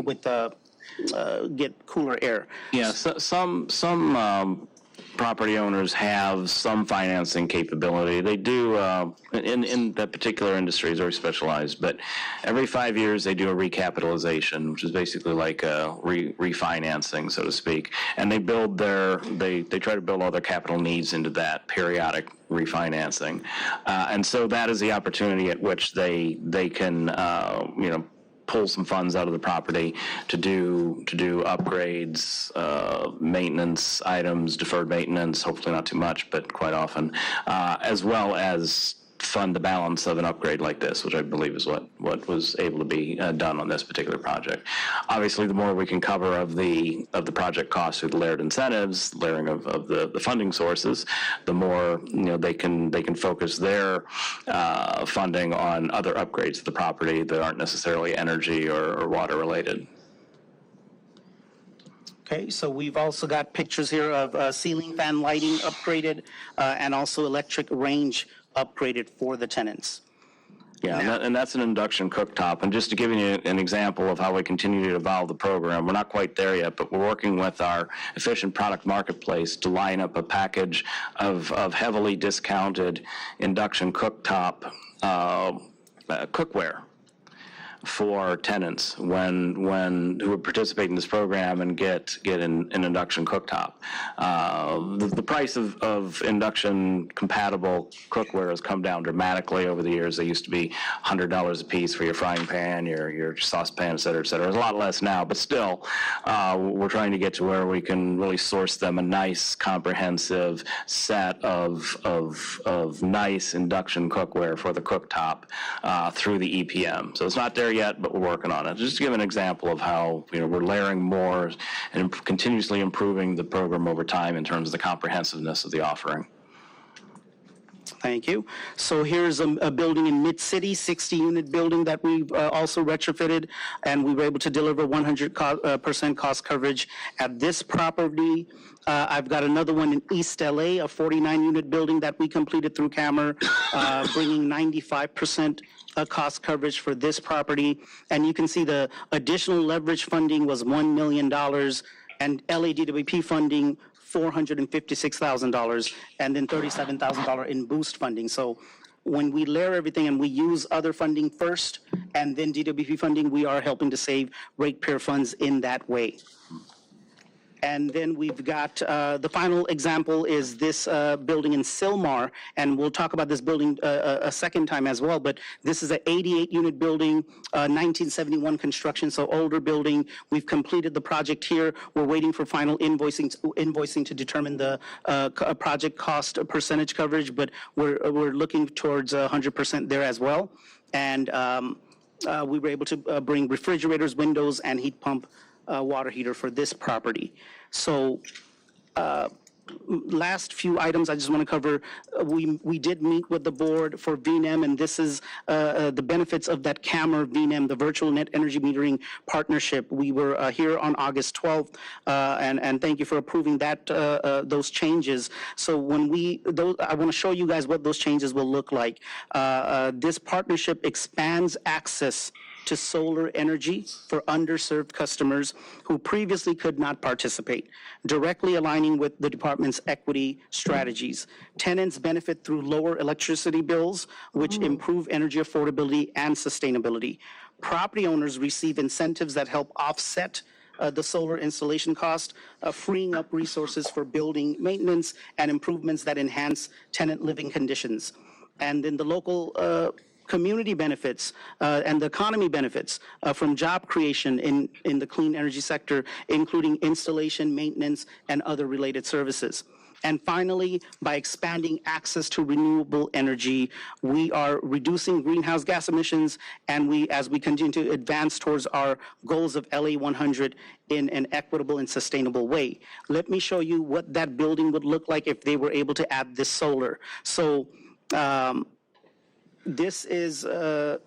with get cooler air. Yeah, so, some property owners have some financing capability. They do, in that particular industry is very specialized, but every 5 years they do a recapitalization, which is basically like a refinancing, so to speak. And they build they try to build all their capital needs into that periodic refinancing. And so that is the opportunity at which they can, pull some funds out of the property to do upgrades, maintenance items, deferred maintenance, hopefully not too much, but quite often, as well as fund the balance of an upgrade like this, which I believe is what was able to be done on this particular project. Obviously, the more we can cover of the project costs through the layered incentives, layering of the funding sources, the more they can focus their funding on other upgrades to the property that aren't necessarily energy or water related. Okay, so we've also got pictures here of ceiling fan lighting upgraded and also electric range upgraded for the tenants. Yeah, and that's an induction cooktop. And just to give you an example of how we continue to evolve the program, we're not quite there yet, but we're working with our efficient product marketplace to line up a package of heavily discounted induction cooktop cookware for tenants who would participate in this program and get an induction cooktop. The price of induction compatible cookware has come down dramatically over the years. They used to be $100 a piece for your frying pan, your saucepan, et cetera, et cetera. It's a lot less now, but still, we're trying to get to where we can really source them a nice, comprehensive set of nice induction cookware for the cooktop through the EPM. So it's not there yet, but we're working on it. Just to give an example of how we're layering more and continuously improving the program over time in terms of the comprehensiveness of the offering. Thank you. So here's a building in Mid-City, 60-unit building that we've also retrofitted, and we were able to deliver 100% cost coverage at this property. I've got another one in East LA, a 49-unit building that we completed through CAMR, bringing 95% cost coverage for this property. And you can see the additional leverage funding was $1 million, and LADWP funding $456,000, and then $37,000 in boost funding. So when we layer everything and we use other funding first and then DWP funding, we are helping to save ratepayer funds in that way. And then we've got the final example is this building in Sylmar, and we'll talk about this building a second time as well, but this is an 88-unit building, 1971 construction, so older building. We've completed the project here. We're waiting for final invoicing to determine the project cost percentage coverage, but we're looking towards 100% there as well. And we were able to bring refrigerators, windows, and heat pump water heater for this property. So last few items I just want to cover. We did meet with the board for VNEM, and this is the benefits of that CAMR VNEM, the Virtual Net Energy Metering Partnership. We were here on August 12th, and thank you for approving that those changes. So when I want to show you guys what those changes will look like. This partnership expands access to solar energy for underserved customers who previously could not participate, directly aligning with the department's equity strategies. Tenants benefit through lower electricity bills, which improve energy affordability and sustainability. Property owners receive incentives that help offset the solar installation cost, freeing up resources for building maintenance and improvements that enhance tenant living conditions. And then the local community benefits and the economy benefits from job creation in the clean energy sector, including installation, maintenance, and other related services. And finally, by expanding access to renewable energy, we are reducing greenhouse gas emissions, and as we continue to advance towards our goals of LA 100 in an equitable and sustainable way. Let me show you what that building would look like if they were able to add this solar. So this is the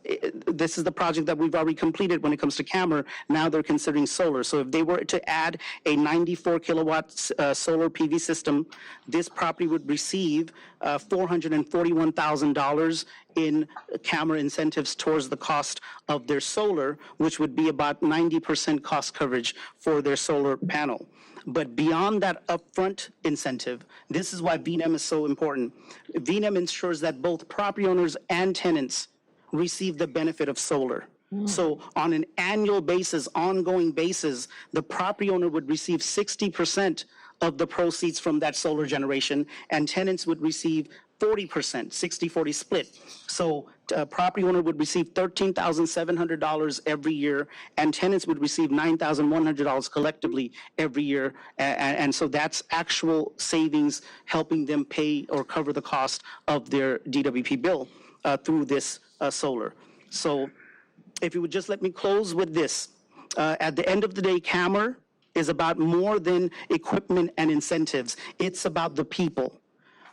project that we've already completed when it comes to CAMR. Now they're considering solar. So if they were to add a 94 kilowatt solar PV system, this property would receive $441,000 in CAMR incentives towards the cost of their solar, which would be about 90% cost coverage for their solar panel. But beyond that upfront incentive, this is why VNEM is so important. VNEM ensures that both property owners and tenants receive the benefit of solar. So on an annual basis, ongoing basis, the property owner would receive 60% of the proceeds from that solar generation, and tenants would receive 40%, 60-40 split. So property owner would receive $13,700 every year, and tenants would receive $9,100 collectively every year. And so that's actual savings helping them pay or cover the cost of their DWP bill through this solar. So if you would just let me close with this. At the end of the day, CAMR is about more than equipment and incentives. It's about the people.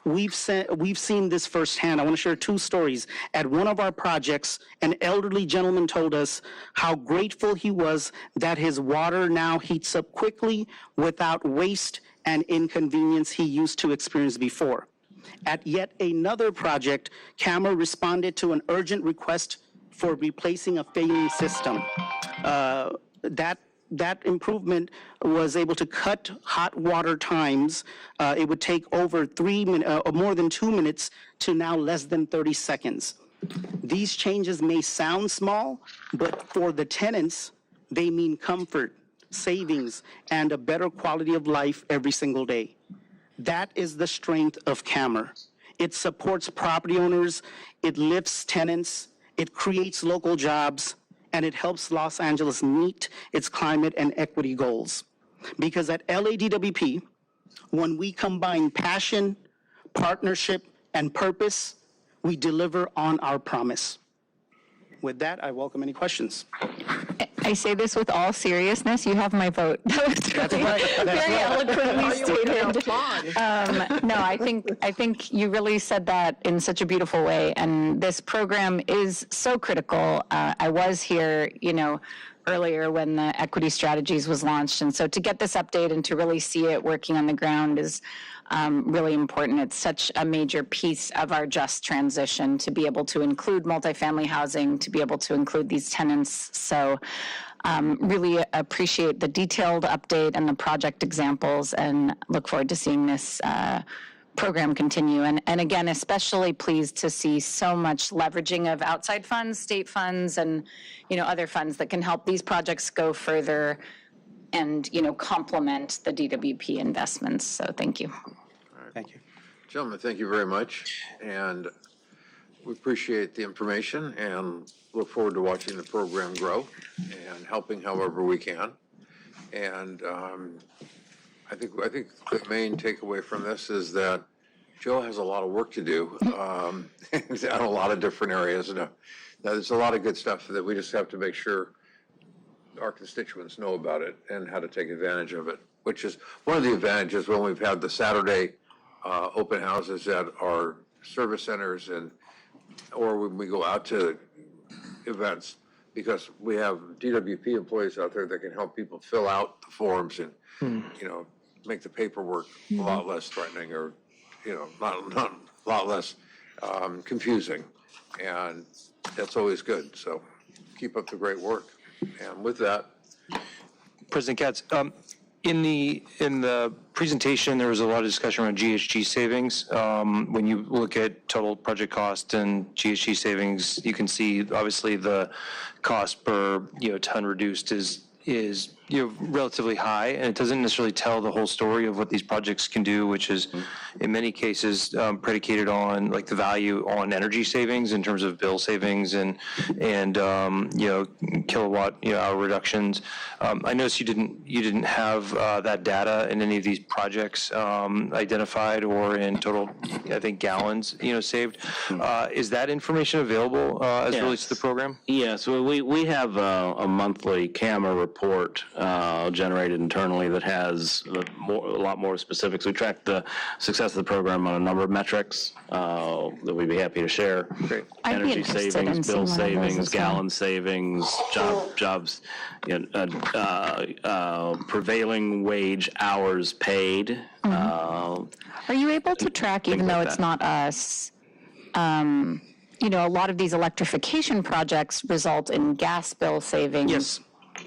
we've seen this firsthand. I want to share two stories. At one of our projects, an elderly gentleman told us how grateful he was that his water now heats up quickly without waste and inconvenience he used to experience before. At yet another project, CAMA responded to an urgent request for replacing a failing system. That improvement was able to cut hot water times. It would take over more than 2 minutes to now less than 30 seconds. These changes may sound small, but for the tenants, they mean comfort, savings, and a better quality of life every single day. That is the strength of CAMA. It supports property owners, it lifts tenants, it creates local jobs, and it helps Los Angeles meet its climate and equity goals. Because at LADWP, when we combine passion, partnership, and purpose, we deliver on our promise. With that, I welcome any questions. I say this with all seriousness, you have my vote. That was really very eloquently stated. No, I think you really said that in such a beautiful way, and this program is so critical. I was here, earlier when the equity strategies was launched, and so to get this update and to really see it working on the ground is really important. It's such a major piece of our just transition to be able to include multifamily housing, to be able to include these tenants. So really appreciate the detailed update and the project examples, and look forward to seeing this program continue. And again, especially pleased to see so much leveraging of outside funds, state funds, and other funds that can help these projects go further and complement the DWP investments. So thank you. Thank you. Gentlemen, thank you very much. And we appreciate the information and look forward to watching the program grow and helping however we can. And I think the main takeaway from this is that Joe has a lot of work to do in a lot of different areas. And there's a lot of good stuff that we just have to make sure our constituents know about it and how to take advantage of it, which is one of the advantages when we've had the Saturday open houses at our service centers or when we go out to events, because we have DWP employees out there that can help people fill out the forms and, make the paperwork a lot less threatening or, not a lot less confusing. And that's always good. So keep up the great work. And with that, President Katz, in the presentation, there was a lot of discussion around GHG savings. When you look at total project cost and GHG savings, you can see obviously the cost per ton reduced is relatively high, and it doesn't necessarily tell the whole story of what these projects can do, which is in many cases predicated on like the value on energy savings in terms of bill savings and kilowatt hour reductions. I noticed you didn't have that data in any of these projects identified or in total, I think, gallons saved. Is that information available as it relates to the program? Yes, we have a monthly CAMA report generated internally that has a lot more specifics. We track the success of the program on a number of metrics that we'd be happy to share. Great. Energy savings, bill savings, gallon savings, jobs, prevailing wage hours paid. Are you able to track, even though it's not us, a lot of these electrification projects result in gas bill savings? Yes.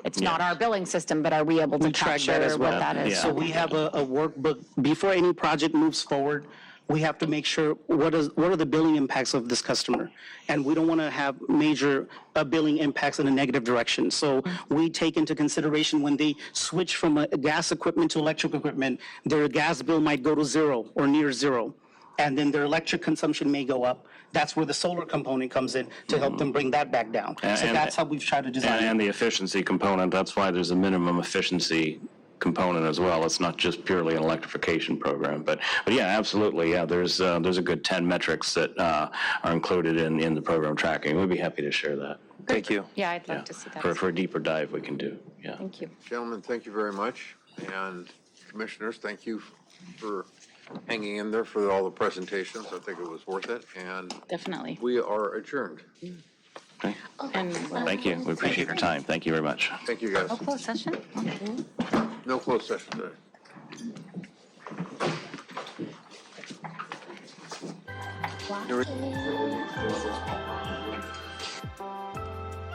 It's not our billing system, but are we able to capture what that is? So we have a workbook. Before any project moves forward, we have to make sure what are the billing impacts of this customer. And we don't want to have major billing impacts in a negative direction. So we take into consideration when they switch from a gas equipment to electric equipment, their gas bill might go to zero or near zero. And then their electric consumption may go up. That's where the solar component comes in to help them bring that back down. So that's how we've tried to design it. And the efficiency component, that's why there's a minimum efficiency component as well. It's not just purely an electrification program. But yeah, absolutely. Yeah, there's a good 10 metrics that are included in the program tracking. We'd be happy to share that. Thank you. Yeah, I'd love to see that. For a deeper dive we can do. Yeah. Thank you. gentlemen, thank you very much. And commissioners, thank you for hanging in there for all the presentations. I think it was worth it, and Definitely. we are adjourned. And Thank you. We appreciate your time. Thank you very much. Thank you, guys. no closed session? No closed session today. Wow.